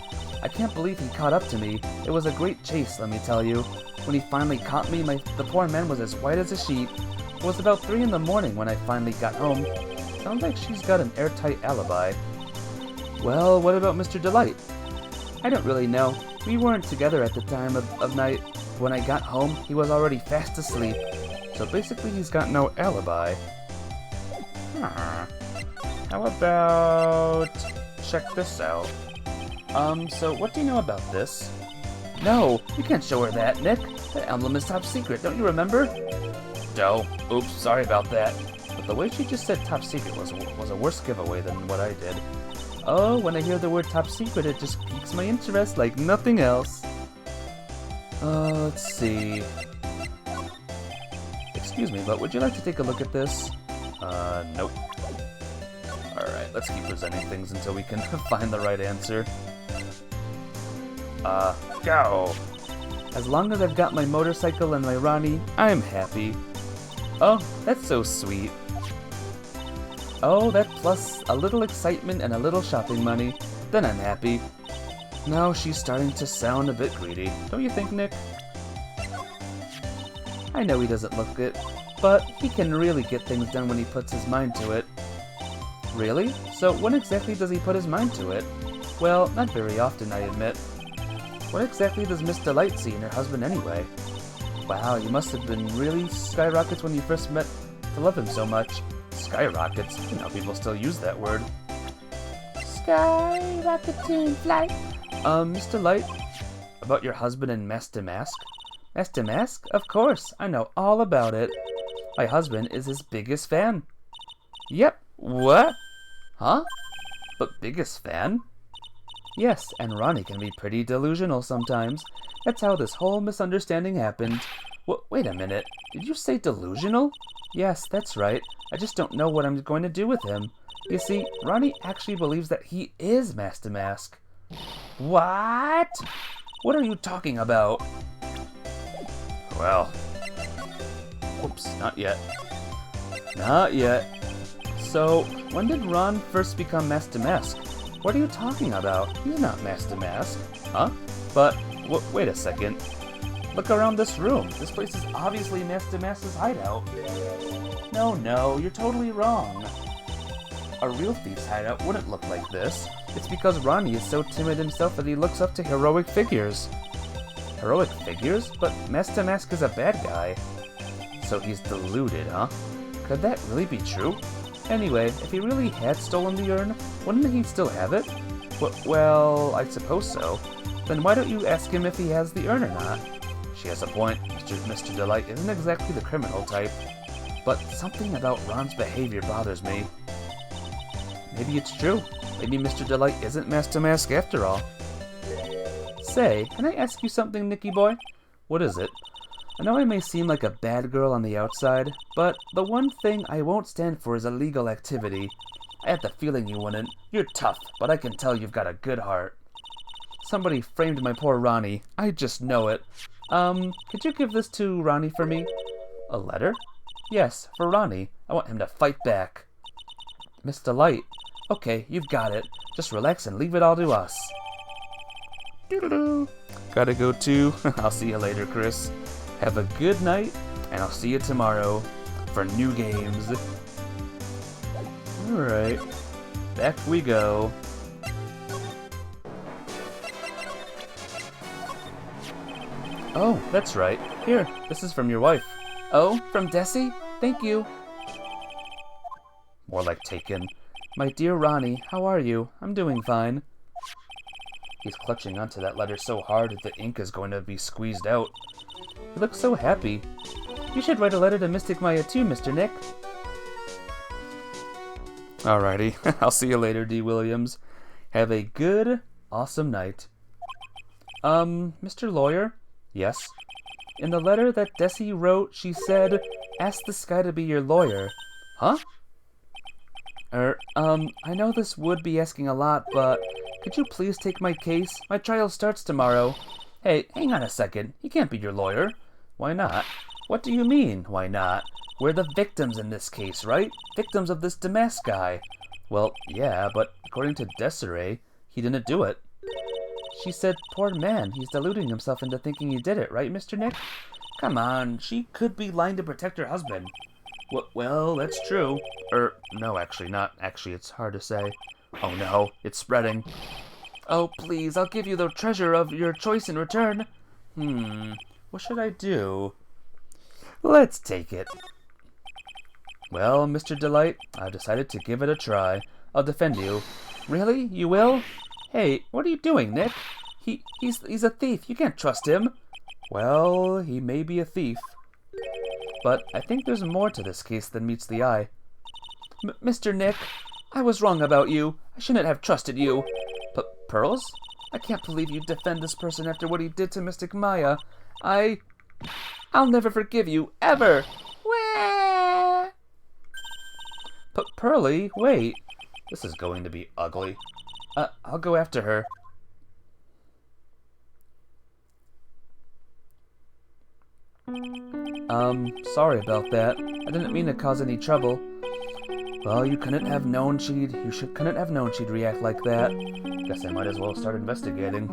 I can't believe he caught up to me. It was a great chase, let me tell you. When he finally caught me, the poor man was as white as a sheet. It was about 3 in the morning when I finally got home. Sounds like she's got an airtight alibi. Well, what about Mr. Delight? I don't really know. We weren't together at the time of night. When I got home, he was already fast asleep. So basically he's got no alibi. How about... check this out. So what do you know about this? No, you can't show her that, Nick. That emblem is top secret, don't you remember? Oh, oops, sorry about that. But the way she just said top secret was a worse giveaway than what I did. Oh, when I hear the word top secret, it just piques my interest like nothing else. Let's see. Excuse me, but would you like to take a look at this? Nope. Alright, let's keep presenting things until we can find the right answer. Go! As long as I've got my motorcycle and my Ronnie, I'm happy. Oh, that's so sweet. Oh, that plus a little excitement and a little shopping money, then I'm happy. Now she's starting to sound a bit greedy, don't you think, Nick? I know he doesn't look it, but he can really get things done when he puts his mind to it. Really? So when exactly does he put his mind to it? Well, not very often, I admit. What exactly does Miss Delight see in her husband anyway? Wow, you must have been really skyrockets when you first met to love him so much. Skyrockets? You know, people still use that word. Skyrocketing flight. Miss Delight? About your husband and Master Mask? Master Mask? Of course, I know all about it. My husband is his biggest fan. Yep. What? Huh? But biggest fan? Yes, and Ronnie can be pretty delusional sometimes. That's how this whole misunderstanding happened. Wait a minute. Did you say delusional? Yes, that's right. I just don't know what I'm going to do with him. You see, Ronnie actually believes that he is Master Mask. What? What are you talking about? Well... Oops, not yet. Not yet. So, when did Ron first become Master Mask? What are you talking about? He's not Master Mask. Huh? But, wait a second. Look around this room. This place is obviously Master Mask's hideout. No, you're totally wrong. A real thief's hideout wouldn't look like this. It's because Ronnie is so timid himself that he looks up to heroic figures. Heroic figures? But Master Mask is a bad guy. So he's deluded, huh? Could that really be true? Anyway, if he really had stolen the urn, wouldn't he still have it? Well, I suppose so. Then why don't you ask him if he has the urn or not? She has a point. Mr. Delight isn't exactly the criminal type. But something about Ron's behavior bothers me. Maybe it's true. Maybe Mr. Delight isn't Master Mask after all. Say, can I ask you something, Nicky boy? What is it? I know I may seem like a bad girl on the outside, but the one thing I won't stand for is illegal activity. I had the feeling you wouldn't. You're tough, but I can tell you've got a good heart. Somebody framed my poor Ronnie. I just know it. Could you give this to Ronnie for me? A letter? Yes, for Ronnie. I want him to fight back. Miss Delight. Okay, you've got it. Just relax and leave it all to us. Doodle-doo. Gotta go too. I'll see you later, Chris. Have a good night, and I'll see you tomorrow for new games. Alright, back we go. Oh, that's right. Here, this is from your wife. Oh, from Desi? Thank you. More like taken. My dear Ronnie, how are you? I'm doing fine. He's clutching onto that letter so hard that the ink is going to be squeezed out. He looks so happy. You should write a letter to Mystic Maya too, Mr. Nick. Alrighty, I'll see you later, D. Williams. Have a good, awesome night. Mr. Lawyer? Yes? In the letter that Desi wrote, she said, ask this guy to be your lawyer. Huh? I know this would be asking a lot, but could you please take my case? My trial starts tomorrow. Hey, hang on a second. He can't be your lawyer. Why not? What do you mean, why not? We're the victims in this case, right? Victims of this Damask guy. Well, yeah, but according to Desiree, he didn't do it. She said, poor man, he's deluding himself into thinking he did it, right, Mr. Nick? Come on, she could be lying to protect her husband. Well, that's true. No, actually, not. Actually, it's hard to say. Oh no, it's spreading. Oh, please, I'll give you the treasure of your choice in return. What should I do? Let's take it. Well, Mr. Delight, I've decided to give it a try. I'll defend you. Really? You will? Hey, what are you doing, Nick? He's a thief. You can't trust him. Well, he may be a thief. But I think there's more to this case than meets the eye. Mr. Nick, I was wrong about you. I shouldn't have trusted you. Pearls? I can't believe you'd defend this person after what he did to Mystic Maya. I'll never forgive you, ever! Wah! Pearly, wait. This is going to be ugly. I'll go after her. Sorry about that. I didn't mean to cause any trouble. Well, you couldn't have known she'd react like that. Guess I might as well start investigating.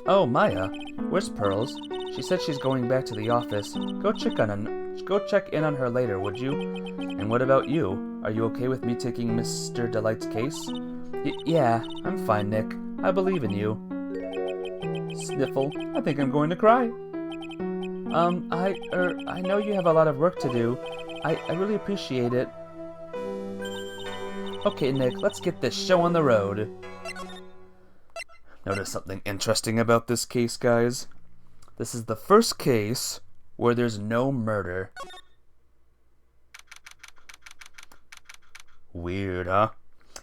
Oh, Maya, where's Pearls? She said she's going back to the office. Go check in on her later, would you? And what about you? Are you okay with me taking Mr. Delight's case? Yeah, I'm fine, Nick. I believe in you. Sniffle. I think I'm going to cry. I know you have a lot of work to do. I really appreciate it. Okay, Nick, let's get this show on the road. Notice something interesting about this case, guys. This is the first case where there's no murder. Weird, huh?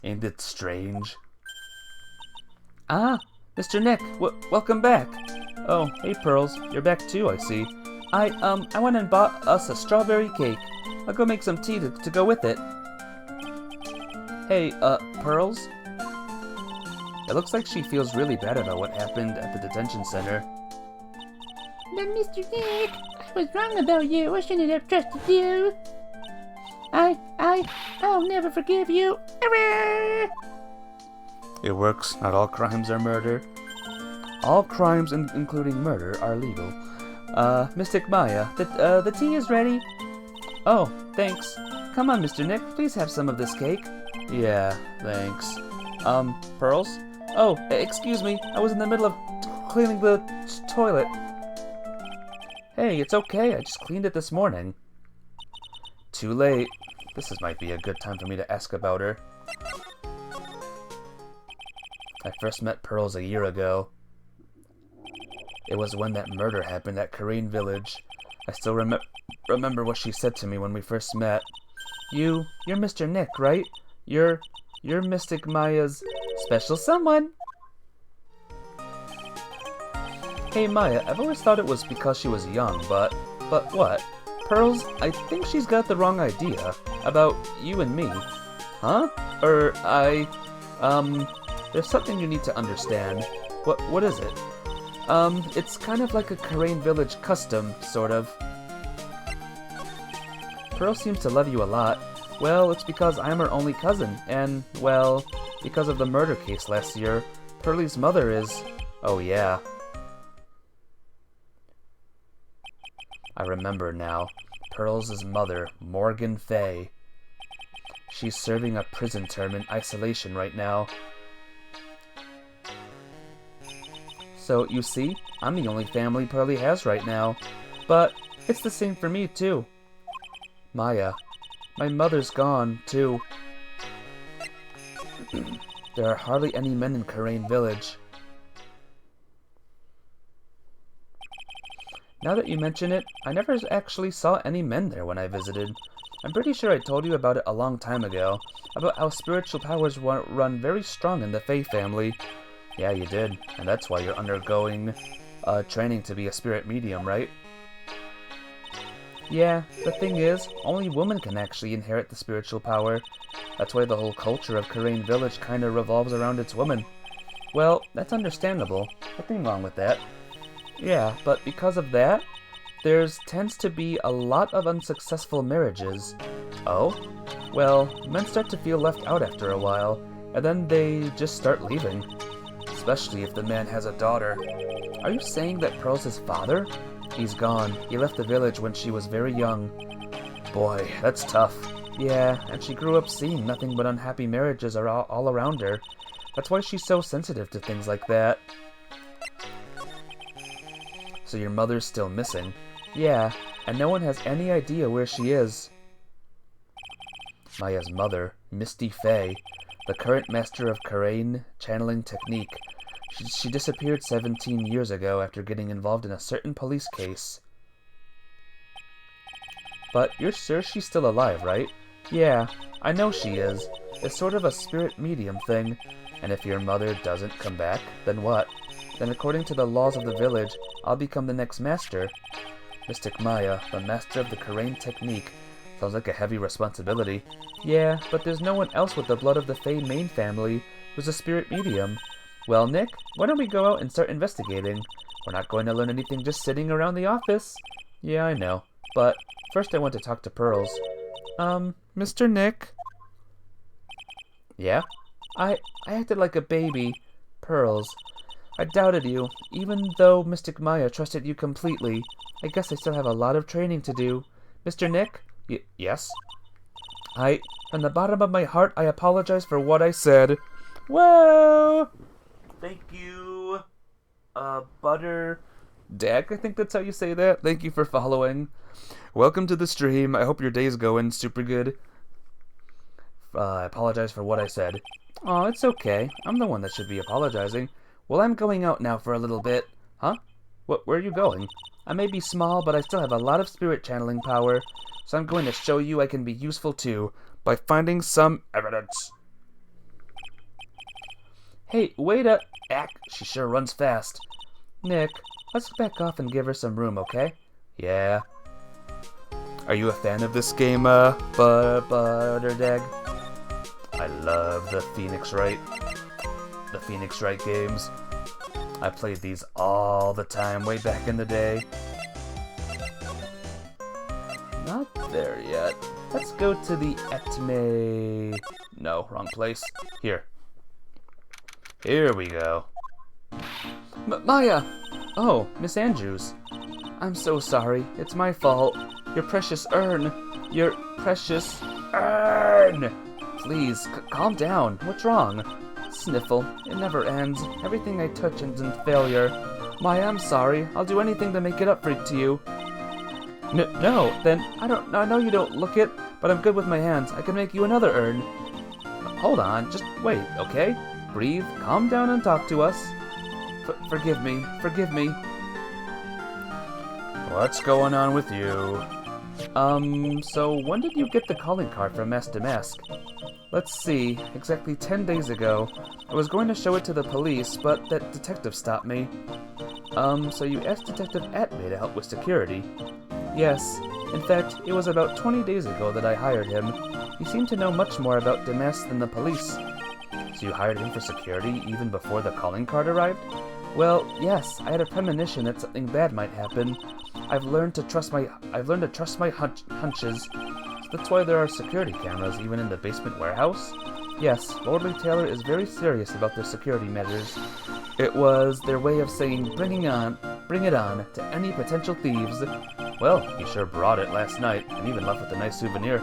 Ain't it strange? Ah, Mr. Nick, welcome back. Oh, hey Pearls, you're back too, I see. I went and bought us a strawberry cake. I'll go make some tea to go with it. Hey, Pearls? It looks like she feels really bad about what happened at the detention center. But Mr. Nick, I was wrong about you. I shouldn't have trusted you. I'll never forgive you. Ever! It works. Not all crimes are murder. All crimes, including murder, are legal. Mystic Maya, the tea is ready. Oh, thanks. Come on, Mr. Nick, please have some of this cake. Yeah, thanks. Pearls? Oh, excuse me, I was in the middle of cleaning the toilet. Hey, it's okay. I just cleaned it this morning. Too late. Might be a good time for me to ask about her. I first met Pearls a year ago. It was when that murder happened at Korean Village. I still remember what she said to me when we first met. You're Mr. Nick, right? You're Mystic Maya's special someone. Hey Maya, I've always thought it was because she was young, but what? Pearls, I think she's got the wrong idea about you and me. Huh? There's something you need to understand. What is it? It's kind of like a Korean Village custom, sort of. Pearl seems to love you a lot. Well, it's because I'm her only cousin, and, well, because of the murder case last year, Pearlie's mother is... Oh yeah. I remember now. Pearls' mother, Morgan Fay. She's serving a prison term in isolation right now. So, you see, I'm the only family Pearlie has right now. But it's the same for me, too. Maya, my mother's gone, too. There are hardly any men in Korean Village. Now that you mention it, I never actually saw any men there when I visited. I'm pretty sure I told you about it a long time ago, about how spiritual powers run very strong in the Fey family. Yeah, you did, and that's why you're undergoing training to be a spirit medium, right? Yeah, the thing is, only women can actually inherit the spiritual power. That's why the whole culture of Korean Village kinda revolves around its women. Well, that's understandable. Nothing wrong with that. Yeah, but because of that, tends to be a lot of unsuccessful marriages. Oh? Well, men start to feel left out after a while, and then they just start leaving. Especially if the man has a daughter. Are you saying that Pearl's his father? He's gone. He left the village when she was very young. Boy, that's tough. Yeah, and she grew up seeing nothing but unhappy marriages are all around her. That's why she's so sensitive to things like that. So your mother's still missing? Yeah, and no one has any idea where she is. Maya's mother, Misty Fey, the current master of Korean channeling technique. She disappeared 17 years ago after getting involved in a certain police case. But you're sure she's still alive, right? Yeah, I know she is. It's sort of a spirit medium thing. And if your mother doesn't come back, then what? Then according to the laws of the village, I'll become the next master. Mystic Maya, the master of the Korean technique. Sounds like a heavy responsibility. Yeah, but there's no one else with the blood of the Fey main family who's a spirit medium. Well, Nick, why don't we go out and start investigating? We're not going to learn anything just sitting around the office. Yeah, I know. But first I want to talk to Pearls. Mr. Nick? Yeah? I acted like a baby. Pearls. I doubted you, even though Mystic Maya trusted you completely. I guess I still have a lot of training to do. Mr. Nick? Yes? From the bottom of my heart, I apologize for what I said. Whoa! Thank you, Butter Deck, I think that's how you say that. Thank you for following. Welcome to the stream. I hope your day's going super good. I apologize for what I said. Oh, it's okay. I'm the one that should be apologizing. Well, I'm going out now for a little bit. Huh? Where are you going? I may be small, but I still have a lot of spirit channeling power, so I'm going to show you I can be useful too, by finding some evidence. Hey, wait up! She sure runs fast. Nick, let's back off and give her some room, okay? Yeah. Are you a fan of this game, Butterdeg? I love the Phoenix Wright. The Phoenix Wright games. I played these all the time way back in the day. Not there yet. Let's go to the Etme... No, wrong place. Here. Here we go. Maya! Oh, Miss Andrews. I'm so sorry. It's my fault. Your precious urn. Your precious urn! Please, calm down. What's wrong? Sniffle. It never ends. Everything I touch ends in failure. Maya, I'm sorry. I'll do anything to make it up to you. No, then I know you don't look it, but I'm good with my hands. I can make you another urn. Hold on, just wait, okay? Breathe, calm down and talk to us. Forgive me. What's going on with you? So when did you get the calling card from Mask to Mask? Let's see, exactly 10 days ago. I was going to show it to the police, but that detective stopped me. So you asked Detective Atmay to help with security? Yes. In fact, it was about 20 days ago that I hired him. He seemed to know much more about Damask than the police. So you hired him for security even before the calling card arrived? Well, yes, I had a premonition that something bad might happen. I've learned to trust my hunches. So that's why there are security cameras even in the basement warehouse. Yes, Lordly Taylor is very serious about their security measures. It was their way of saying bring it on to any potential thieves. Well, you sure brought it last night, and even left with a nice souvenir.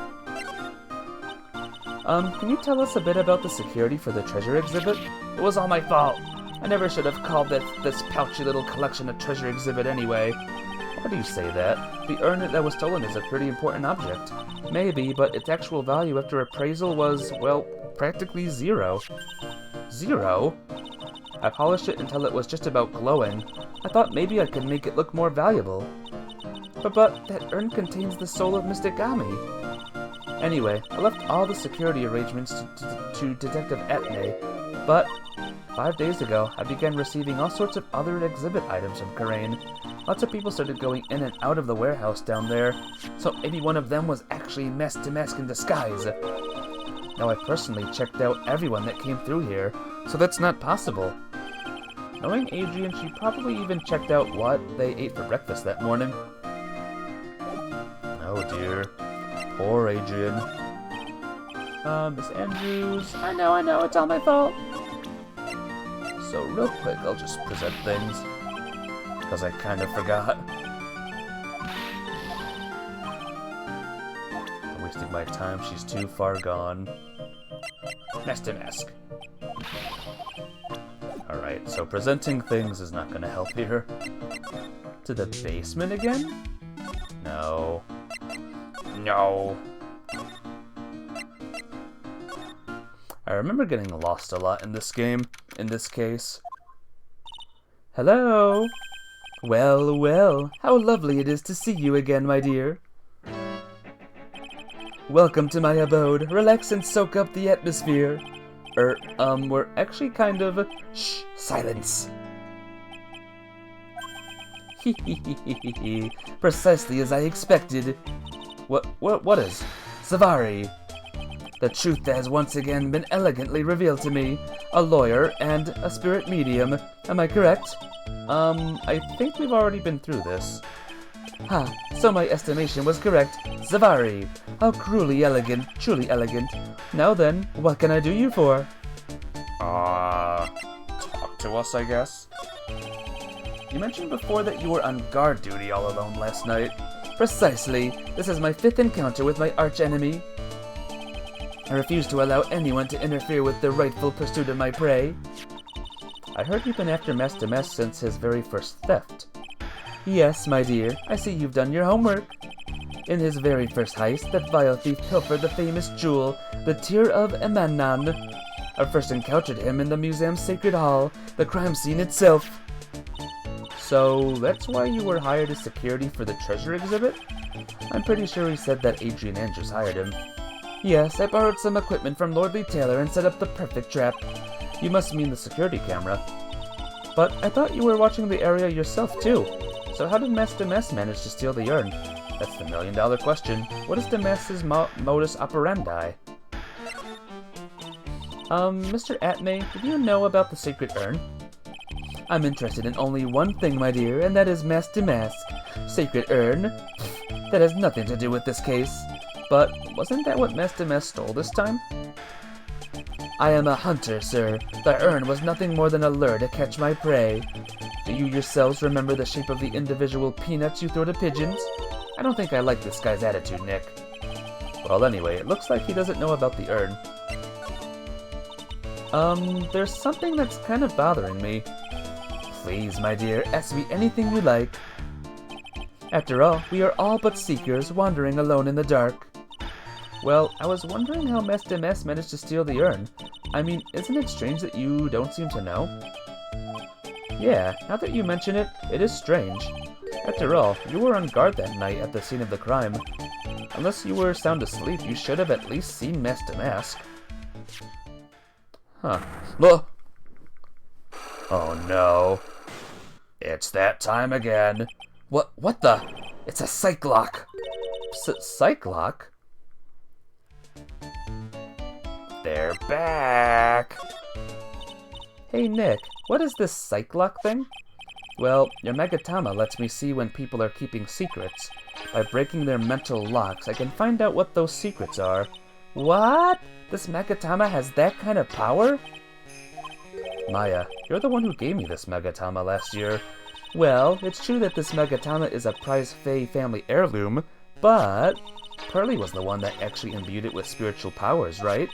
Can you tell us a bit about the security for the treasure exhibit? It was all my fault. I never should have called this pouchy little collection a treasure exhibit anyway. Why do you say that? The urn that was stolen is a pretty important object. Maybe, but its actual value after appraisal was, well, practically zero. Zero? I polished it until it was just about glowing. I thought maybe I could make it look more valuable. But that urn contains the soul of Mystic Ami. Anyway, I left all the security arrangements to Detective Atmay, but 5 days ago, I began receiving all sorts of other exhibit items from Karain. Lots of people started going in and out of the warehouse down there, so maybe one of them was actually Mask to Mask in disguise. Now I personally checked out everyone that came through here, so that's not possible. Knowing Adrian, she probably even checked out what they ate for breakfast that morning. Oh dear. Poor Adrian. Miss Andrews. I know, it's all my fault. So real quick, I'll just present things. Because I kind of forgot. I'm wasting my time, she's too far gone. Mask to Mask. Alright, so presenting things is not going to help here. To the basement again? No. No. I remember getting lost a lot in this game, in this case. Hello? Well, how lovely it is to see you again, my dear. Welcome to my abode. Relax and soak up the atmosphere. We're actually kind of... Shh, silence. Precisely as I expected. What is? Zavari. The truth has once again been elegantly revealed to me. A lawyer and a spirit medium. Am I correct? I think we've already been through this. Ha, so my estimation was correct. Zavari. How cruelly elegant, truly elegant. Now then, what can I do you for? Talk to us, I guess. You mentioned before that you were on guard duty all alone last night. Precisely. This is my 5th encounter with my archenemy. I refuse to allow anyone to interfere with the rightful pursuit of my prey. I heard you've been after Mask to Mask since his very first theft. Yes, my dear, I see you've done your homework. In his very first heist, that vile thief pilfered the famous jewel, the Tear of Emanan. I first encountered him in the museum's sacred hall, the crime scene itself. So, that's why you were hired as security for the treasure exhibit? I'm pretty sure he said that Adrian Andrews hired him. Yes, I borrowed some equipment from Lordly Taylor and set up the perfect trap. You must mean the security camera. But I thought you were watching the area yourself too. So how did Mask to Mask manage to steal the urn? That's the $1,000,000 question. What is Damask's modus operandi? Mr. Atmay, do you know about the sacred urn? I'm interested in only one thing, my dear, and that is Mask to Mask. Sacred urn? That has nothing to do with this case. But wasn't that what Mask to Mask stole this time? I am a hunter, sir. The urn was nothing more than a lure to catch my prey. Do you yourselves remember the shape of the individual peanuts you throw to pigeons? I don't think I like this guy's attitude, Nick. Well, anyway, it looks like he doesn't know about the urn. There's something that's kind of bothering me. Please, my dear, ask me anything you like. After all, we are all but seekers wandering alone in the dark. Well, I was wondering how Master Mass managed to steal the urn. I mean, isn't it strange that you don't seem to know? Yeah, now that you mention it, it is strange. After all, you were on guard that night at the scene of the crime. Unless you were sound asleep, you should have at least seen Master Mask. Huh. Oh no. It's that time again. What the? It's a Cyclock. Cyclock? They're back. Hey Nick, what is this Cyclock thing? Well, your Megatama lets me see when people are keeping secrets. By breaking their mental locks, I can find out what those secrets are. What? This Megatama has that kind of power? Maya, you're the one who gave me this Megatama last year. Well, it's true that this Megatama is a prize Fae family heirloom, but Pearly was the one that actually imbued it with spiritual powers, right?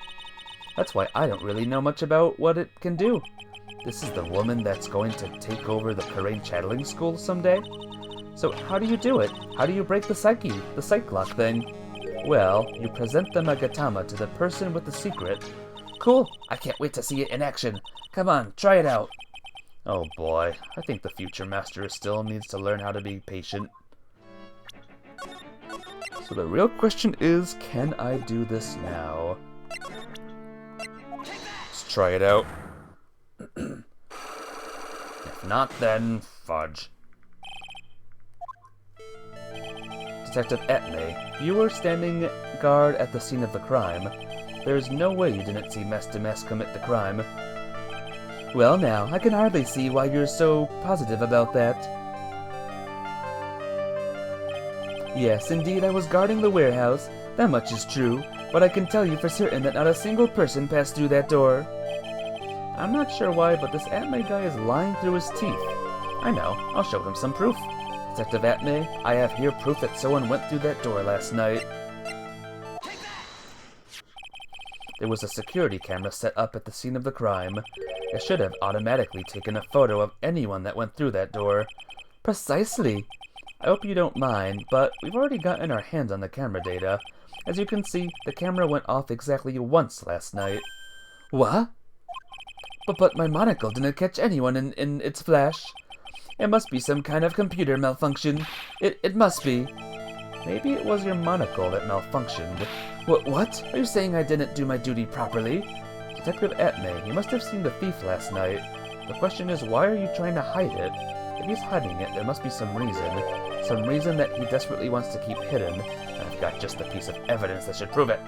That's why I don't really know much about what it can do. This is the woman that's going to take over the Karain Channeling School someday? So how do you do it? How do you break the Cyclock thing? Well, you present the Megatama to the person with the secret. Cool, I can't wait to see it in action. Come on, try it out. Oh boy, I think the future master still needs to learn how to be patient. So the real question is, can I do this now? Let's try it out. If not, then fudge. Detective Atme, you were standing guard at the scene of the crime. There's no way you didn't see Master Mask commit the crime. Well now, I can hardly see why you're so positive about that. Yes, indeed, I was guarding the warehouse. That much is true, but I can tell you for certain that not a single person passed through that door. I'm not sure why, but this Atme guy is lying through his teeth. I know, I'll show him some proof. Detective Atme, I have here proof that someone went through that door last night. There was a security camera set up at the scene of the crime. It should have automatically taken a photo of anyone that went through that door. Precisely. I hope you don't mind, but we've already gotten our hands on the camera data. As you can see, the camera went off exactly once last night. What? But my monocle didn't catch anyone in its flash. It must be some kind of computer malfunction. It must be. Maybe it was your monocle that malfunctioned. What? Are you saying I didn't do my duty properly? Detective Atme, you must have seen the thief last night. The question is, why are you trying to hide it? If he's hiding it, there must be some reason. Some reason that he desperately wants to keep hidden. And I've got just the piece of evidence that should prove it.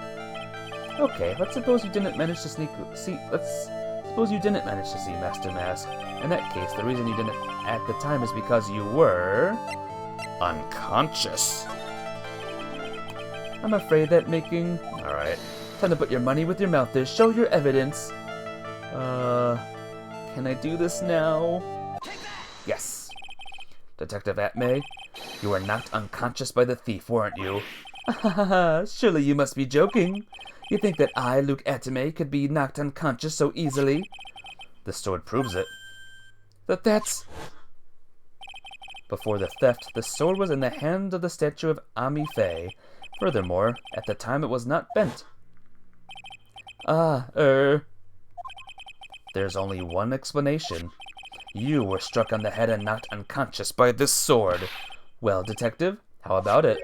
Okay, let's suppose you didn't manage to Suppose you didn't manage to see Master Mask. In that case, the reason you didn't at the time is because you were unconscious. I'm afraid that making... Alright. Time to put your money with your mouth there. Show your evidence. Can I do this now? Yes. Detective Atme, you were knocked unconscious by the thief, weren't you? Surely you must be joking. You think that I, Luke Atme, could be knocked unconscious so easily? The sword proves it. That's... Before the theft, the sword was in the hand of the statue of Ami Faye. Furthermore, at the time it was not bent. There's only one explanation. You were struck on the head and knocked unconscious by this sword. Well, detective, how about it?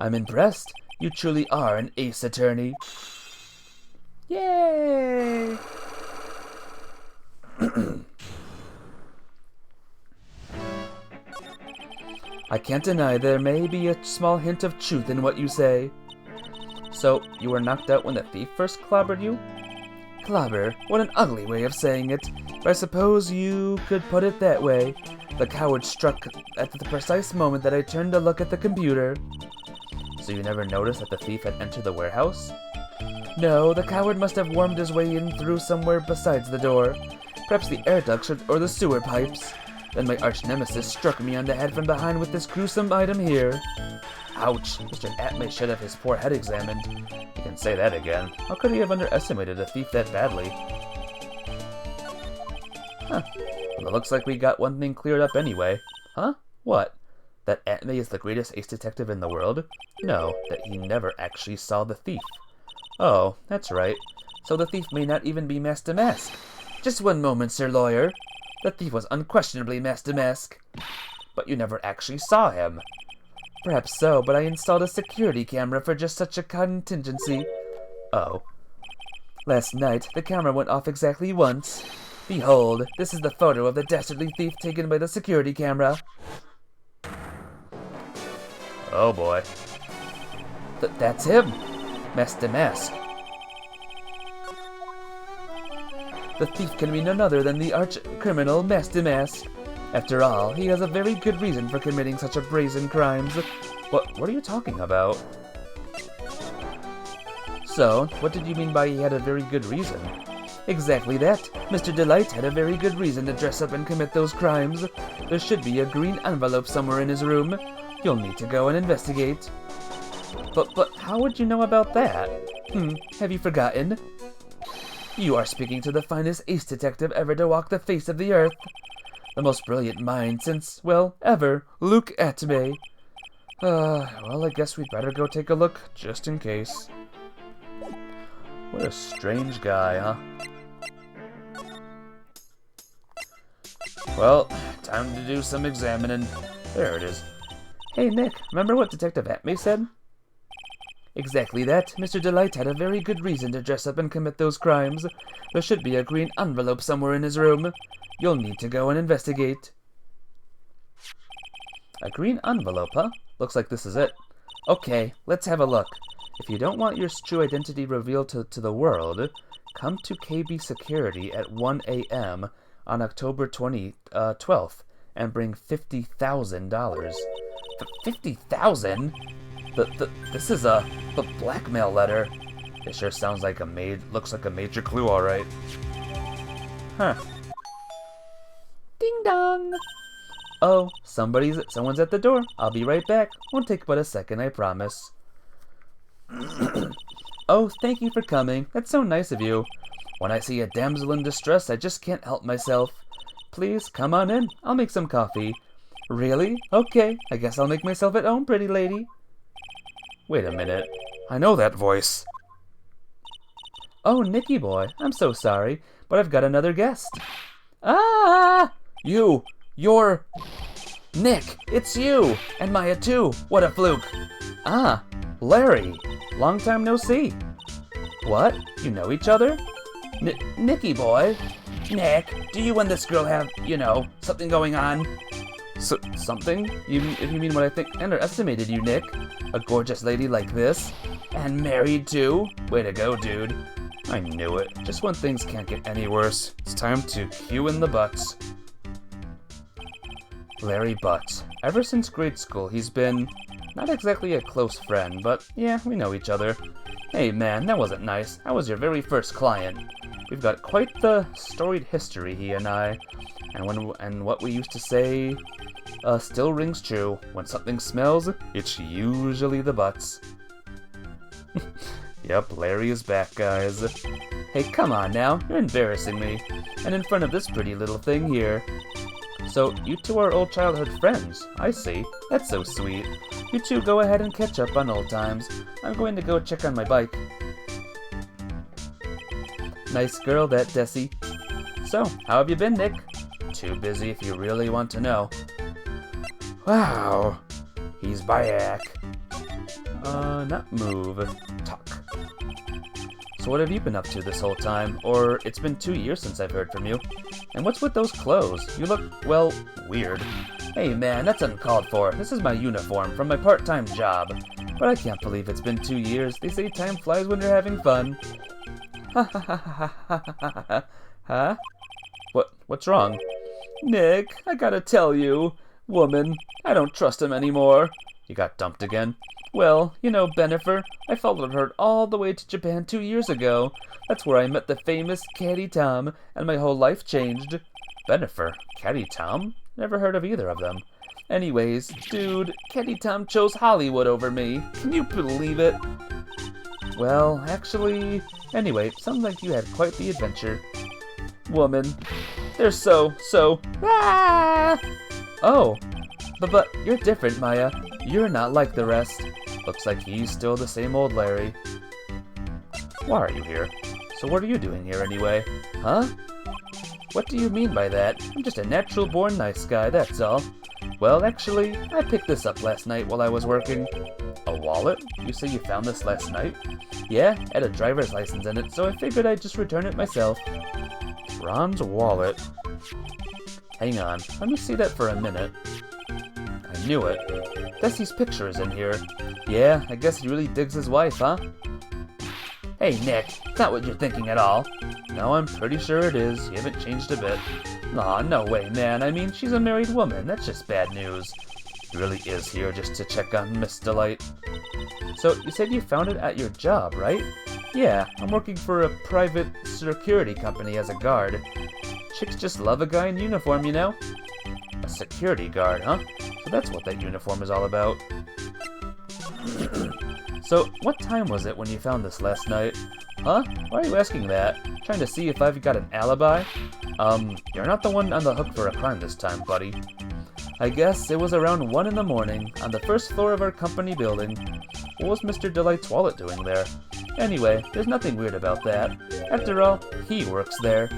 I'm impressed. You truly are an ace attorney. Yay! I can't deny there may be a small hint of truth in what you say. So, you were knocked out when the thief first clobbered you? Clobber? What an ugly way of saying it. But I suppose you could put it that way. The coward struck at the precise moment that I turned to look at the computer. So you never noticed that the thief had entered the warehouse? No, the coward must have wormed his way in through somewhere besides the door. Perhaps the air ducts or the sewer pipes. Then my arch-nemesis struck me on the head from behind with this gruesome item here. Ouch, Mr. Atme should have his poor head examined. You can say that again. How could he have underestimated a thief that badly? Huh. Well, it looks like we got one thing cleared up anyway. Huh? What? That Aunt May is the greatest ace detective in the world? No, that he never actually saw the thief. Oh, that's right. So the thief may not even be Master Mask. Just one moment, Sir Lawyer. The thief was unquestionably Master Mask. But you never actually saw him. Perhaps so, but I installed a security camera for just such a contingency. Oh. Last night, the camera went off exactly once. Behold, this is the photo of the dastardly thief taken by the security camera. Oh boy. That's him! Master Mask. The thief can be none other than the arch-criminal Master Mask. After all, he has a very good reason for committing such a brazen crimes. What are you talking about? So, what did you mean by he had a very good reason? Exactly that. Mr. Delight had a very good reason to dress up and commit those crimes. There should be a green envelope somewhere in his room. You'll need to go and investigate. But how would you know about that? Have you forgotten? You are speaking to the finest ace detective ever to walk the face of the earth. The most brilliant mind since, well, ever. Look at me. Well, I guess we'd better go take a look, just in case. What a strange guy, huh? Well, time to do some examining. There it is. Hey, Nick, remember what Detective Atmay said? Exactly that. Mr. Delight had a very good reason to dress up and commit those crimes. There should be a green envelope somewhere in his room. You'll need to go and investigate. A green envelope, huh? Looks like this is it. Okay, let's have a look. If you don't want your true identity revealed to the world, come to KB Security at 1 a.m. on October 12th and bring $50,000. $50,000? This is a blackmail letter. It sure sounds like looks like a major clue, all right. Huh. Ding dong. Oh, someone's at the door. I'll be right back. Won't take but a second, I promise. Oh, thank you for coming. That's so nice of you. When I see a damsel in distress, I just can't help myself. Please, come on in. I'll make some coffee. Really? Okay, I guess I'll make myself at home, pretty lady. Wait a minute. I know that voice. Oh, Nicky boy, I'm so sorry, but I've got another guest. Ah! You're... Nick, it's you! And Maya too! What a fluke! Ah, Larry. Long time no see. What? You know each other? Nicky boy? Nick, do you and this girl have, something going on? Something? If you mean what I think, underestimated you, Nick. A gorgeous lady like this? And married too? Way to go, dude. I knew it. Just when things can't get any worse, it's time to cue in the butts. Larry Butts. Ever since grade school, he's been not exactly a close friend, but yeah, we know each other. Hey man, that wasn't nice. I was your very first client. We've got quite the storied history, he and I. And what we used to say still rings true. When something smells, it's usually the butts. Yep, Larry is back, guys. Hey, come on now, you're embarrassing me. And in front of this pretty little thing here. So, you two are old childhood friends. I see. That's so sweet. You two go ahead and catch up on old times. I'm going to go check on my bike. Nice girl, that Desi. So, how have you been, Nick? Too busy if you really want to know. Wow. He's back. Not move. Talk. So what have you been up to this whole time? Or it's been 2 years since I've heard from you. And what's with those clothes? You look, well, weird. Hey man, that's uncalled for. This is my uniform from my part-time job. But I can't believe it's been 2 years. They say time flies when you're having fun. Ha ha ha ha ha ha ha. Huh? What's wrong? Nick, I gotta tell you. Woman, I don't trust him anymore. You got dumped again? Well, Benifer, I followed her all the way to Japan 2 years ago. That's where I met the famous Caddy Tom, and my whole life changed. Benifer? Caddy Tom? Never heard of either of them. Anyways, dude, Caddy Tom chose Hollywood over me. Can you believe it? Well, actually... Anyway, sounds like you had quite the adventure. Woman, they're so... Ah! Oh, But you're different, Maya. You're not like the rest. Looks like he's still the same old Larry. Why are you here? So what are you doing here anyway? Huh? What do you mean by that? I'm just a natural-born nice guy, that's all. Well, actually, I picked this up last night while I was working. A wallet? You say you found this last night? Yeah, had a driver's license in it, so I figured I'd just return it myself. Ron's wallet. Hang on, let me see that for a minute. I knew it. Desi's picture is in here. Yeah, I guess he really digs his wife, huh? Hey, Nick, it's not what you're thinking at all. No, I'm pretty sure it is. You haven't changed a bit. Aw, no way, man. I mean, she's a married woman. That's just bad news. He really is here just to check on Miss Delight. So, you said you found it at your job, right? Yeah, I'm working for a private security company as a guard. Chicks just love a guy in uniform, you know? A security guard, huh? So that's what that uniform is all about. So, what time was it when you found this last night? Huh? Why are you asking that? Trying to see if I've got an alibi? You're not the one on the hook for a crime this time, buddy. I guess it was around 1 in the morning, on the first floor of our company building. What was Mr. Delight's wallet doing there? Anyway, there's nothing weird about that. After all, he works there.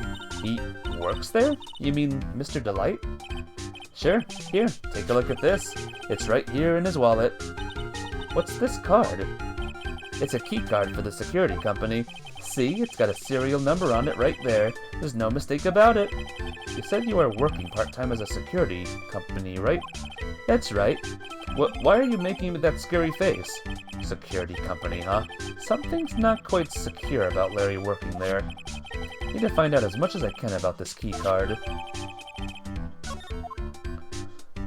He works there? You mean Mr. Delight? Sure, here, take a look at this. It's right here in his wallet. What's this card? It's a key card for the security company. See, it's got a serial number on it right there. There's no mistake about it. You said you are working part-time as a security company, right? That's right. Why are you making that scary face? Security company, huh? Something's not quite secure about Larry working there. Need to find out as much as I can about this key card.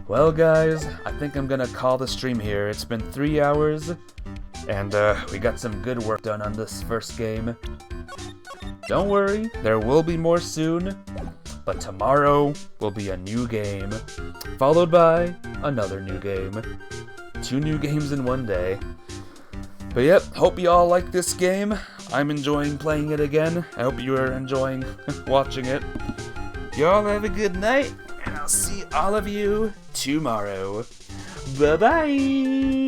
Well, guys, I think I'm gonna call the stream here. It's been 3 hours, and we got some good work done on this first game. Don't worry, there will be more soon, but tomorrow will be a new game, followed by another new game. 2 new games in 1 day. But yep, hope you all like this game. I'm enjoying playing it again. I hope you are enjoying watching it. Y'all have a good night, and I'll see all of you tomorrow. Bye-bye!